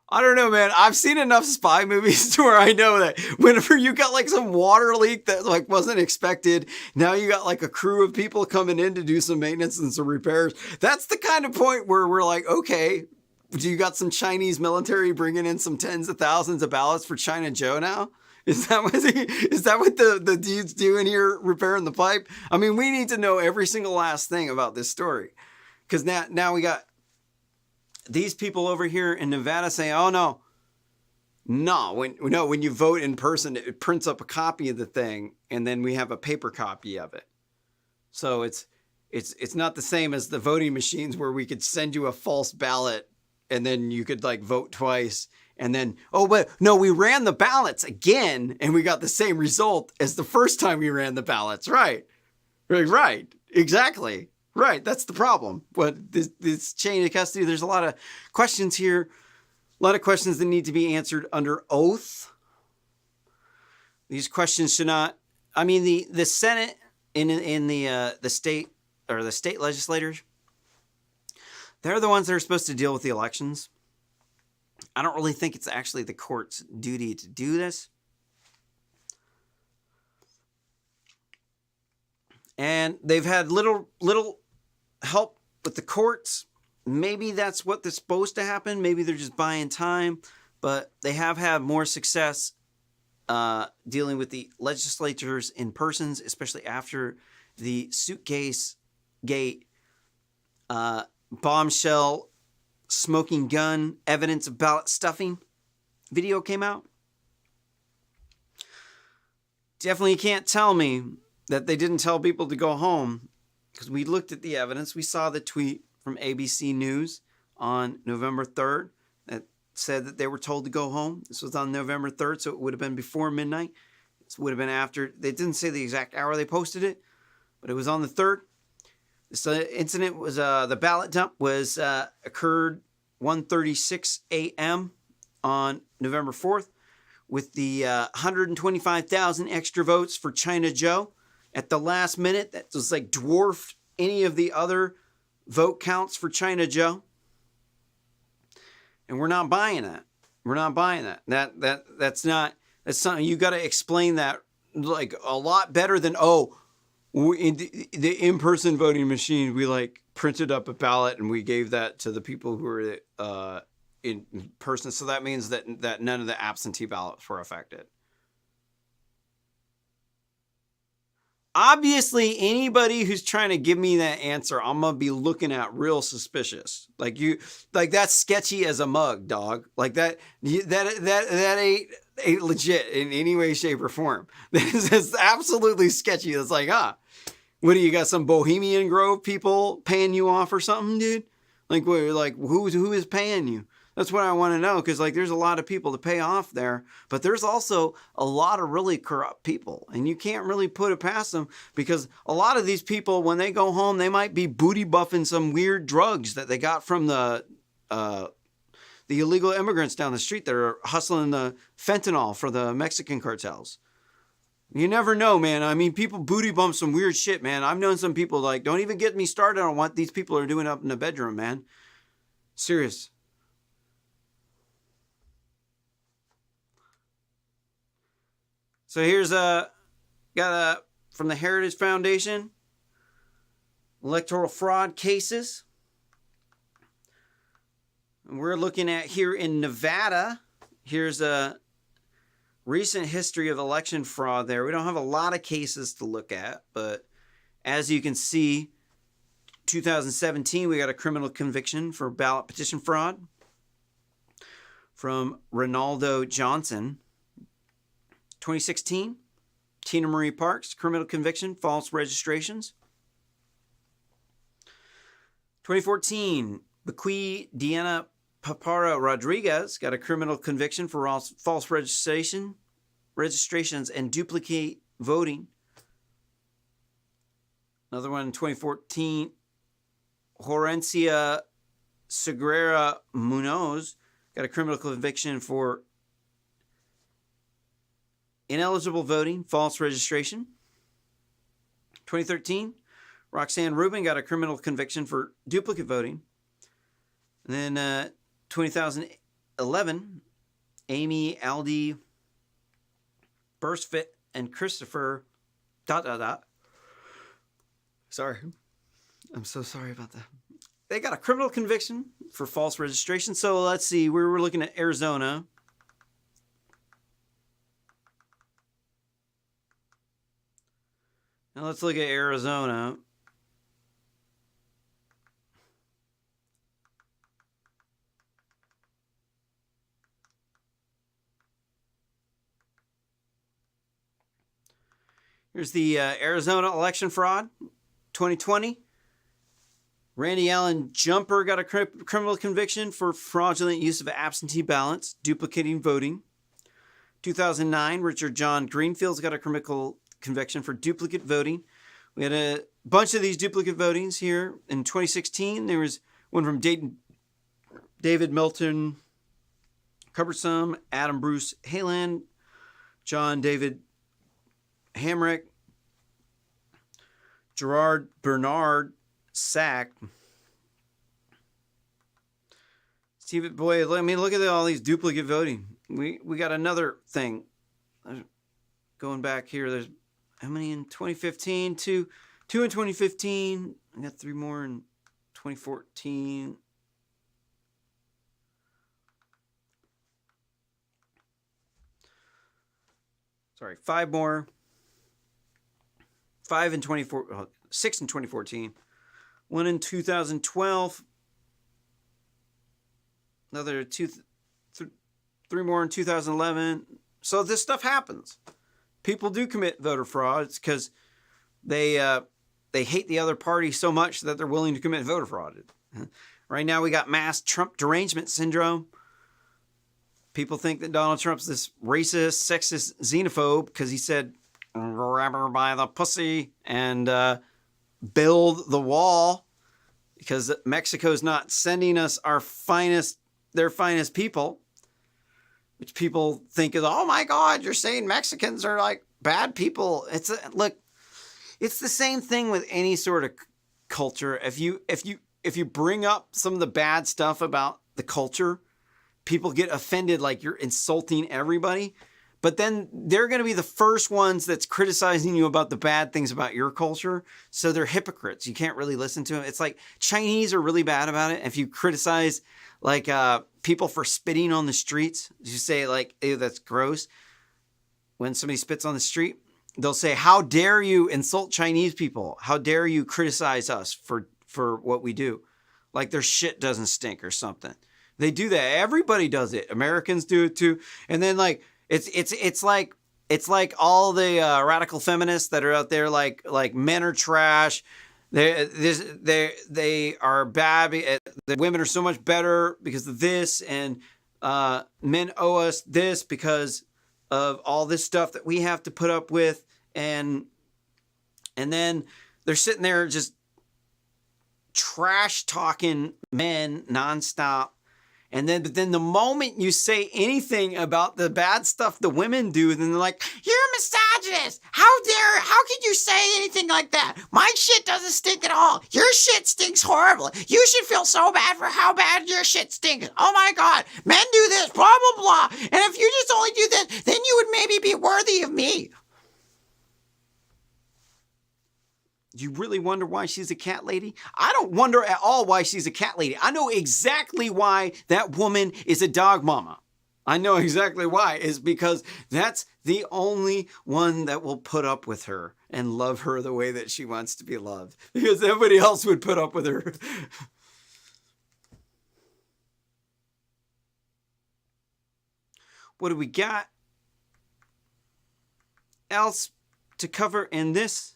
I don't know, man. I've seen enough spy movies to where I know that whenever you got like some water leak that like wasn't expected, now you got like a crew of people coming in to do some maintenance and some repairs. That's the kind of point where we're like, okay, do you got some Chinese military bringing in some tens of thousands of ballots for China Joe now? Is that what the dude's doing here repairing the pipe? I mean, we need to know every single last thing about this story, because now we got these people over here in Nevada say, oh when you vote in person, it prints up a copy of the thing, and then we have a paper copy of it. So it's not the same as the voting machines where we could send you a false ballot and then you could like vote twice. And then, but no, we ran the ballots again and we got the same result as the first time we ran the ballots. Right. Exactly. Right. That's the problem. But this chain of custody, there's a lot of questions here, a lot of questions that need to be answered under oath. These questions should not, I mean, the Senate in the state, or the state legislators, they're the ones that are supposed to deal with the elections. I don't really think it's actually the court's duty to do this. And they've had little help with the courts. Maybe that's what is supposed to happen. Maybe they're just buying time. But they have had more success dealing with the legislatures in persons, especially after the Suitcasegate bombshell smoking gun evidence of ballot stuffing video came out. Definitely can't tell me that they didn't tell people to go home, because we looked at the evidence. We saw the tweet from ABC News on November 3rd that said that they were told to go home. This was on November 3rd, so it would have been before midnight. This would have been after. They didn't say the exact hour they posted it, but it was on the 3rd. This incident was, the ballot dump was occurred 1:36 a.m. on November 4th, with the 125,000 extra votes for China Joe at the last minute. That was like dwarfed any of the other vote counts for China Joe. And we're not buying that. We're not buying that. That's something you got to explain that like a lot better than, in the in-person voting machine, we like printed up a ballot and we gave that to the people who were in person. So that means that none of the absentee ballots were affected. Obviously, anybody who's trying to give me that answer, I'm gonna be looking at real suspicious. Like that's sketchy as a mug, dog. Like that ain't legit in any way, shape, or form. This is absolutely sketchy. It's like, what do you got? Some Bohemian Grove people paying you off or something, dude? Like, who is paying you? That's what I want to know, because like there's a lot of people to pay off there, but there's also a lot of really corrupt people, and you can't really put it past them, because a lot of these people, when they go home, they might be booty buffing some weird drugs that they got from the illegal immigrants down the street that are hustling the fentanyl for the Mexican cartels. You never know, man. I mean, people booty bump some weird shit, man. I've known some people, like, don't even get me started on what these people are doing up in the bedroom, man. Serious. So here's from the Heritage Foundation, electoral fraud cases. And we're looking at here in Nevada. Here's a recent history of election fraud there. We don't have a lot of cases to look at, but as you can see, 2017, we got a criminal conviction for ballot petition fraud from Ronaldo Johnson. 2016, Tina Marie Parks, criminal conviction, false registrations. 2014, Bequi Diana Papara Rodriguez got a criminal conviction for false registrations and duplicate voting. Another one in 2014, Horencia Segura Munoz got a criminal conviction for ineligible voting, false registration. 2013, Roxanne Rubin got a criminal conviction for duplicate voting. And then 2011, Amy Aldi Burstfit and Christopher ... Sorry. I'm so sorry about that. They got a criminal conviction for false registration. So let's see. We were looking at Arizona. Now let's look at Arizona. Here's the Arizona election fraud 2020. Randy Allen Jumper got a criminal conviction for fraudulent use of absentee ballots, duplicating voting. 2009, Richard John Greenfield's got a criminal conviction for duplicate voting. We had a bunch of these duplicate votings here. In 2016, there was one from David Milton Cumbersome, Adam Bruce Hayland, John David Hamrick, Gerard Bernard Sack. Steve, boy, I mean, look at all these duplicate voting. We got another thing. Going back here, there's how many in 2015? Two in 2015. I got three more in 2014. Sorry, five more. 6 in 2014. One in 2012. Another three more in 2011. So this stuff happens. People do commit voter fraud. It's because they hate the other party so much that they're willing to commit voter fraud. Right now we got mass Trump derangement syndrome. People think that Donald Trump's this racist, sexist, xenophobe because he said, grab her by the pussy and build the wall because Mexico's not sending us their finest people, which people think is, oh my God, you're saying Mexicans are like bad people. Look, it's the same thing with any sort of culture. If you bring up some of the bad stuff about the culture, people get offended like you're insulting everybody. But then they're going to be the first ones that's criticizing you about the bad things about your culture. So they're hypocrites. You can't really listen to them. It's like Chinese are really bad about it. If you criticize like people for spitting on the streets, you say like, ew, that's gross. When somebody spits on the street, they'll say, how dare you insult Chinese people? How dare you criticize us for what we do? Like their shit doesn't stink or something. They do that. Everybody does it. Americans do it too. And then like, it's like all the radical feminists that are out there like men are trash. They are bad. The women are so much better because of this, and men owe us this because of all this stuff that we have to put up with, and then they're sitting there just trash talking men nonstop. But then the moment you say anything about the bad stuff the women do, then they're like, you're a misogynist. How could you say anything like that? My shit doesn't stink at all. Your shit stinks horribly. You should feel so bad for how bad your shit stinks. Oh my God, men do this, blah, blah, blah. And if you just only do this, then you would maybe be worthy of me. You really wonder why she's a cat lady? I don't wonder at all why she's a cat lady. I know exactly why that woman is a dog mama. I know exactly why. It's because that's the only one that will put up with her and love her the way that she wants to be loved. Because everybody else would put up with her. What do we got else to cover in this?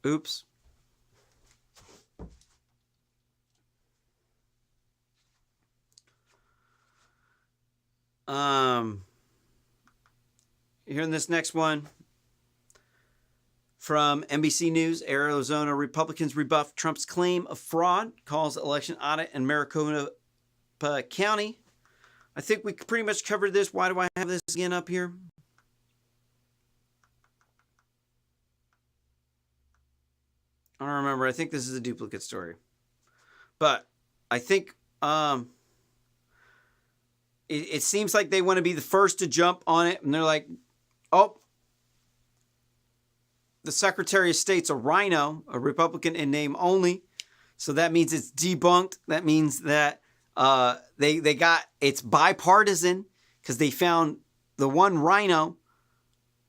Oops. Here in this next one from NBC News, Arizona Republicans rebuff Trump's claim of fraud, calls election audit in Maricopa County. I think we pretty much covered this. Why do I have this again up here? I don't remember. I think this is a duplicate story. But I think it seems like they want to be the first to jump on it. And they're like, oh, the Secretary of State's a rhino, a Republican in name only. So that means it's debunked. That means that they got, it's bipartisan because they found the one rhino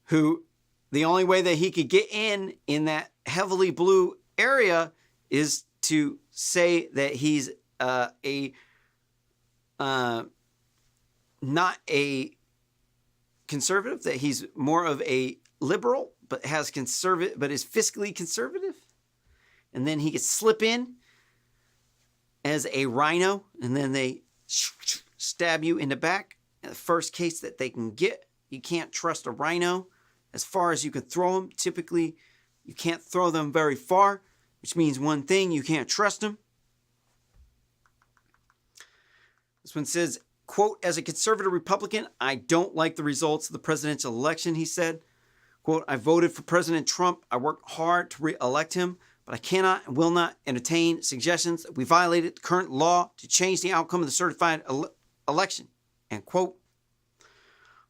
who the only way that he could get in that heavily blue area is to say that he's not a conservative, that he's more of a liberal, but is fiscally conservative. And then he could slip in as a rhino, and then they stab you in the back. And the first case that they can get, you can't trust a rhino as far as you can throw them. Typically, you can't throw them very far, which means one thing, you can't trust them. This one says, quote, as a conservative Republican, I don't like the results of the presidential election, he said. Quote, I voted for President Trump. I worked hard to re-elect him, but I cannot and will not entertain suggestions that we violated the current law to change the outcome of the certified election, end quote.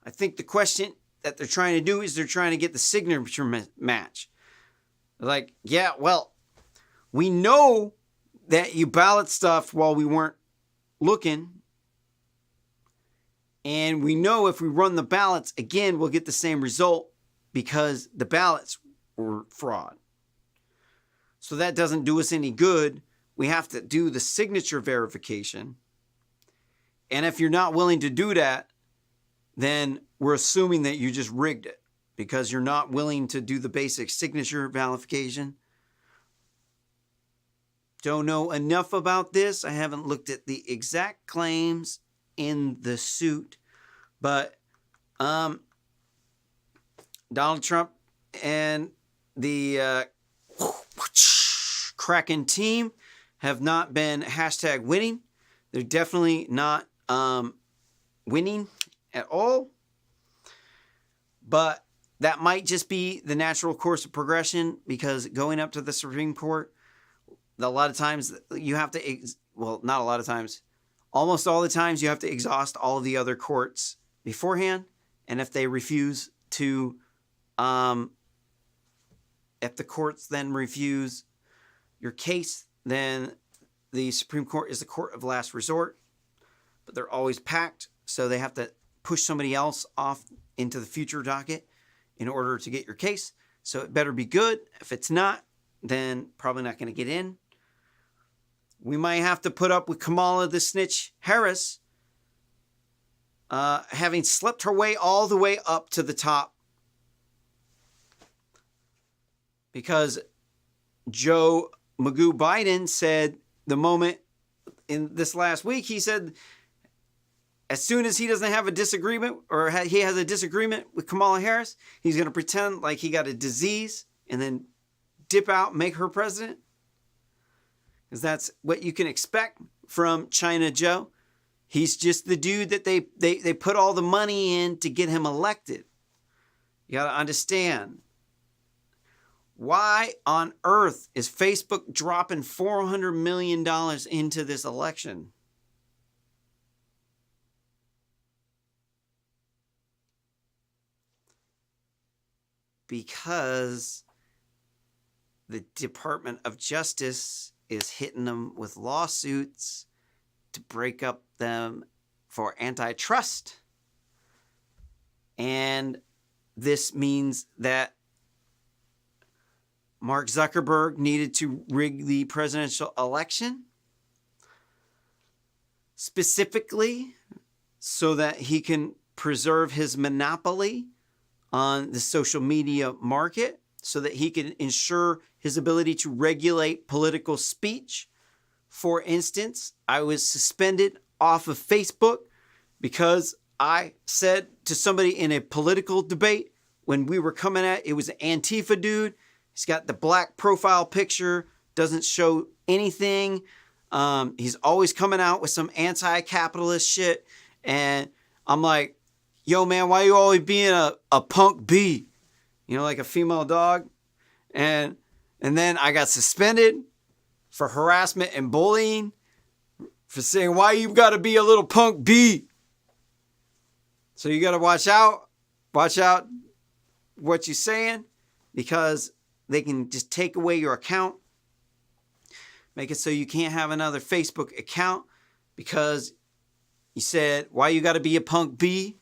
I think the question that they're trying to do is they're trying to get the signature match. They're like, yeah, well, we know that you ballot stuff while we weren't looking. And we know if we run the ballots again, we'll get the same result because the ballots were fraud. So that doesn't do us any good. We have to do the signature verification. And if you're not willing to do that, then we're assuming that you just rigged it because you're not willing to do the basic signature verification. Don't know enough about this. I haven't looked at the exact claims in the suit, but Donald Trump and the Kraken team have not been hashtag winning. They're definitely not winning at all, but that might just be the natural course of progression because going up to the Supreme Court, a lot of times you have to, not a lot of times, almost all the times you have to exhaust all of the other courts beforehand. And if they refuse to, if the courts then refuse your case, then the Supreme Court is the court of last resort. But they're always packed, so they have to push somebody else off into the future docket in order to get your case. So it better be good. If it's not, then probably not going to get in. We might have to put up with Kamala the Snitch Harris having slept her way all the way up to the top because Joe Magoo Biden said the moment in this last week, he said as soon as he doesn't have a disagreement or he has a disagreement with Kamala Harris, he's going to pretend like he got a disease and then dip out and make her president. Because that's what you can expect from China Joe. He's just the dude that they put all the money in to get him elected. You got to understand. Why on earth is Facebook dropping $400 million into this election? Because the Department of Justice is hitting them with lawsuits to break up them for antitrust. And this means that Mark Zuckerberg needed to rig the presidential election specifically so that he can preserve his monopoly on the social media market, so that he can ensure his ability to regulate political speech. For instance, I was suspended off of Facebook because I said to somebody in a political debate when we were coming at it was an Antifa dude. He's got the black profile picture, doesn't show anything. He's always coming out with some anti-capitalist shit. And I'm like, yo, man, why you always being a punk bee? You know, like a female dog. And then I got suspended for harassment and bullying for saying, why you got to be a little punk bee? So you got to watch out what you're saying, because they can just take away your account, make it so you can't have another Facebook account because you said, why you got to be a punk bee?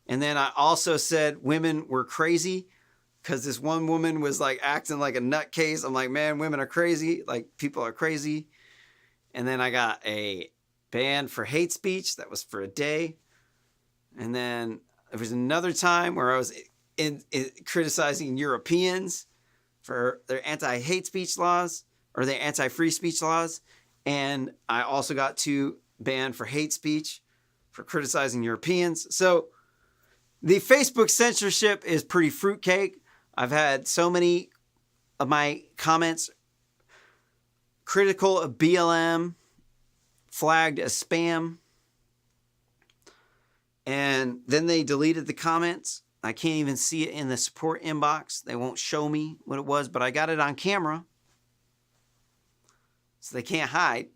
And then I also said women were crazy because this one woman was like acting like a nutcase. I'm like, man, women are crazy. Like, people are crazy. And then I got a ban for hate speech. That was for a day. And then there was another time where I was criticizing Europeans for their anti-hate speech laws or their anti-free speech laws. And I also got 2 banned for hate speech for criticizing Europeans. So the Facebook censorship is pretty fruitcake. I've had so many of my comments critical of BLM flagged as spam. And then they deleted the comments. I can't even see it in the support inbox. They won't show me what it was, but I got it on camera. So they can't hide.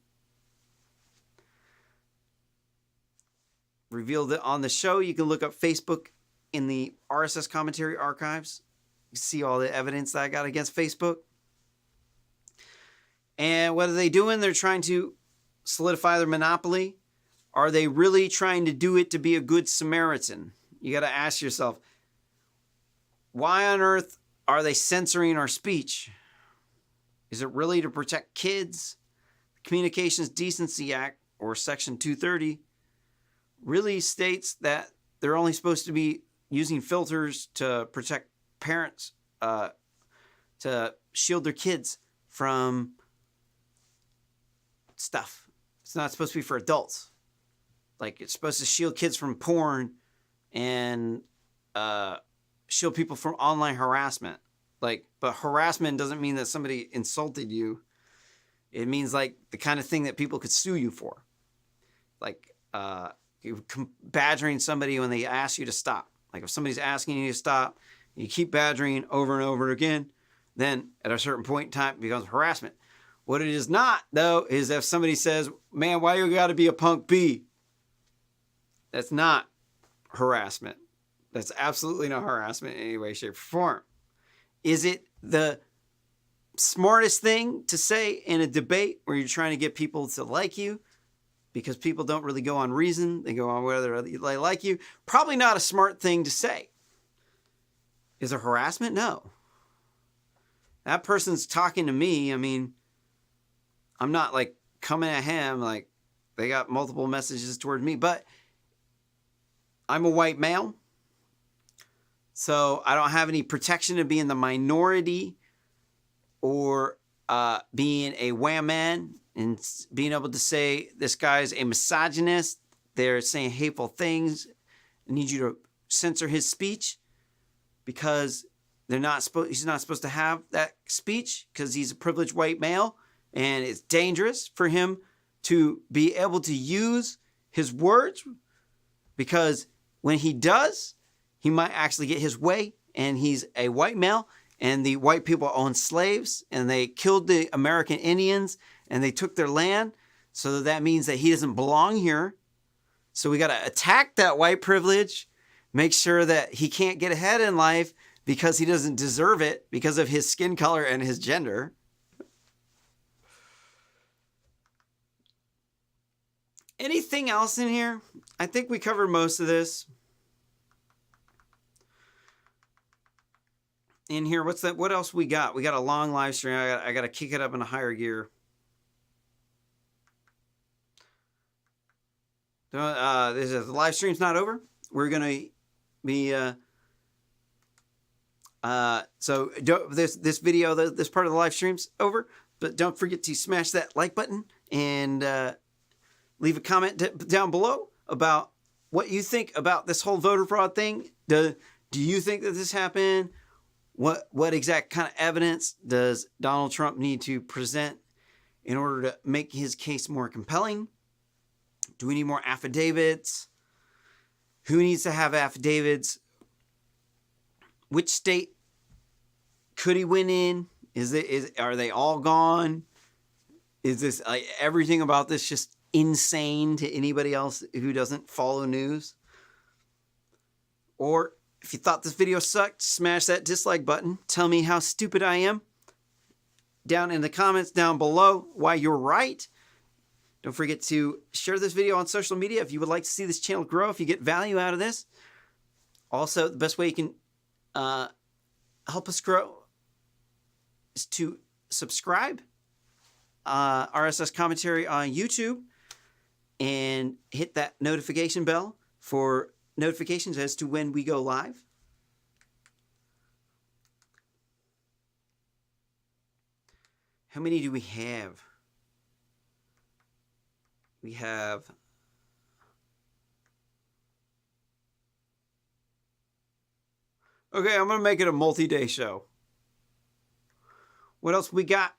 Revealed it on the show. You can look up Facebook in the RSS commentary archives. You see all the evidence that I got against Facebook. And what are they doing? They're trying to solidify their monopoly. Are they really trying to do it to be a good Samaritan? You got to ask yourself, why on earth are they censoring our speech? Is it really to protect kids? The Communications Decency Act, or Section 230, really states that they're only supposed to be using filters to protect parents, to shield their kids from stuff. It's not supposed to be for adults. Like, it's supposed to shield kids from porn and shield people from online harassment. Like, but harassment doesn't mean that somebody insulted you. It means like the kind of thing that people could sue you for. Like badgering somebody when they ask you to stop. Like, if somebody's asking you to stop, you keep badgering over and over again, then at a certain point in time it becomes harassment. What it is not, though, is if somebody says, man, why you got to be a punk bee? That's not harassment. That's absolutely not harassment in any way, shape, or form. Is it the smartest thing to say in a debate where you're trying to get people to like you? Because people don't really go on reason. They go on whether they like you. Probably not a smart thing to say. Is it harassment? No. That person's talking to me. I mean, I'm not like coming at him like they got multiple messages toward me, but I'm a white male, so I don't have any protection of being the minority or being a wham man and being able to say this guy's a misogynist. They're saying hateful things. I need you to censor his speech because he's not supposed to have that speech because he's a privileged white male, and it's dangerous for him to be able to use his words because when he does, he might actually get his way, and he's a white male, and the white people owned slaves, and they killed the American Indians, and they took their land, so that means that he doesn't belong here. So we got to attack that white privilege, make sure that he can't get ahead in life because he doesn't deserve it because of his skin color and his gender. Anything else in here? I think we covered most of this. In here, what's that? What else we got? We got a long live stream. I got to kick it up in a higher gear. The live stream's not over. We're gonna be this video, this part of the live stream's over. But don't forget to smash that like button and leave a comment down below about what you think about this whole voter fraud thing. Do you think that this happened? What exact kind of evidence does Donald Trump need to present in order to make his case more compelling? Do we need more affidavits? Who needs to have affidavits? Which state could he win in? Are they all gone? Is this everything about this just insane to anybody else who doesn't follow news? Or if you thought this video sucked, smash that dislike button. Tell me how stupid I am down in the comments down below, why you're right. Don't forget to share this video on social media if you would like to see this channel grow, if you get value out of this. Also, the best way you can help us grow is to subscribe, RSS commentary on YouTube, and hit that notification bell for notifications as to when we go live. How many do we have? We have okay, I'm going to make it a multi-day show. What else we got?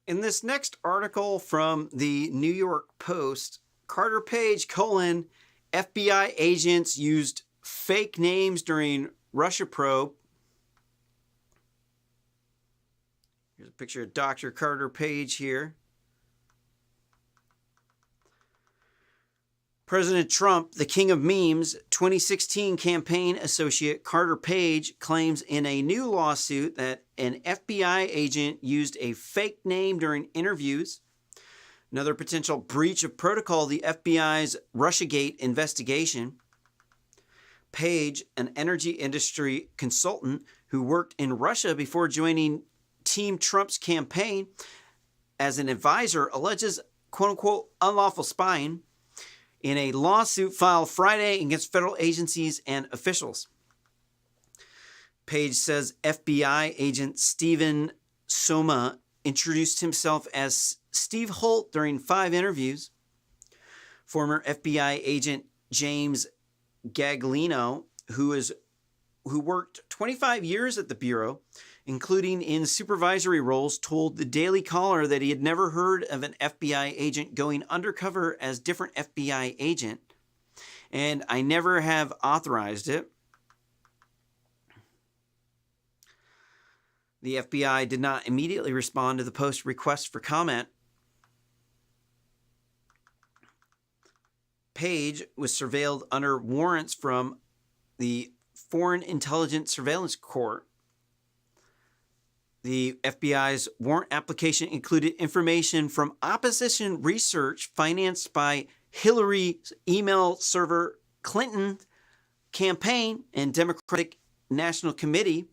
In this next article from the New York Post, Carter Page, FBI agents used fake names during Russia probe. Here's a picture of Dr. Carter Page here. President Trump, the king of memes, 2016 campaign associate Carter Page claims in a new lawsuit that an FBI agent used a fake name during interviews. Another potential breach of protocol, the FBI's Russiagate investigation. Page, an energy industry consultant who worked in Russia before joining Team Trump's campaign as an advisor, alleges quote-unquote unlawful spying in a lawsuit filed Friday against federal agencies and officials. Page says FBI agent Stephen Soma introduced himself as Steve Holt during 5 interviews. Former FBI agent James Gaglino, who worked 25 years at the Bureau, including in supervisory roles, told the Daily Caller that he had never heard of an FBI agent going undercover as different FBI agent, and I never have authorized it. The FBI did not immediately respond to the Post's request for comment. Page was surveilled under warrants from the Foreign Intelligence Surveillance Court. The FBI's warrant application included information from opposition research financed by Hillary's email server Clinton campaign and Democratic National Committee.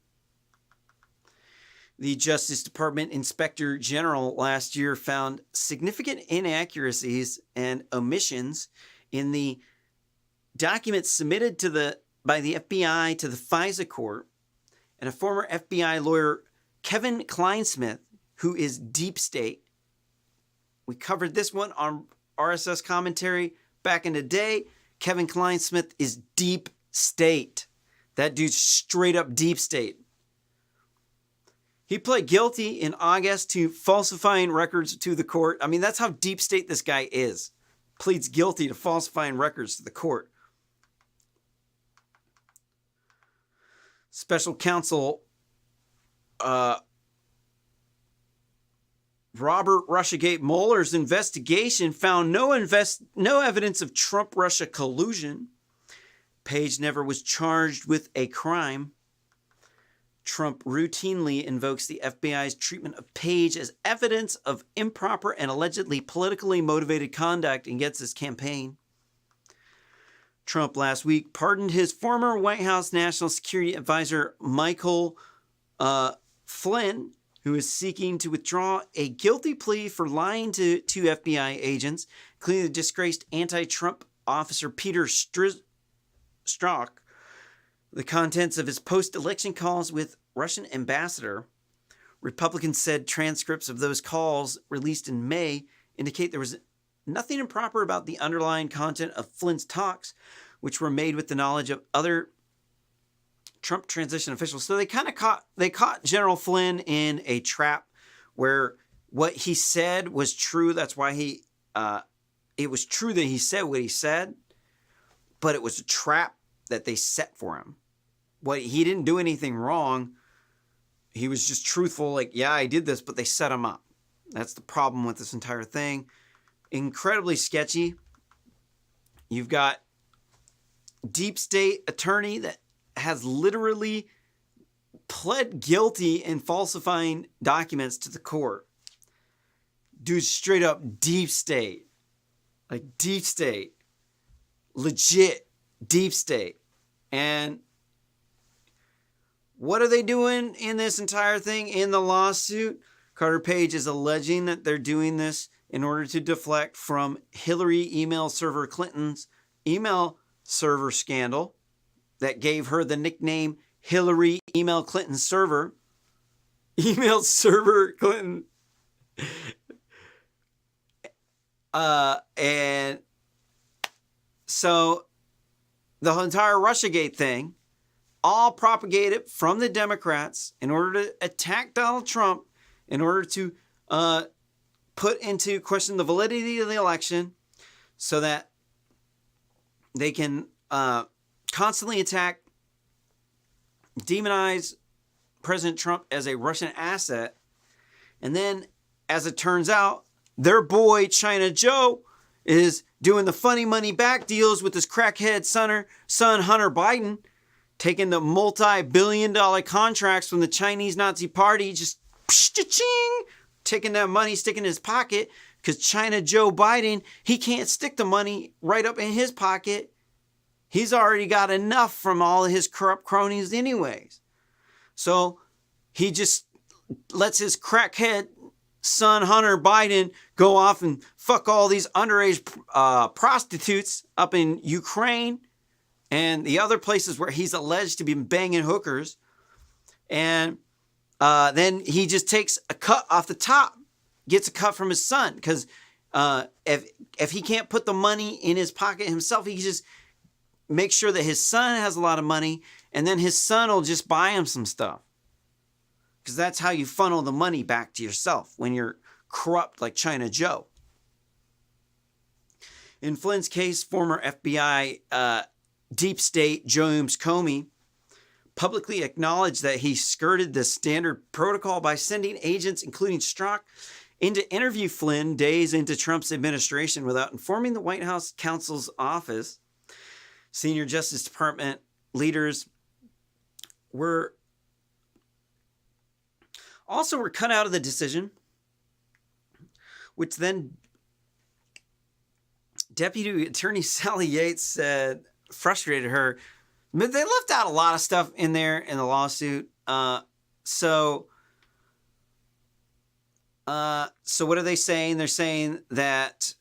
The Justice Department Inspector General last year found significant inaccuracies and omissions in the documents submitted by the FBI to the FISA court, and a former FBI lawyer, Kevin Kleinsmith, who is deep state. We covered this one on RSS commentary back in the day. Kevin Kleinsmith is deep state. That dude's straight up deep state. He pled guilty in August to falsifying records to the court. I mean, that's how deep state this guy is. Pleads guilty to falsifying records to the court. Special counsel Robert Russiagate Mueller's investigation found no evidence of Trump-Russia collusion. Page never was charged with a crime. Trump routinely invokes the FBI's treatment of Page as evidence of improper and allegedly politically motivated conduct against his campaign. Trump last week pardoned his former White House National Security Advisor Michael Flynn, who is seeking to withdraw a guilty plea for lying to two FBI agents, including the disgraced anti-Trump officer Peter Strzok. The contents of his post-election calls with Russian ambassador. Republicans said transcripts of those calls released in May indicate there was nothing improper about the underlying content of Flynn's talks, which were made with the knowledge of other Trump transition officials. So they caught General Flynn in a trap where what he said was true. That's why it was true that he said what he said, but it was a trap that they set for him. He didn't do anything wrong. He was just truthful, like, yeah, I did this, but they set him up. That's the problem with this entire thing. Incredibly sketchy. You've got deep state attorney that has literally pled guilty in falsifying documents to the court. Dude, straight up deep state. Like deep state. Legit deep state. And what are they doing in this entire thing in the lawsuit? Carter Page is alleging that they're doing this in order to deflect from Hillary email server Clinton's email server scandal that gave her the nickname Hillary Email Clinton Server. Email server Clinton. And so the entire Russiagate thing, all propagated from the Democrats in order to attack Donald Trump, in order to put into question the validity of the election so that they can constantly attack, demonize President Trump as a Russian asset. And then, as it turns out, their boy China Joe is doing the funny money back deals with his crackhead son Hunter Biden, taking the multi-billion-dollar contracts from the Chinese Nazi Party, just ching, taking that money, sticking in his pocket, because China Joe Biden, he can't stick the money right up in his pocket. He's already got enough from all of his corrupt cronies anyways. So he just lets his crackhead son Hunter Biden go off and fuck all these underage prostitutes up in Ukraine and the other places where he's alleged to be banging hookers. And then he just takes a cut off the top, gets a cut from his son. Because if he can't put the money in his pocket himself, he just make sure that his son has a lot of money, and then his son will just buy him some stuff. Because that's how you funnel the money back to yourself when you're corrupt like China Joe. In Flynn's case, former FBI deep state James Comey publicly acknowledged that he skirted the standard protocol by sending agents, including Strzok, in to interview Flynn days into Trump's administration without informing the White House counsel's office. Senior Justice Department leaders were cut out of the decision, which then Deputy Attorney Sally Yates said frustrated her. But they left out a lot of stuff in there in the lawsuit. So what are they saying? They're saying that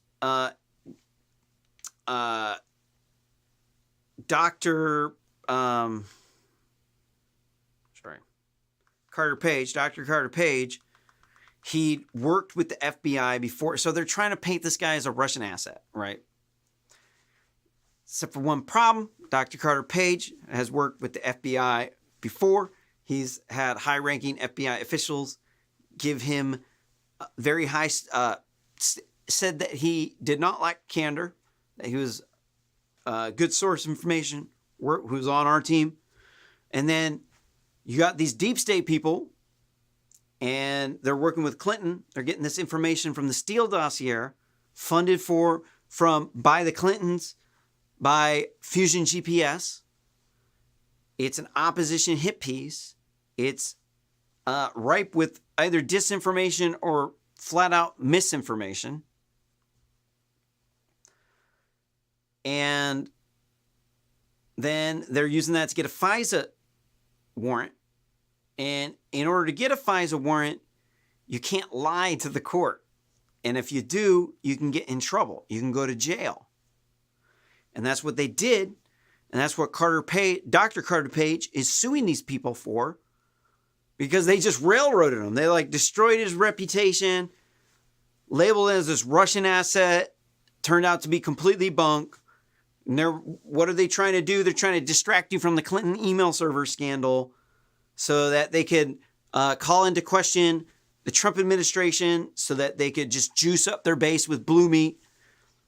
Dr. Carter Page, he worked with the FBI before. So they're trying to paint this guy as a Russian asset, right? Except for one problem. Dr. Carter Page has worked with the FBI before. He's had high-ranking FBI officials give him very high, said that he did not lack candor, that he was a good source of information, who was on our team. And then you got these deep state people, and they're working with Clinton. They're getting this information from the Steele dossier, funded by the Clintons, by Fusion GPS. It's an opposition hit piece. It's ripe with either disinformation or flat out misinformation. And then they're using that to get a FISA warrant. And in order to get a FISA warrant, you can't lie to the court. And if you do, you can get in trouble. You can go to jail. And that's what they did. And that's what Dr. Carter Page is suing these people for, because they just railroaded him. They destroyed his reputation, labeled it as this Russian asset, turned out to be completely bunk. And what are they trying to do? They're trying to distract you from the Clinton email server scandal so that they could call into question the Trump administration, so that they could just juice up their base with blue meat,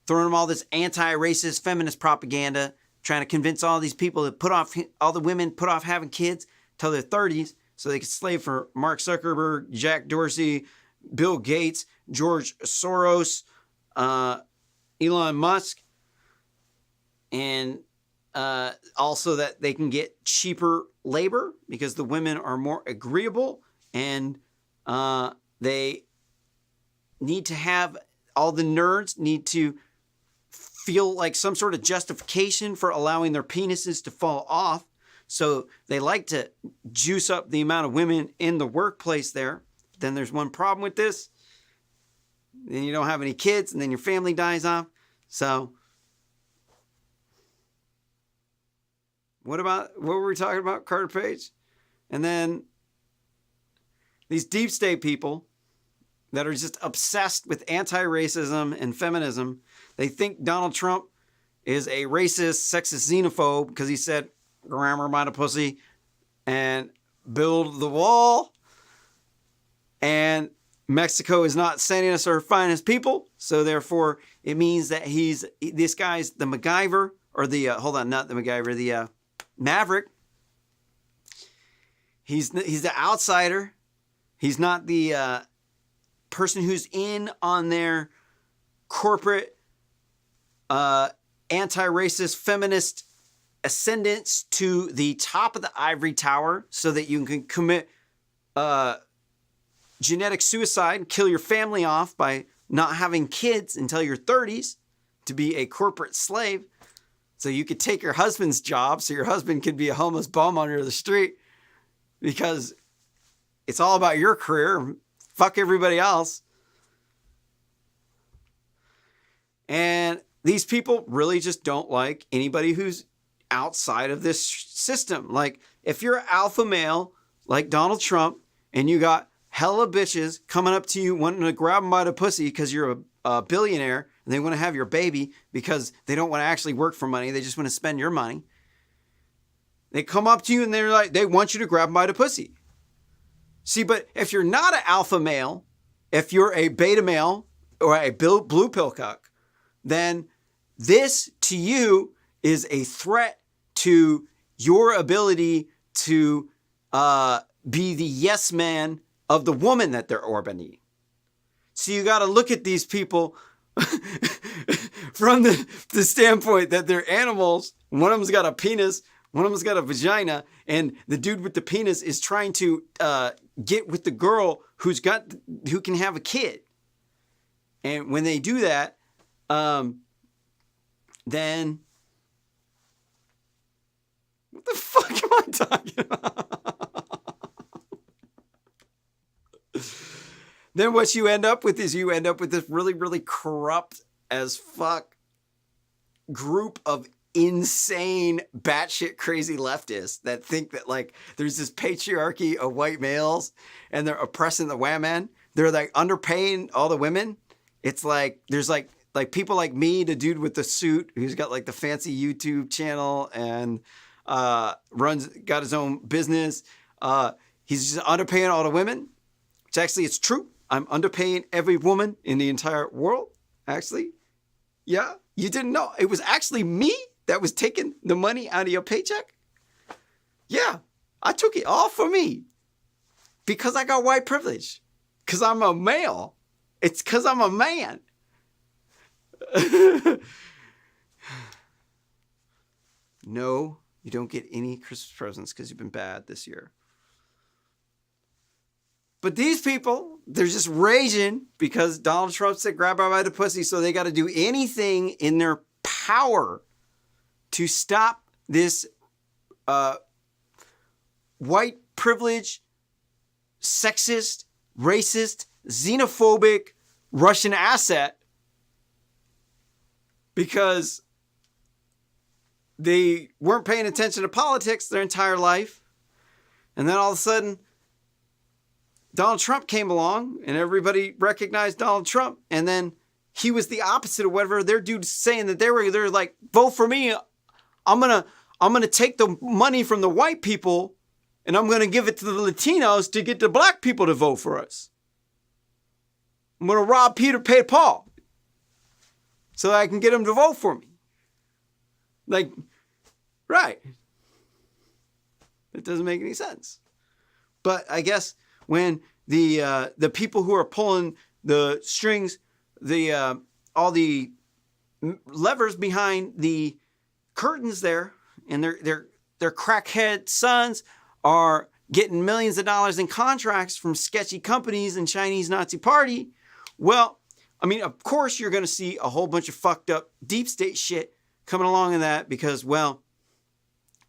throwing them all this anti-racist feminist propaganda, trying to convince all these people to all the women put off having kids till their 30s so they could slave for Mark Zuckerberg, Jack Dorsey, Bill Gates, George Soros, Elon Musk, and also that they can get cheaper labor because the women are more agreeable, and they need to have, all the nerds need to feel like some sort of justification for allowing their penises to fall off. So they like to juice up the amount of women in the workplace there. Then there's one problem with this. Then you don't have any kids, and then your family dies off. So what were we talking about? Carter Page? And then these deep state people that are just obsessed with anti-racism and feminism. They think Donald Trump is a racist, sexist, xenophobe because he said, grammar by the pussy and build the wall. And Mexico is not sending us our finest people. So therefore, it means that this guy's the MacGyver, or the Maverick. He's the outsider. He's not the person who's in on their corporate anti-racist feminist ascendance to the top of the ivory tower so that you can commit genetic suicide and kill your family off by not having kids until your 30s to be a corporate slave. So you could take your husband's job so your husband could be a homeless bum under the street, because it's all about your career. Fuck everybody else. And these people really just don't like anybody who's outside of this system. Like, if you're an alpha male like Donald Trump and you got hella bitches coming up to you wanting to grab them by the pussy because you're a billionaire and they want to have your baby because they don't want to actually work for money, they just want to spend your money. They come up to you and they're like, they want you to grab them by the pussy. See, but if you're not an alpha male, if you're a beta male or a blue pill cuck, then this to you is a threat to your ability to be the yes man of the woman that they're orbiting. So you got to look at these people from the standpoint that they're animals. One of them's got a penis, one of them's got a vagina, and the dude with the penis is trying to get with the girl who can have a kid. And when they do that, then what the fuck am I talking about? Then what you end up with is this really, really corrupt as fuck group of insane, batshit crazy leftists that think that like there's this patriarchy of white males and they're oppressing the women. They're like underpaying all the women. It's like there's like people like me, the dude with the suit who's got like the fancy YouTube channel and got his own business. He's just underpaying all the women, which actually it's true. I'm underpaying every woman in the entire world. Actually, yeah, you didn't know. It was actually me that was taking the money out of your paycheck. Yeah, I took it all for me because I got white privilege. Because I'm a male. It's because I'm a man. No, you don't get any Christmas presents because you've been bad this year. But these people, they're just raging because Donald Trump said grab her by the pussy, so they got to do anything in their power to stop this white privilege, sexist, racist, xenophobic Russian asset, because they weren't paying attention to politics their entire life. And then all of a sudden, Donald Trump came along and everybody recognized Donald Trump. And then he was the opposite of whatever their dudes saying that they're like, vote for me. I'm gonna take the money from the white people and I'm gonna give it to the Latinos to get the black people to vote for us. I'm gonna rob Peter, pay Paul, so that I can get them to vote for me. Like, right. It doesn't make any sense. But I guess when the people who are pulling the strings, all the levers behind the curtains there, and their crackhead sons are getting millions of dollars in contracts from sketchy companies and Chinese Nazi Party, well, I mean, of course you're going to see a whole bunch of fucked up deep state shit coming along in that because, well,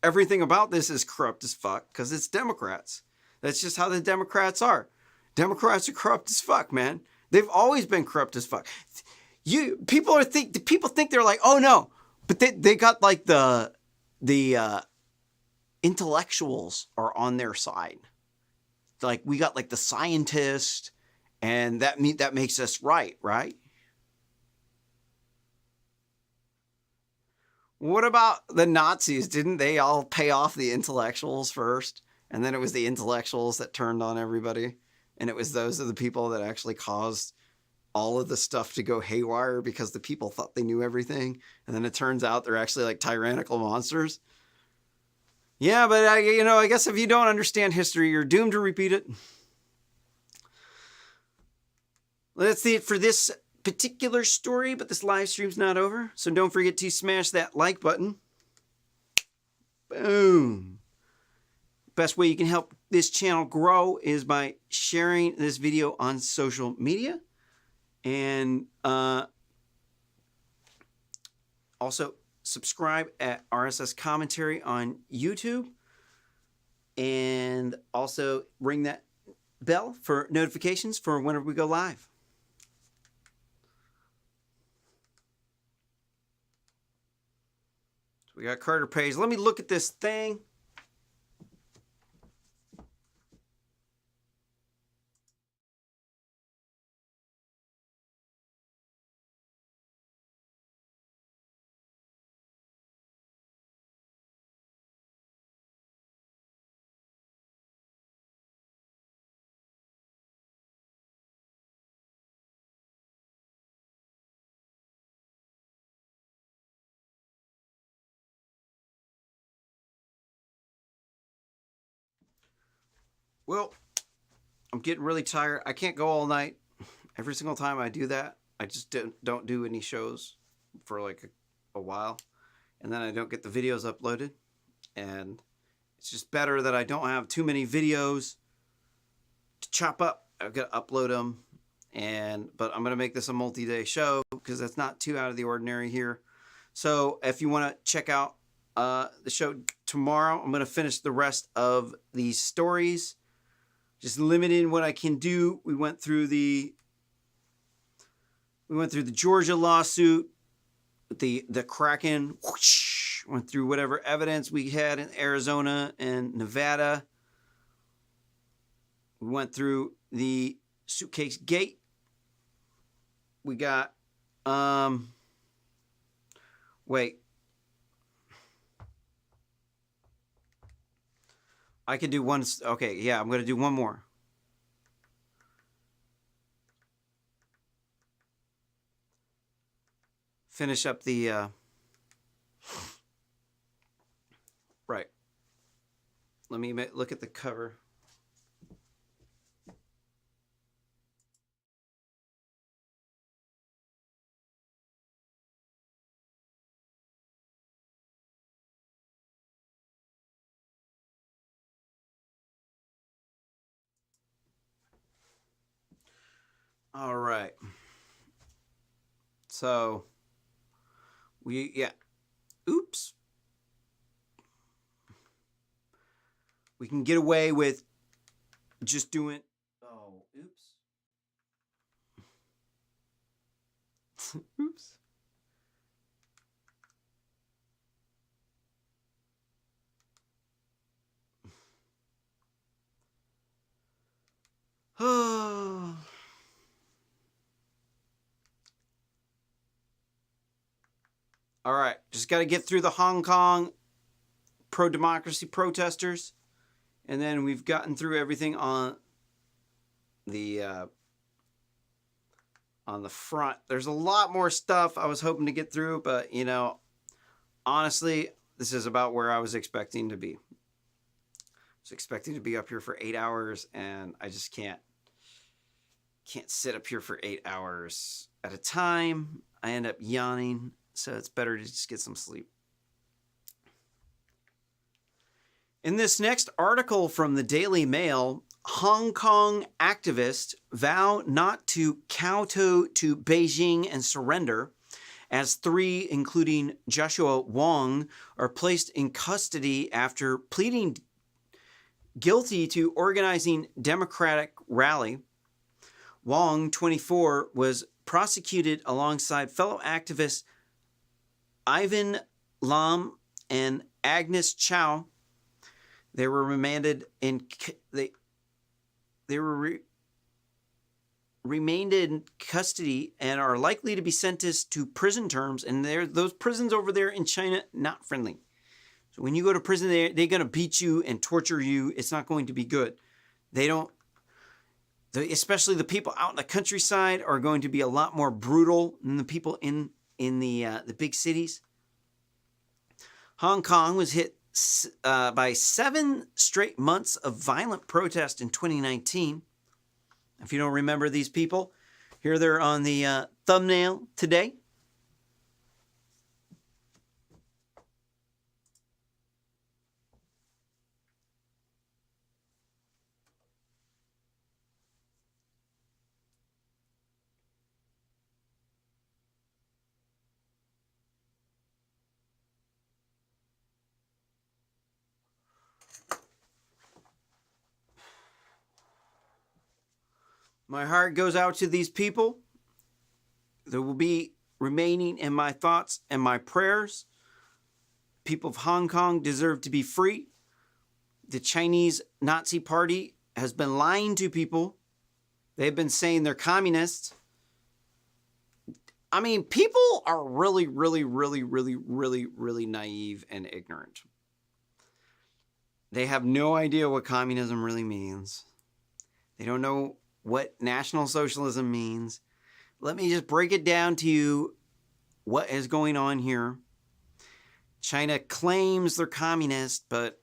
everything about this is corrupt as fuck because it's Democrats. That's just how the Democrats are. Democrats are corrupt as fuck, man. They've always been corrupt as fuck. People think they're like, oh no, but they got like the intellectuals are on their side. Like we got like the scientists, and that makes us right? What about the Nazis? Didn't they all pay off the intellectuals first? And then it was the intellectuals that turned on everybody. And it was those are the people that actually caused all of the stuff to go haywire because the people thought they knew everything. And then it turns out they're actually like tyrannical monsters. Yeah, but I guess if you don't understand history, you're doomed to repeat it. That's it for this particular story, but this live stream's not over. So don't forget to smash that like button. Boom. Best way you can help this channel grow is by sharing this video on social media. And also subscribe at RSS Commentary on YouTube. And also ring that bell for notifications for whenever we go live. So we got Carter Page. Let me look at this thing. Well, I'm getting really tired. I can't go all night. Every single time I do that, I just don't do any shows for like a while. And then I don't get the videos uploaded. And it's just better that I don't have too many videos to chop up. I've got to upload them. But I'm going to make this a multi-day show because that's not too out of the ordinary here. So if you want to check out the show tomorrow, I'm going to finish the rest of these stories. Just limiting what I can do. We went through the Georgia lawsuit, the Kraken. Whoosh, went through whatever evidence we had in Arizona and Nevada. We went through the Suitcasegate. We got wait. I could do one. Okay, yeah, I'm going to do one more. Finish up the... Right. Let me look at the cover. All right. So oops. We can get away with just doing. Oh, oops. Oops. All right. Just got to get through the Hong Kong pro-democracy protesters, and then we've gotten through everything on the front. There's a lot more stuff I was hoping to get through, but honestly, this is about where I was expecting to be. I was expecting to be up here for 8 hours, and I just can't sit up here for 8 hours at a time. I end up yawning, so it's better to just get some sleep. In this next article from the Daily Mail, Hong Kong activists vow not to kowtow to Beijing and surrender, as 3, including Joshua Wong, are placed in custody after pleading guilty to organizing Democratic rally. Wong, 24, was prosecuted alongside fellow activists Ivan Lam and Agnes Chow. They were remanded in remained in custody and are likely to be sentenced to prison terms. And those prisons over there in China, not friendly. So when you go to prison, they're going to beat you and torture you. It's not going to be good. Especially the people out in the countryside are going to be a lot more brutal than the people in the big cities. Hong Kong was hit by 7 straight months of violent protest in 2019. If you don't remember these people, here they're on the thumbnail today. My heart goes out to these people. They will be remaining in my thoughts and my prayers. People of Hong Kong deserve to be free. The Chinese Nazi Party has been lying to people. They've been saying they're communists. I mean, people are really, really, really, really, really, really naive and ignorant. They have no idea what communism really means. They don't know what National Socialism means. Let me just break it down to you what is going on here. China claims they're communist, but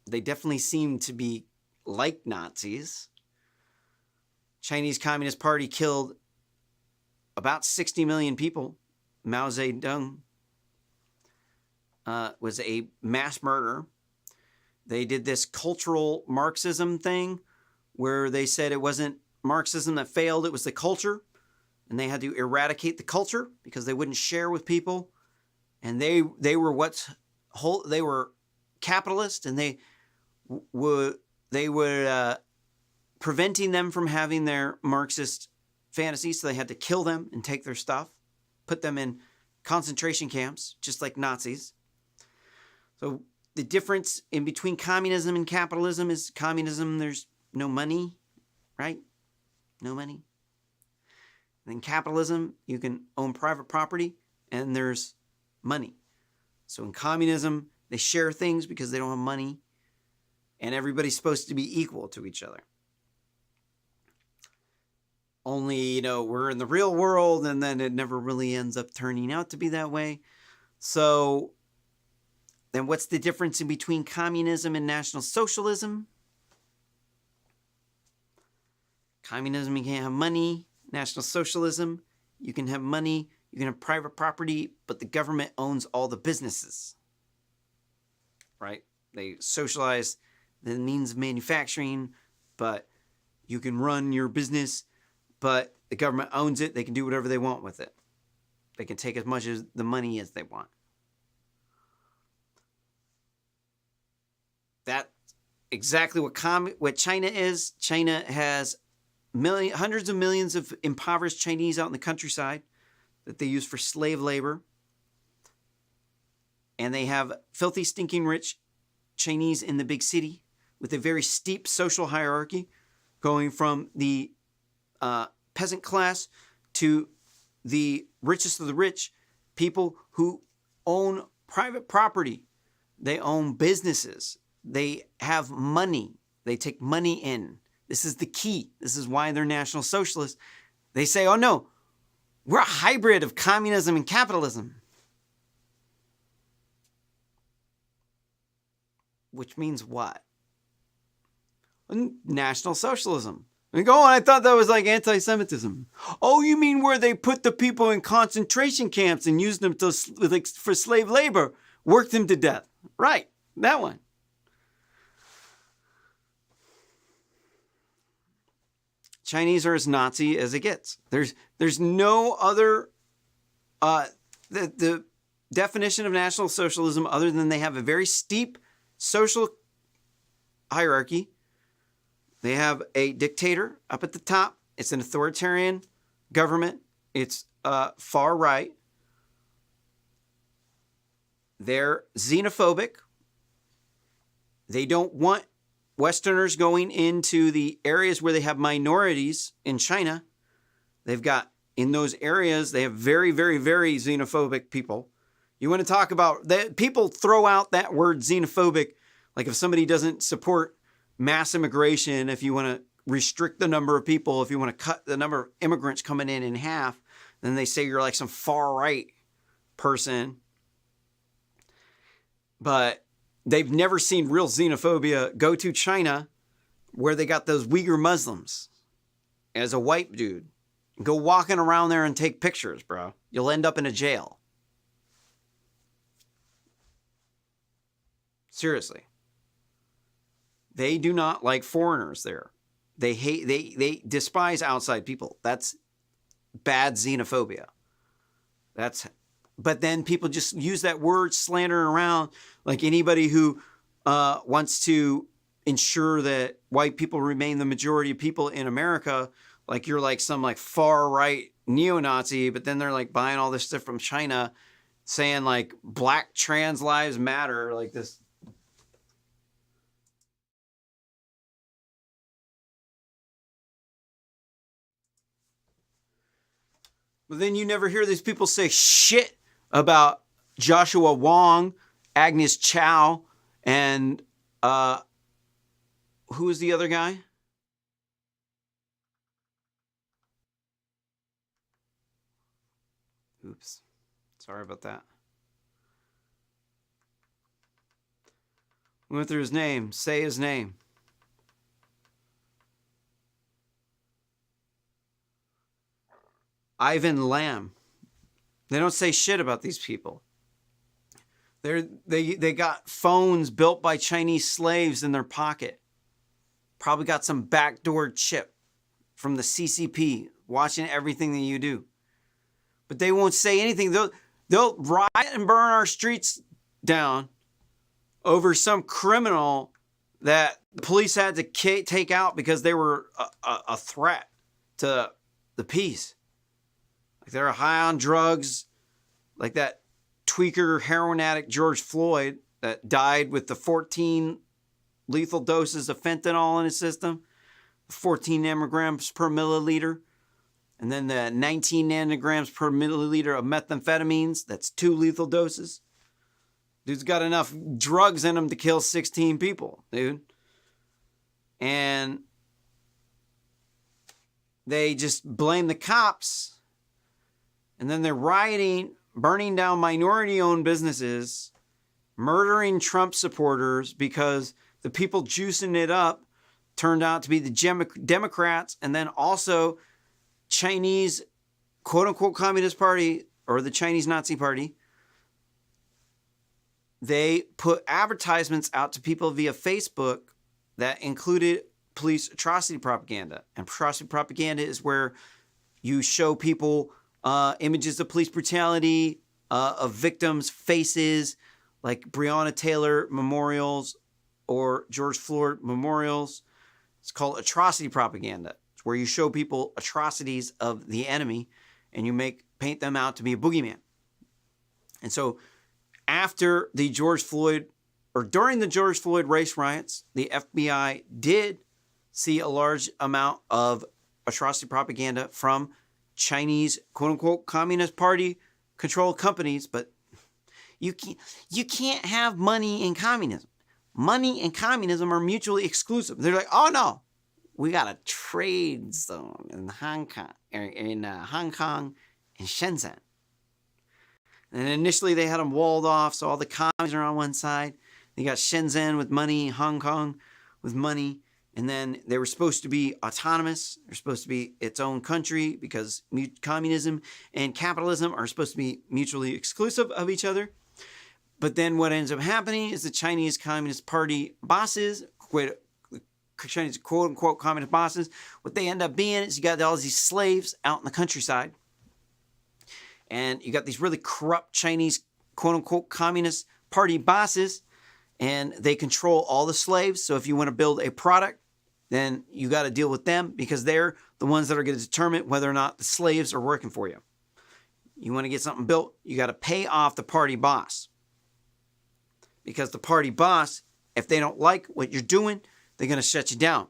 they definitely seem to be like Nazis. Chinese Communist Party killed about 60 million people. Mao Zedong was a mass murderer. They did this cultural Marxism thing where they said it wasn't Marxism that failed, it was the culture. And they had to eradicate the culture because they wouldn't share with people. And they were they were capitalist, and they were preventing them from having their Marxist fantasies, so they had to kill them and take their stuff, put them in concentration camps, just like Nazis. So the difference in between communism and capitalism is communism, there's no money, right? No money. And in capitalism, you can own private property and there's money. So in communism, they share things because they don't have money, and everybody's supposed to be equal to each other. Only, we're in the real world, and then it never really ends up turning out to be that way. So then what's the difference in between communism and National Socialism? Communism, you can't have money. National Socialism, you can have money, you can have private property, but the government owns all the businesses. Right? They socialize the means of manufacturing, but you can run your business but the government owns it. They can do whatever they want with it. They can take as much of the money as they want. That's exactly what China is. China has hundreds of millions of impoverished Chinese out in the countryside that they use for slave labor. And they have filthy, stinking rich Chinese in the big city with a very steep social hierarchy going from the peasant class to the richest of the rich, people who own private property. They own businesses. They have money. They take money in. This is the key. This is why they're National Socialists. They say, oh no, we're a hybrid of communism and capitalism. Which means what? National Socialism. And go on, I thought that was like anti-Semitism. Oh, you mean where they put the people in concentration camps and used them for slave labor, worked them to death. Right, that one. Chinese are as Nazi as it gets. There's no other, the definition of National Socialism other than they have a very steep social hierarchy. They have a dictator up at the top. It's an authoritarian government. It's far right. They're xenophobic. They don't want Westerners going into the areas where they have minorities in China. They've got, in those areas, they have very, very, very xenophobic people. You want to talk about that? People throw out that word xenophobic, like if somebody doesn't support mass immigration, if you want to restrict the number of people, if you want to cut the number of immigrants coming in half, then they say you're like some far right person. But they've never seen real xenophobia. Go to China, where they got those Uyghur Muslims, as a white dude. Go walking around there and take pictures, bro. You'll end up in a jail. Seriously. They do not like foreigners there. They despise outside people. That's bad xenophobia. But then people just use that word slandering around like anybody who wants to ensure that white people remain the majority of people in America, like you're like some like far right neo-Nazi, but then they're like buying all this stuff from China saying like black trans lives matter, like this. But then you never hear these people say shit about Joshua Wong, Agnes Chow, and who is the other guy? Oops. Sorry about that. We went through his name. Say his name. Ivan Lam. They don't say shit about these people. They got phones built by Chinese slaves in their pocket. Probably got some backdoor chip from the CCP watching everything that you do. But they won't say anything. They'll riot and burn our streets down over some criminal that the police had to take out because they were a threat to the peace. Like they're high on drugs, like that tweaker heroin addict George Floyd that died with the 14 lethal doses of fentanyl in his system, 14 nanograms per milliliter, and then the 19 nanograms per milliliter of methamphetamines. That's 2 lethal doses. Dude's got enough drugs in him to kill 16 people, dude. And they just blame the cops. And then they're rioting, burning down minority-owned businesses, murdering Trump supporters because the people juicing it up turned out to be the Democrats and then also Chinese quote-unquote Communist Party or the Chinese Nazi Party. They put advertisements out to people via Facebook that included police atrocity propaganda. And atrocity propaganda is where you show people images of police brutality, of victims' faces, like Breonna Taylor memorials or George Floyd memorials. It's called atrocity propaganda. It's where you show people atrocities of the enemy and you paint them out to be a boogeyman. And so after the George Floyd, or during the George Floyd race riots, the FBI did see a large amount of atrocity propaganda from Chinese, quote unquote, Communist Party controlled companies. But you can't have money in communism. Money and communism are mutually exclusive. They're like, oh no, we got a trade zone in Hong Kong and Shenzhen. And initially they had them walled off, so all the commies are on one side. They got Shenzhen with money, Hong Kong with money, and then they were supposed to be autonomous. They're supposed to be its own country because communism and capitalism are supposed to be mutually exclusive of each other. But then what ends up happening is the Chinese Communist Party bosses, Chinese quote-unquote communist bosses, what they end up being is you got all these slaves out in the countryside. And you got these really corrupt Chinese quote-unquote Communist Party bosses, and they control all the slaves. So if you want to build a product, then you got to deal with them because they're the ones that are going to determine whether or not the slaves are working for you. You want to get something built, you got to pay off the party boss. Because the party boss, if they don't like what you're doing, they're going to shut you down.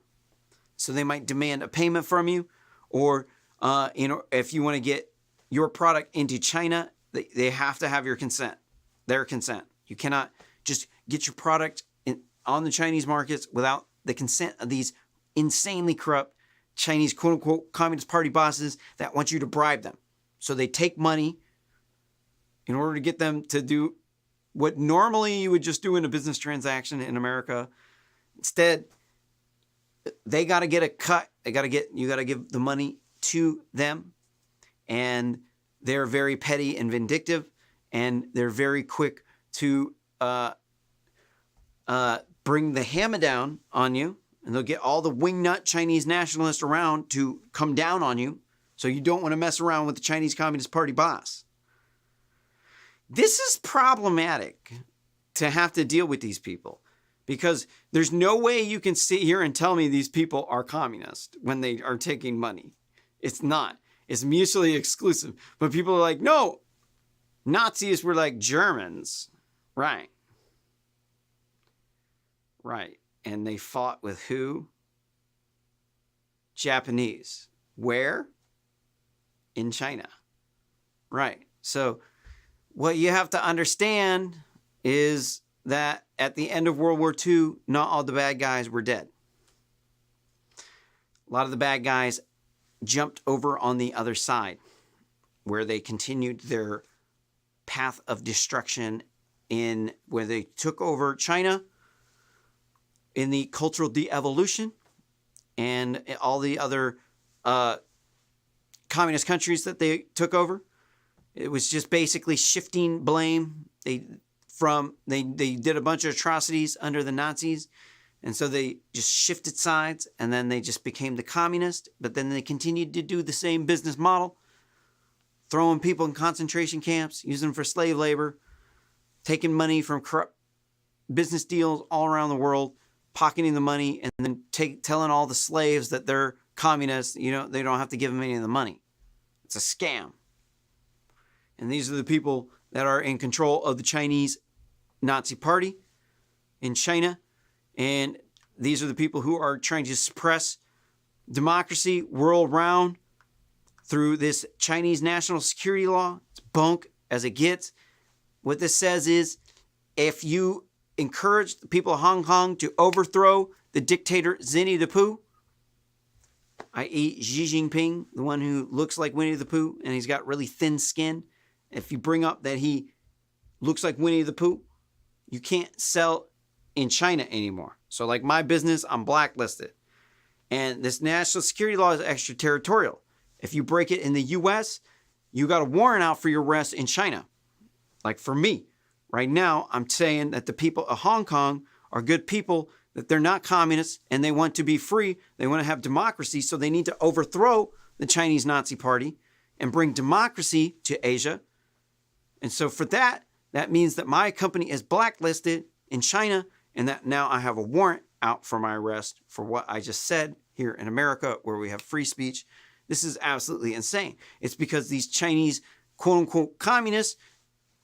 So they might demand a payment from you, or if you want to get your product into China, they have to have your consent, their consent. You cannot just get your product on the Chinese markets without the consent of these insanely corrupt Chinese quote-unquote Communist Party bosses that want you to bribe them. So they take money in order to get them to do what normally you would just do in a business transaction in America. Instead, they got to get a cut. You got to give the money to them. And they're very petty and vindictive. And they're very quick to bring the hammer down on you. And they'll get all the wingnut Chinese nationalists around to come down on you. So you don't want to mess around with the Chinese Communist Party boss. This is problematic to have to deal with these people because there's no way you can sit here and tell me these people are communist when they are taking money. It's not. It's mutually exclusive. But people are like, no, Nazis were like Germans. Right. Right. And they fought with who? Japanese. Where? In China. Right. So what you have to understand is that at the end of World War II, not all the bad guys were dead. A lot of the bad guys jumped over on the other side, where they continued their path of destruction where they took over China in the cultural de-evolution and all the other communist countries that they took over. It was just basically shifting blame. They did a bunch of atrocities under the Nazis, and so they just shifted sides, and then they just became the communist. But then they continued to do the same business model, throwing people in concentration camps, using them for slave labor, taking money from corrupt business deals all around the world, pocketing the money, and then telling all the slaves that they're communists. They don't have to give them any of the money. It's a scam. And these are the people that are in control of the Chinese Nazi Party in China. And these are the people who are trying to suppress democracy world round through this Chinese national security law. It's bunk as it gets. What this says is if you encourage the people of Hong Kong to overthrow the dictator Winnie the Pooh, i.e. Xi Jinping, the one who looks like Winnie the Pooh and he's got really thin skin, if you bring up that he looks like Winnie the Pooh, you can't sell in China anymore. So like my business, I'm blacklisted. And this national security law is extraterritorial. If you break it in the U.S., you got a warrant out for your arrest in China. Like for me, right now, I'm saying that the people of Hong Kong are good people that they're not communists and they want to be free. They want to have democracy. So they need to overthrow the Chinese Nazi Party and bring democracy to Asia. And so for that, that means that my company is blacklisted in China and that now I have a warrant out for my arrest for what I just said here in America, where we have free speech. This is absolutely insane. It's because these Chinese quote unquote communists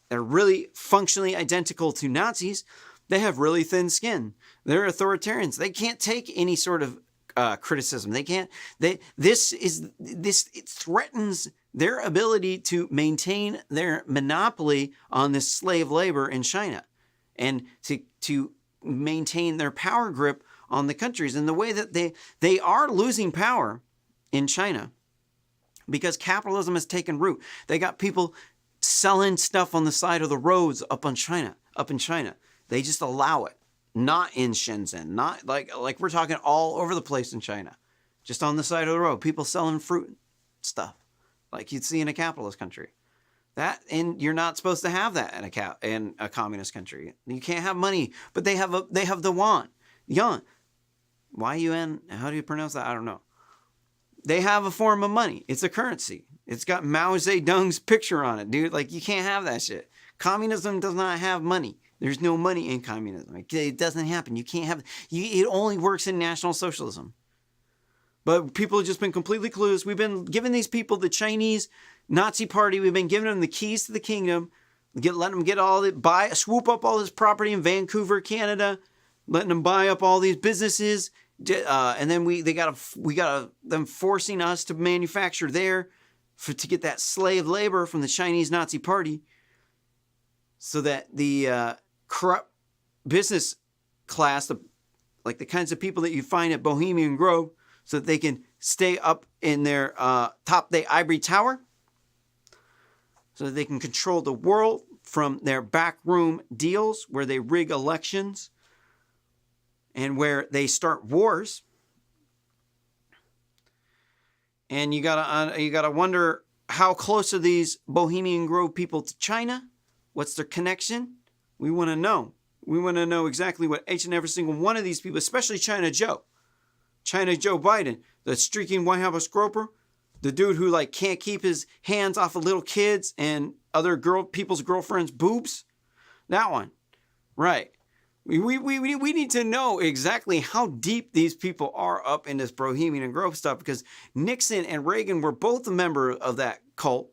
that are really functionally identical to Nazis, they have really thin skin. They're authoritarians. They can't take any sort of criticism. They can't. It threatens their ability to maintain their monopoly on this slave labor in China, and to maintain their power grip on the countries. And the way that they are losing power in China because capitalism has taken root. They got people selling stuff on the side of the roads up in China. They just allow it. Not in Shenzhen, not like we're talking all over the place in China, just on the side of the road, people selling fruit stuff like you'd see in a capitalist country. And you're not supposed to have that in a communist country. You can't have money, but they have the yuan, Y-U-N. How do you pronounce that? I don't know. They have a form of money. It's a currency. It's got Mao Zedong's picture on it, dude. Like, you can't have that shit. Communism does not have money. There's no money in communism. It doesn't happen. You can't have it only works in National Socialism. But people have just been completely clueless. We've been giving these people the Chinese Nazi Party. We've been giving them the keys to the kingdom. Letting them swoop up all this property in Vancouver, Canada. Letting them buy up all these businesses. And then we got them forcing us to manufacture there to get that slave labor from the Chinese Nazi Party, so that the corrupt business class, like the kinds of people that you find at Bohemian Grove, so that they can stay up in their top the ivory tower, so that they can control the world from their backroom deals where they rig elections and where they start wars. And you gotta wonder, how close are these Bohemian Grove people to China? What's their connection? We want to know. We want to know exactly what each and every single one of these people, especially China Joe Biden, the streaking White House groper, the dude who can't keep his hands off of little kids and other people's girlfriends' boobs. That one, right? We need to know exactly how deep these people are up in this Bohemian Grove stuff, because Nixon and Reagan were both a member of that cult.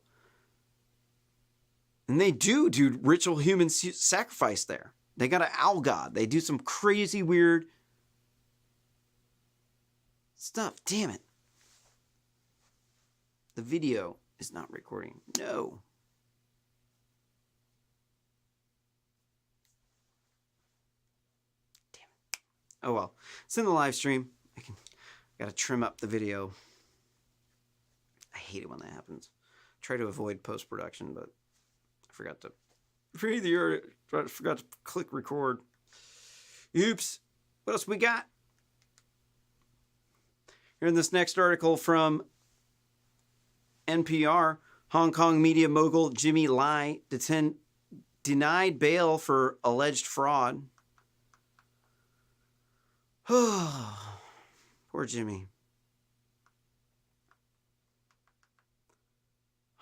And they do ritual human sacrifice there. They got an owl god. They do some crazy, weird stuff. Damn it. The video is not recording. No. Damn it. Oh well. It's in the live stream. Gotta trim up the video. I hate it when that happens. Try to avoid post-production, but forgot to click record. Oops. What else we got? Here in this next article from NPR, Hong Kong media mogul Jimmy Lai denied bail for alleged fraud. Poor Jimmy.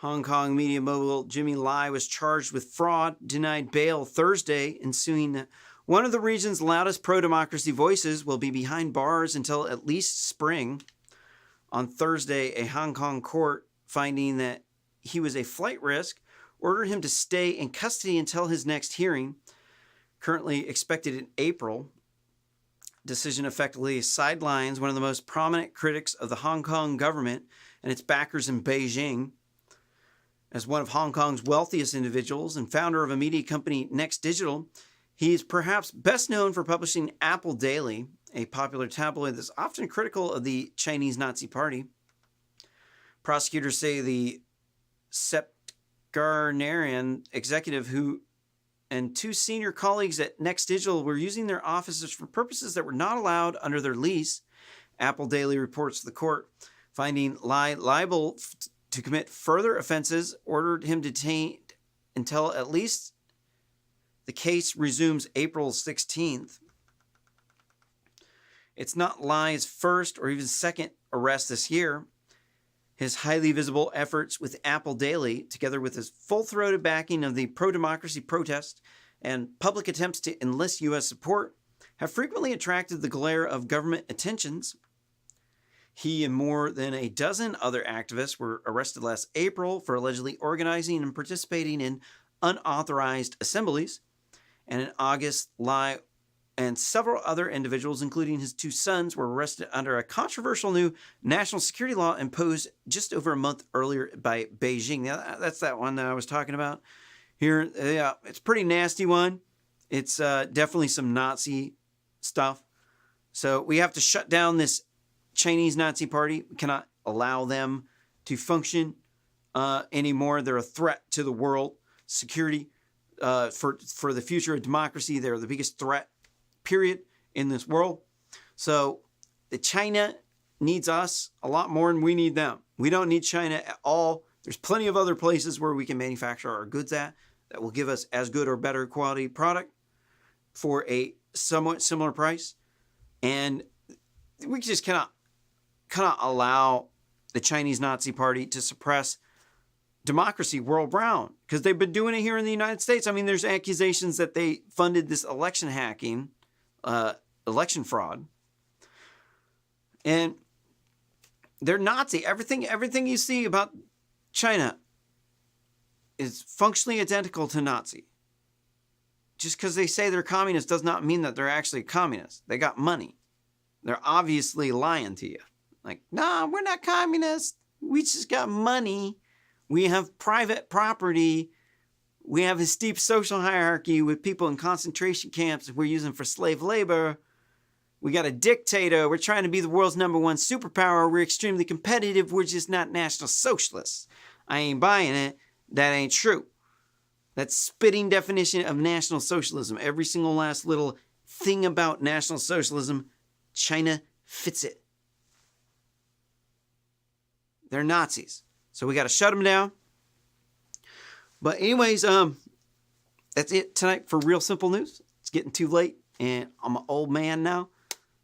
Hong Kong media mogul Jimmy Lai was charged with fraud, denied bail Thursday, ensuing that one of the region's loudest pro-democracy voices will be behind bars until at least spring. On Thursday, a Hong Kong court, finding that he was a flight risk, ordered him to stay in custody until his next hearing, currently expected in April. Decision effectively sidelines one of the most prominent critics of the Hong Kong government and its backers in Beijing. As one of Hong Kong's wealthiest individuals and founder of a media company, Next Digital, he is perhaps best known for publishing Apple Daily, a popular tabloid that's often critical of the Chinese Nazi Party. Prosecutors say the septuagenarian executive and two senior colleagues at Next Digital were using their offices for purposes that were not allowed under their lease. Apple Daily reports to the court, finding Lai liable to commit further offenses, ordered him detained until at least the case resumes April 16th. It's not Lai's first or even second arrest this year. His highly visible efforts with Apple Daily, together with his full-throated backing of the pro-democracy protest and public attempts to enlist U.S. support, have frequently attracted the glare of government attentions. He and more than a dozen other activists were arrested last April for allegedly organizing and participating in unauthorized assemblies. And in August, Lai and several other individuals, including his two sons, were arrested under a controversial new national security law imposed just over a month earlier by Beijing. Now, that's that one that I was talking about here. Yeah, it's a pretty nasty one. It's definitely some Nazi stuff. So we have to shut down this Chinese Nazi party. We cannot allow them to function anymore. They're a threat to the world security for the future of democracy. They're the biggest threat, period, in this world. So the China needs us a lot more than we need them. We don't need China at all. There's plenty of other places where we can manufacture our goods at that will give us as good or better quality product for a somewhat similar price. And we just cannot allow the Chinese Nazi party to suppress democracy world round, because they've been doing it here in the United States. I mean, there's accusations that they funded this election hacking, election fraud, and they're Nazi. Everything you see about China is functionally identical to Nazi. Just because they say they're communist does not mean that they're actually communists. They got money. They're obviously lying to you. Like, nah, we're not communists. We just got money. We have private property. We have a steep social hierarchy with people in concentration camps we're using for slave labor. We got a dictator. We're trying to be the world's #1 superpower. We're extremely competitive. We're just not national socialists. I ain't buying it. That ain't true. That's spitting definition of National Socialism. Every single last little thing about National Socialism, China fits it. They're Nazis. So we got to shut them down. But anyways, that's it tonight for Real Simple News. It's getting too late, and I'm an old man now.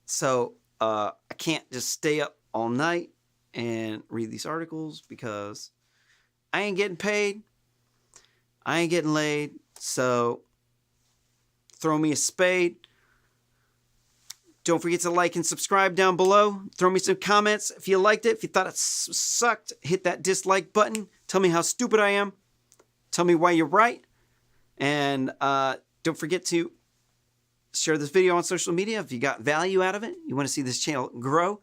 So I can't just stay up all night and read these articles because I ain't getting paid. I ain't getting laid. So throw me a spade. Don't forget to like and subscribe down below. Throw me some comments if you liked it. If you thought it sucked, hit that dislike button. Tell me how stupid I am. Tell me why you're right. And don't forget to share this video on social media if you got value out of it. You want to see this channel grow.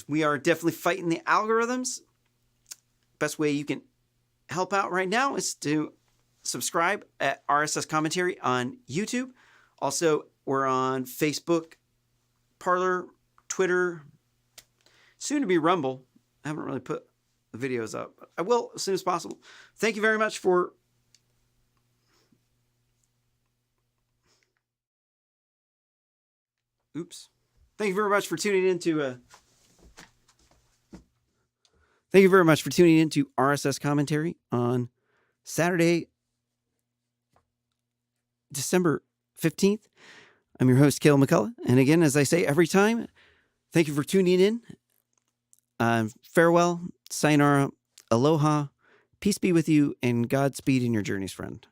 We are definitely fighting the algorithms. Best way you can help out right now is to subscribe at RSS Commentary on YouTube. Also, we're on Facebook, Parler, Twitter, soon to be Rumble. I haven't really put the videos up, but I will as soon as possible. Thank you very much for Thank you very much for tuning into Thank you very much for tuning into RSS Commentary on Saturday, December 15th. I'm your host, Cale McCullough. And again, as I say every time, thank you for tuning in. Farewell, sayonara, aloha, peace be with you, and Godspeed in your journeys, friend.